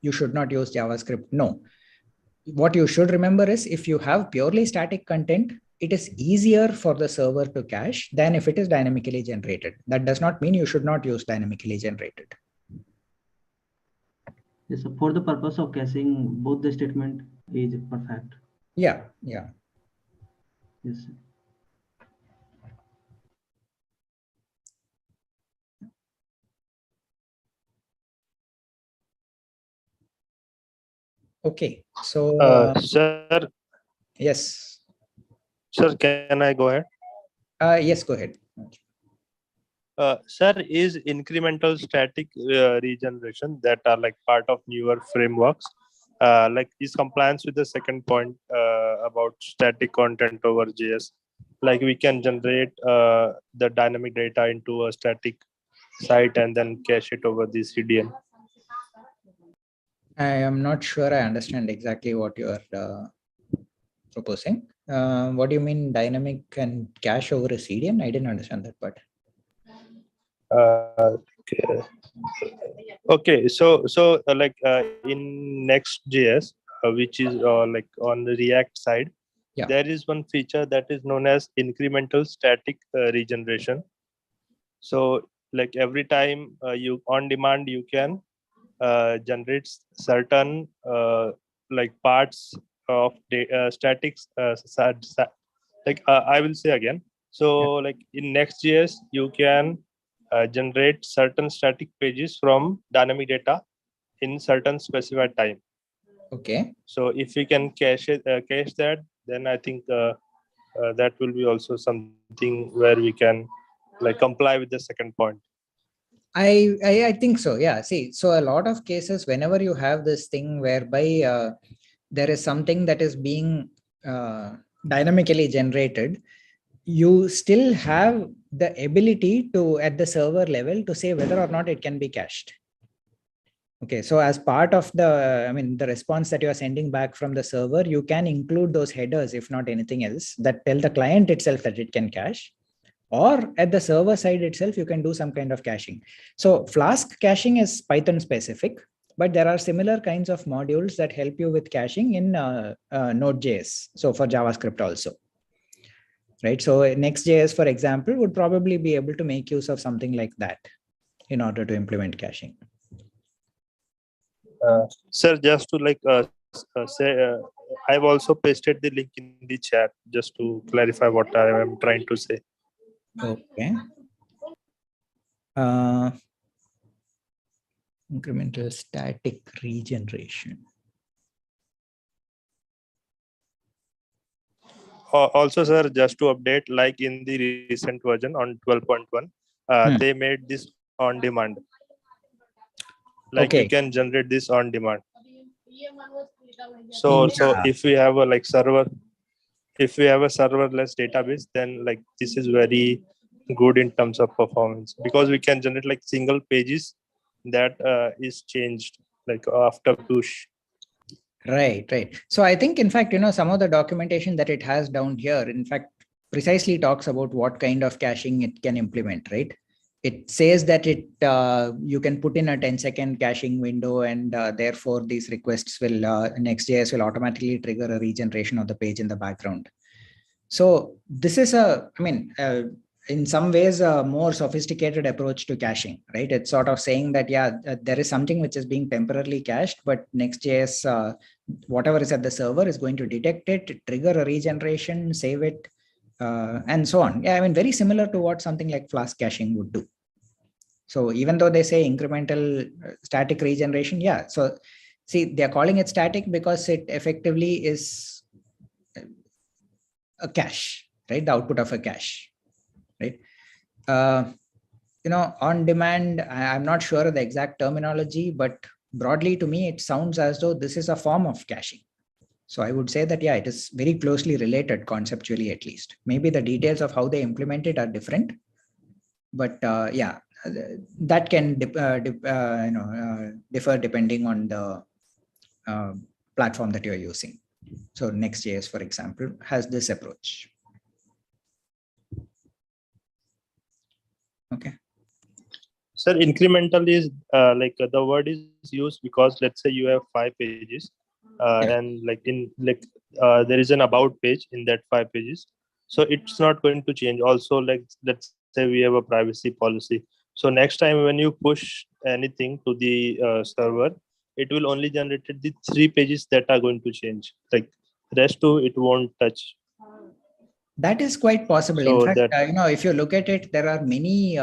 you should not use JavaScript. No. What you should remember is if you have purely static content, it is easier for the server to cache than if it is dynamically generated. That does not mean you should not use dynamically generated. Yes, so for the purpose of caching, both the statement is perfect. Yeah, yeah. Yes, sir. Okay, so sir. Yes. Sir, can I go ahead? Yes, go ahead. Sir, is incremental static regeneration that are like part of newer frameworks, like is compliance with the second point about static content over JS? Like we can generate the dynamic data into a static site and then cache it over the CDN. I am not sure I understand exactly what you are proposing. What do you mean dynamic and cache over a CDN? I didn't understand that part. Okay, so like in Next.js, which is like on the React side, yeah, there is one feature that is known as incremental static regeneration. So like every time you on demand, you can generate certain like parts of the statics. Like I will say again. So like in Next.js, you can generate certain static pages from dynamic data in certain specified time. Okay. So if we can cache that, then I think that will be also something where we can like comply with the second point. I think so. Yeah. See, so a lot of cases, whenever you have this thing whereby there is something that is being dynamically generated, you still have the ability to, at the server level, to say whether or not it can be cached. Okay, so as part of the response that you are sending back from the server, you can include those headers, if not anything else, that tell the client itself that it can cache. Or at the server side itself, you can do some kind of caching. So Flask caching is Python specific, but there are similar kinds of modules that help you with caching in Node.js. So for JavaScript also. Right. So Next.js, for example, would probably be able to make use of something like that in order to implement caching. Sir, just to like say, I've also pasted the link in the chat just to clarify what I am trying to say. Okay. Incremental static regeneration. Also, sir, just to update, like in the recent version on 12.1, they made this on demand. Like you can generate this on demand. So if we have a server, if we have a serverless database, then like this is very good in terms of performance, because we can generate like single pages that is changed like after push. Right. So I think, in fact, some of the documentation that it has down here, in fact, precisely talks about what kind of caching it can implement, right? It says that you can put in a 10-second caching window, and therefore these requests will, Next.js will automatically trigger a regeneration of the page in the background. So this is in some ways a more sophisticated approach to caching, right? It's sort of saying that, there is something which is being temporarily cached, but Next.js, whatever is at the server is going to detect it, trigger a regeneration, save it, and so on. Yeah, very similar to what something like Flask caching would do. So even though they say incremental static regeneration, so see, they're calling it static because it effectively is a cache, right? The output of a cache, right? On demand, I'm not sure of the exact terminology, but broadly to me, it sounds as though this is a form of caching. So I would say that, it is very closely related conceptually, at least. Maybe the details of how they implement it are different, but that can differ depending on the platform that you're using. So Next.js, for example, has this approach. Okay. Sir, incremental is the word is used because let's say you have 5 pages, and there is an about page in that 5 pages, so it's not going to change. Also, let's say we have a privacy policy, so next time when you push anything to the server, it will only generate the 3 pages that are going to change. Like rest 2, it won't touch. That is quite possible. So in fact, if you look at it, there are many.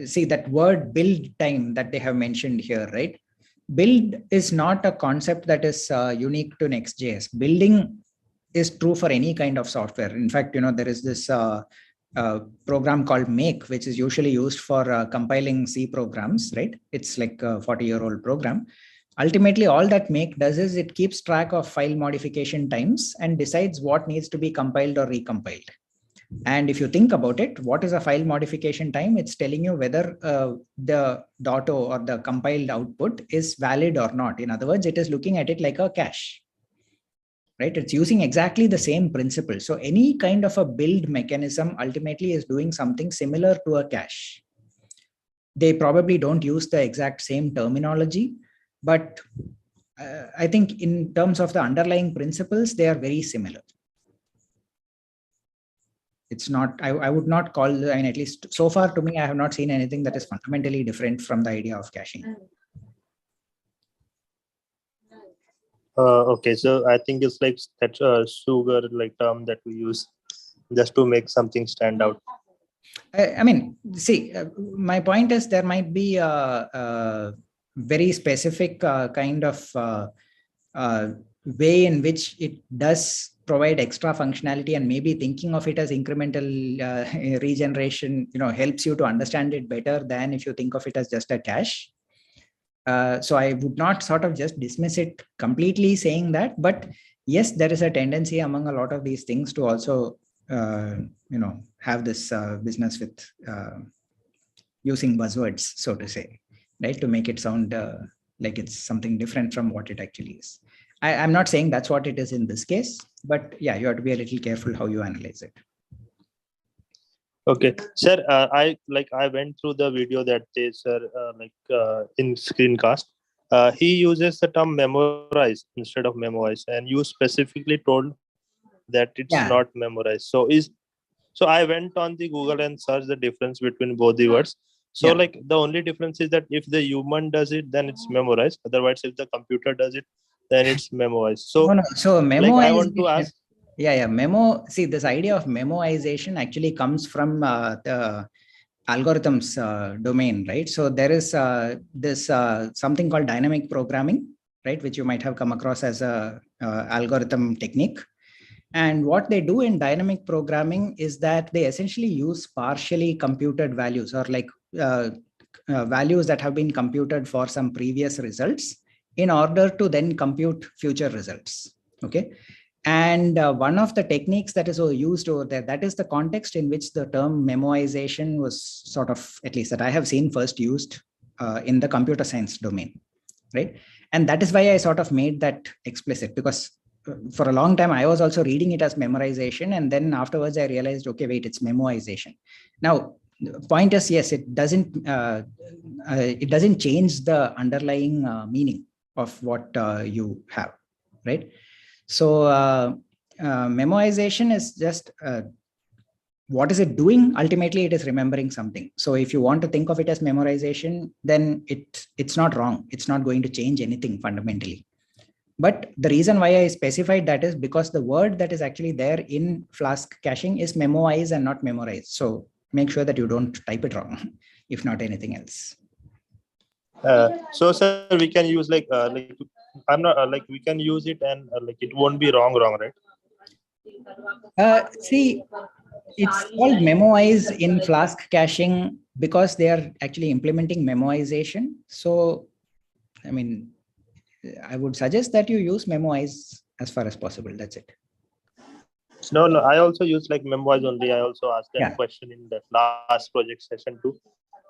See that word build time that they have mentioned here, right? Build is not a concept that is unique to Next.js. Building is true for any kind of software. In fact, there is this program called make, which is usually used for compiling C programs, right? It's like a 40-year-old program. Ultimately, all that make does is it keeps track of file modification times and decides what needs to be compiled or recompiled. And if you think about it, what is a file modification time? It's telling you whether the .o or the compiled output is valid or not. In other words, it is looking at it like a cache, right? It's using exactly the same principle. So any kind of a build mechanism ultimately is doing something similar to a cache. They probably don't use the exact same terminology, but I think in terms of the underlying principles, they are very similar. It's not, I would not call, at least so far to me, I have not seen anything that is fundamentally different from the idea of caching. Okay, so I think it's like that sugar term that we use just to make something stand out. See, my point is there might be a very specific kind of way in which it does provide extra functionality, and maybe thinking of it as incremental regeneration, helps you to understand it better than if you think of it as just a cache. So I would not sort of just dismiss it completely saying that, but yes, there is a tendency among a lot of these things to also, have this business with using buzzwords, so to say, right, to make it sound like it's something different from what it actually is. I'm not saying that's what it is in this case, but you have to be a little careful how you analyze it. Okay, sir. I went through the video that they in screencast. He uses the term memorize instead of memoize, and you specifically told that it's not memorized. So I went on the Google and searched the difference between both the words. So the only difference is that if the human does it, then it's memorized. Otherwise, if the computer does it, then it's memoized. So, so memoization, I want to ask. Memo. See, this idea of memoization actually comes from the algorithms domain, right? So there is this something called dynamic programming, right, which you might have come across as a algorithm technique. And what they do in dynamic programming is that they essentially use partially computed values, or like values that have been computed for some previous results in order to then compute future results. Okay. And one of the techniques that is used over there, that is the context in which the term memoization was sort of, at least that I have seen, first used in the computer science domain, right? And that is why I sort of made that explicit, because for a long time I was also reading it as memorization, and then afterwards I realized, okay, wait, it's memoization. Now, the point is, yes, it doesn't change the underlying meaning of what you have, right? So memoization is just what is it doing? Ultimately, it is remembering something. So if you want to think of it as memorization, then it's not wrong. It's not going to change anything fundamentally. But the reason why I specified that is because the word that is actually there in Flask caching is memoize and not memorize. So make sure that you don't type it wrong, if not anything else. So sir, we can use like I'm not like we can use it and like it won't be wrong, right? See, it's called memoize in Flask caching because they are actually implementing memoization. So, I mean, I would suggest that you use memoize as far as possible. That's it. No, I also use like Memoize only. I also asked that question in the last project session too.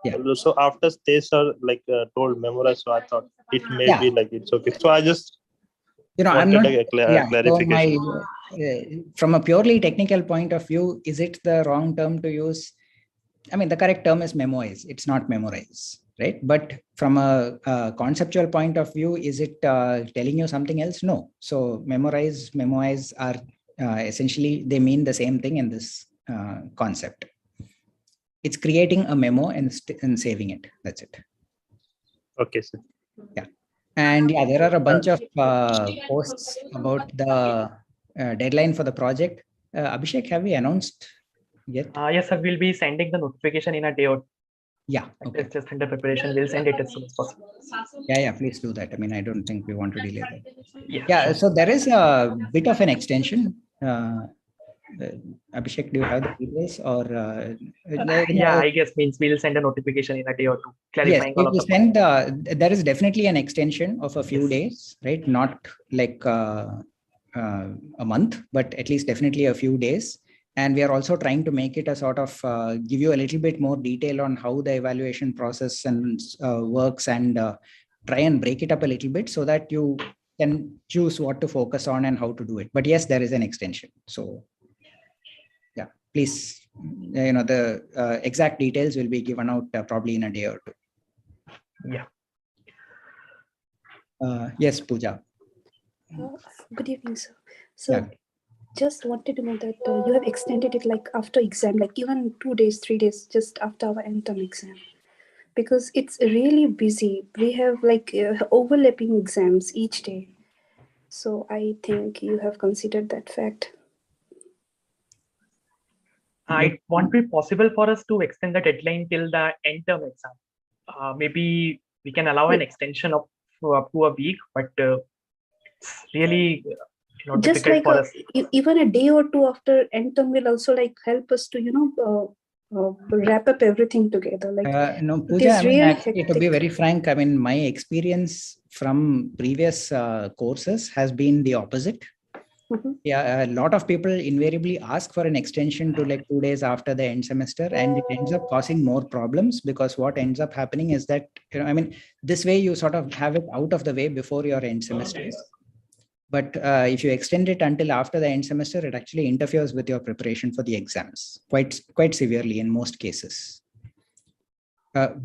Yeah. So after they sir like told memorize, so I thought it may be like it's okay. So I just I'm not clarification. So from a purely technical point of view, is it the wrong term to use? I mean, the correct term is memoize. It's not memorize, right? But from a conceptual point of view, is it telling you something else? No. So memoize are essentially, they mean the same thing in this concept. It's creating a memo and saving it. That's it. Okay, sir. Yeah. And yeah, there are a bunch of posts about the deadline for the project. Abhishek, have we announced yet? Yes, sir. We'll be sending the notification in a day or two. Yeah. Okay. It's just under preparation. We'll send it as soon as possible. Yeah, please do that. I mean, I don't think we want to delay that. Yeah, sure. So there is a bit of an extension. Abhishek, do you have the details or? I guess means we'll send a notification in a day or two, clarifying all of the send. There is definitely an extension of a few days, right? Not like a month, but at least definitely a few days. And we are also trying to make it a sort of give you a little bit more detail on how the evaluation process and works, and try and break it up a little bit so that you can choose what to focus on and how to do it. But yes, there is an extension. So yeah, please, the exact details will be given out probably in a day or two. Yeah. Yes, Pooja. Good evening, sir. So just wanted to know that you have extended it like after exam, like even 2 days, 3 days, just after our end-term exam, because it's really busy. We have like overlapping exams each day. So I think you have considered that fact. It won't be possible for us to extend the deadline till the end-term exam. Maybe we can allow an extension of up to a week, but it's really just like even a day or two after end-term will also like help us to wrap up everything together. Like no, Pooja, I mean, actually, to be very frank, I mean, my experience from previous courses has been the opposite. Mm-hmm. Yeah, a lot of people invariably ask for an extension to like 2 days after the end semester, and it ends up causing more problems, because what ends up happening is that, I mean, this way you sort of have it out of the way before your end semester is. But if you extend it until after the end semester, it actually interferes with your preparation for the exams quite severely in most cases.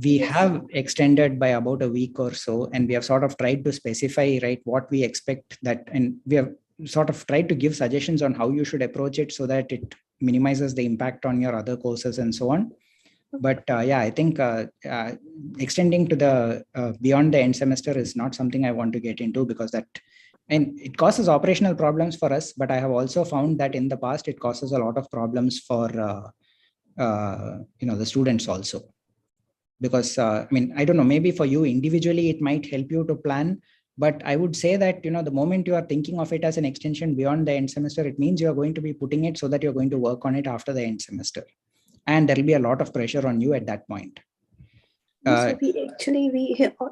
We have extended by about a week or so, and we have sort of tried to specify, right, what we expect that, and we have sort of tried to give suggestions on how you should approach it so that it minimizes the impact on your other courses and so on. But yeah, I think extending to the beyond the end semester is not something I want to get into, because that, and it causes operational problems for us. But I have also found that in the past, it causes a lot of problems for the students also. Because I mean, I don't know, maybe for you individually, it might help you to plan. But I would say that, the moment you are thinking of it as an extension beyond the end semester, it means you are going to be putting it so that you're going to work on it after the end semester. And there'll be a lot of pressure on you at that point. So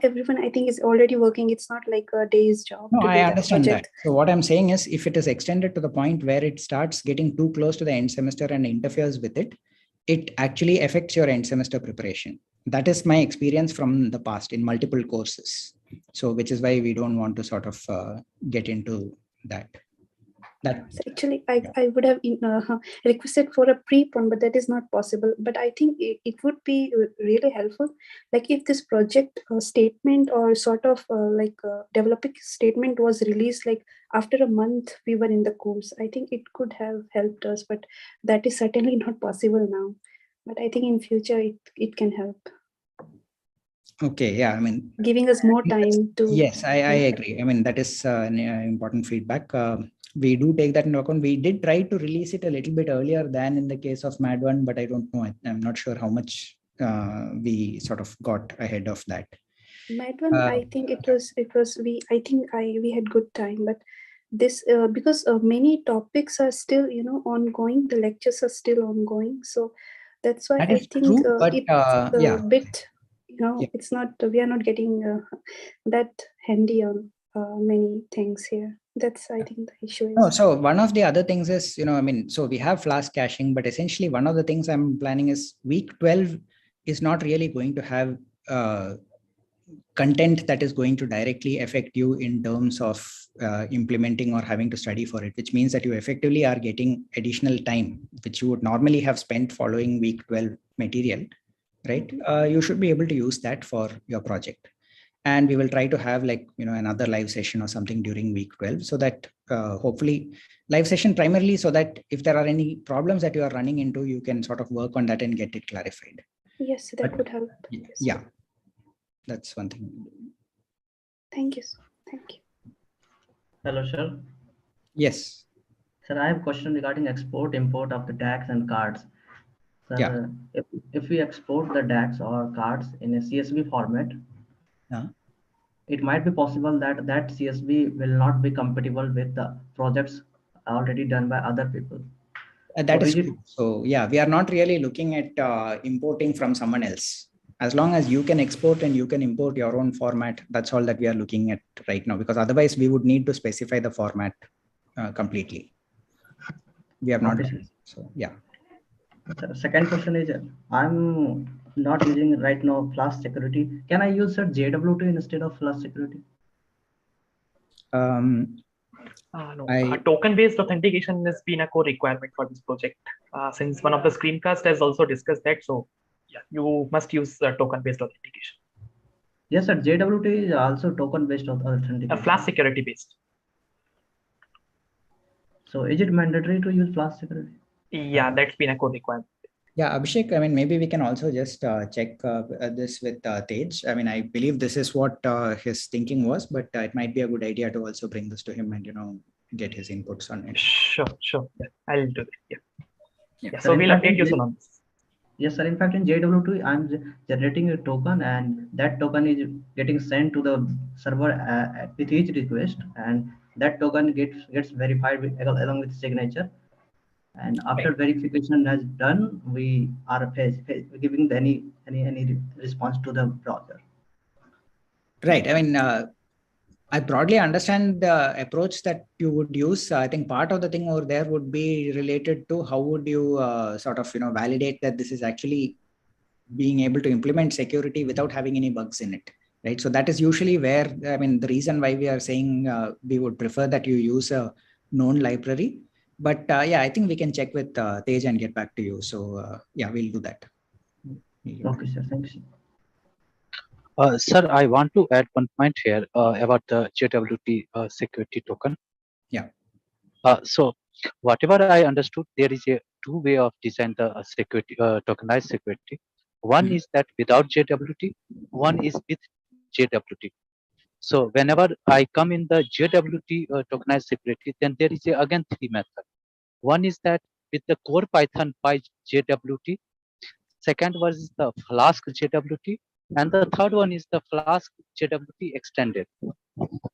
everyone I think is already working. It's not like a day's job. No, I understand that. So what I'm saying is, if it is extended to the point where it starts getting too close to the end semester and interferes with it, it actually affects your end semester preparation. That is my experience from the past in multiple courses. So which is why we don't want to sort of get into that. So actually, I would have requested for a pre-pon, but that is not possible. But I think it would be really helpful, like if this project statement or sort of developing statement was released like after a month we were in the course. I think it could have helped us, but that is certainly not possible now. But I think in future it can help. Okay, yeah, I mean, giving us more time to. Yes, I agree. I mean, that is an important feedback. We do take that into account. We did try to release it a little bit earlier than in the case of Mad1, but I don't know. I'm not sure how much we sort of got ahead of that. Mad1, I think we had good time, but this because many topics are still ongoing. The lectures are still ongoing, so that's why that I is think true, but, it's yeah. a bit. It's not. We are not getting that handy on many things here. That's I think the issue is. No, so one of the other things is, I mean, so we have Flask caching, but essentially one of the things I'm planning is week 12 is not really going to have content that is going to directly affect you in terms of implementing or having to study for it, which means that you effectively are getting additional time, which you would normally have spent following week 12 material, right? You should be able to use that for your project. And we will try to have another live session or something during week 12, so that hopefully live session primarily, so that if there are any problems that you are running into, you can sort of work on that and get it clarified. Yes, that could help. Yeah, that's one thing. Thank you, sir. Thank you. Hello, sir. Yes. Sir, I have a question regarding export, import of the DAX and cards. Sir, yeah. If we export the DAX or cards in a CSV format, it might be possible that that CSV will not be compatible with the projects already done by other people. That is true. So yeah, we are not really looking at importing from someone else. As long as you can export and you can import your own format, that's all that we are looking at right now, because otherwise we would need to specify the format completely. We have not. So yeah. The second question is, I'm not using right now Flask security. Can I use JWT instead of Flask security? No, token-based authentication has been a core requirement for this project. Since one of the screencasts has also discussed that, so yeah, you must use token-based authentication. Yes, sir. JWT is also token-based authentication. Flask security-based. So is it mandatory to use Flask security? Yeah, that's been a core requirement. Yeah, Abhishek, I mean, maybe we can also just check this with Tej. I mean, I believe this is what his thinking was, but it might be a good idea to also bring this to him and, get his inputs on it. Sure. Yeah, I'll do that. Yeah. So we'll update you soon on this. Yes, sir. In fact, in JWT, I'm generating a token, and that token is getting sent to the server with each request, and that token gets verified along with signature. And after verification is done, we are giving any response to the browser. Right. I mean, I broadly understand the approach that you would use. I think part of the thing over there would be related to how would you sort of validate that this is actually being able to implement security without having any bugs in it, right? So that is usually where, I mean, the reason why we are saying we would prefer that you use a known library. But yeah, I think we can check with Tej and get back to you. So yeah, we'll do that. Okay, sir. Thanks. Sir, I want to add one point here about the JWT security token. Yeah. So whatever I understood, there is a two way of design the security tokenized security. One is that without JWT, one is with JWT. So whenever I come in the JWT tokenized security, then there is again three methods. One is that with the core Python by JWT. Second one is the Flask JWT, and the third one is the Flask JWT extended.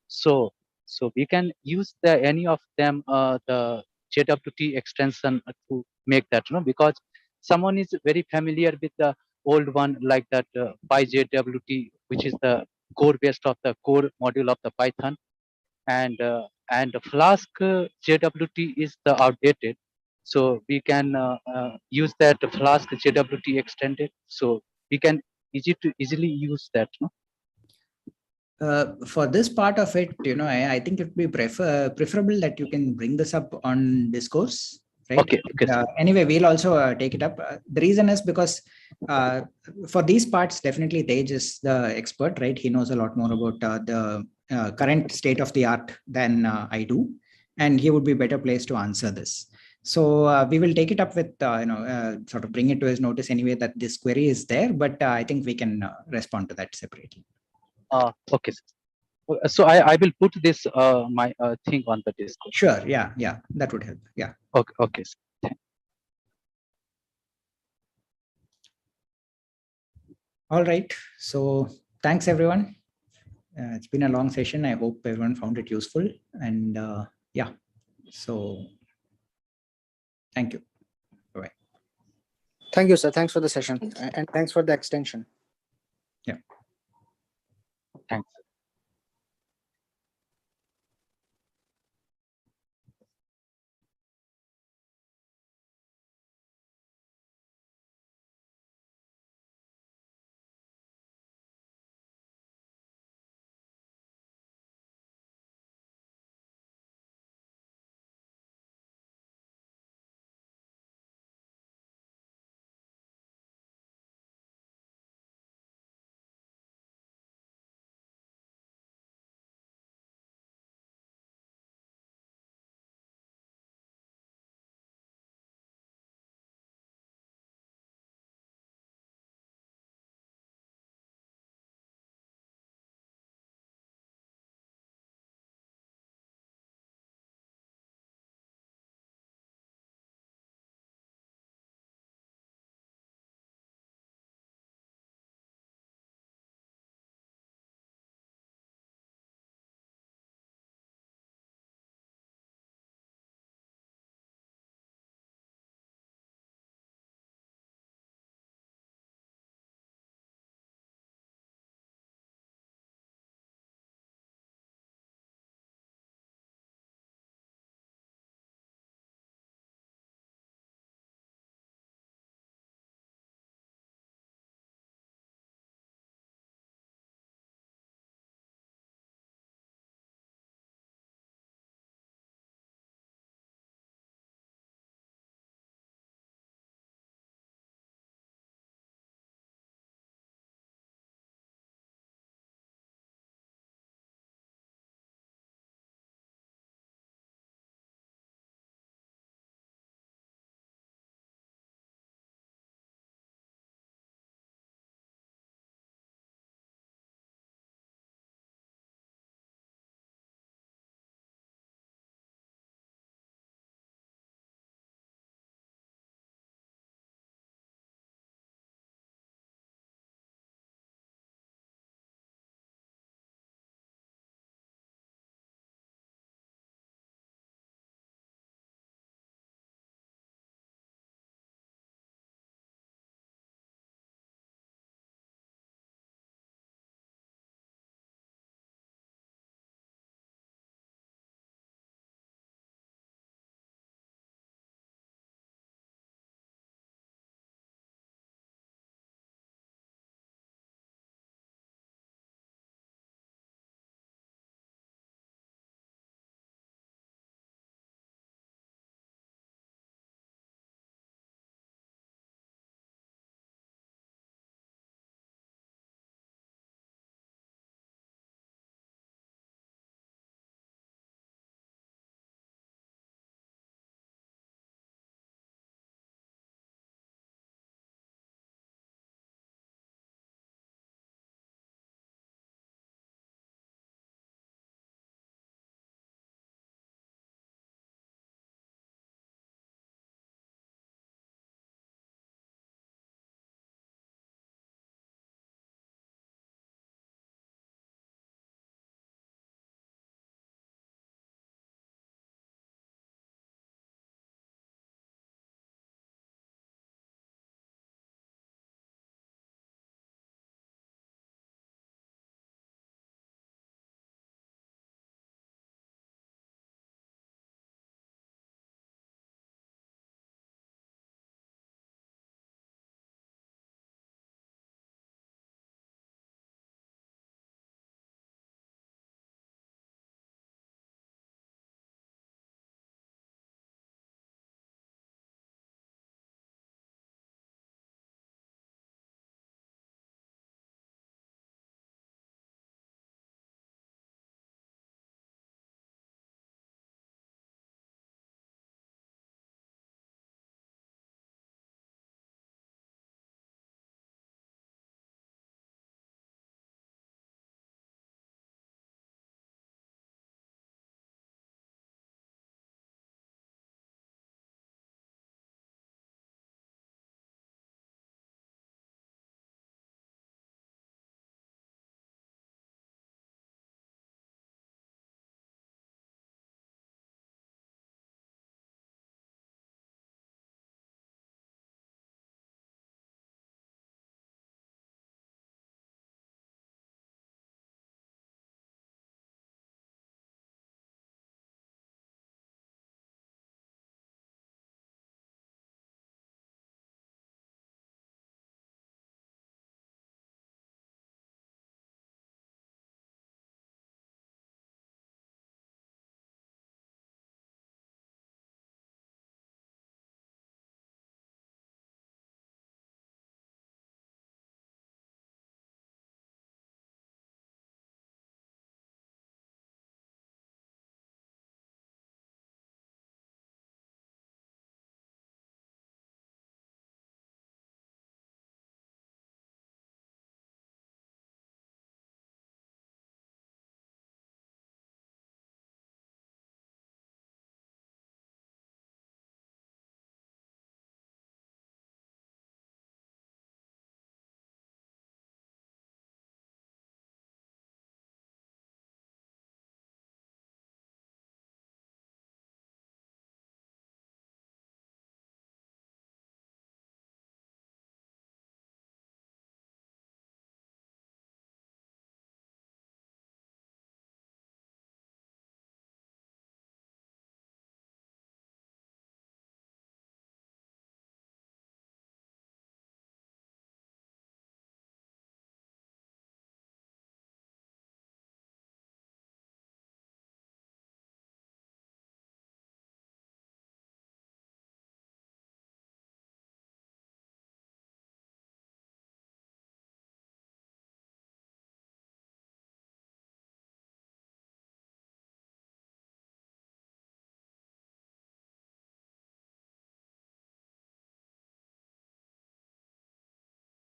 So we can use any of them the JWT extension to make that, because someone is very familiar with the old one like that PyJWT, which is the core based of the core module of the Python, and Flask JWT is the outdated. So we can use that Flask JWT extended. So we can easily use that. For this part of it, I think it would be preferable that you can bring this up on discourse, right? Okay. Anyway, we'll also take it up. The reason is because for these parts, definitely Tej is the expert, right? He knows a lot more about the current state of the art than I do, and he would be better placed to answer this. So we will take it up with, sort of bring it to his notice anyway that this query is there, but I think we can respond to that separately. Okay. So I will put this my thing on the Discord. Sure. Yeah. That would help. Yeah. Okay. All right. So thanks everyone. It's been a long session. I hope everyone found it useful. And yeah. So thank you. Bye. Thank you, sir. Thanks for the session, and thanks for the extension. Yeah. Thanks.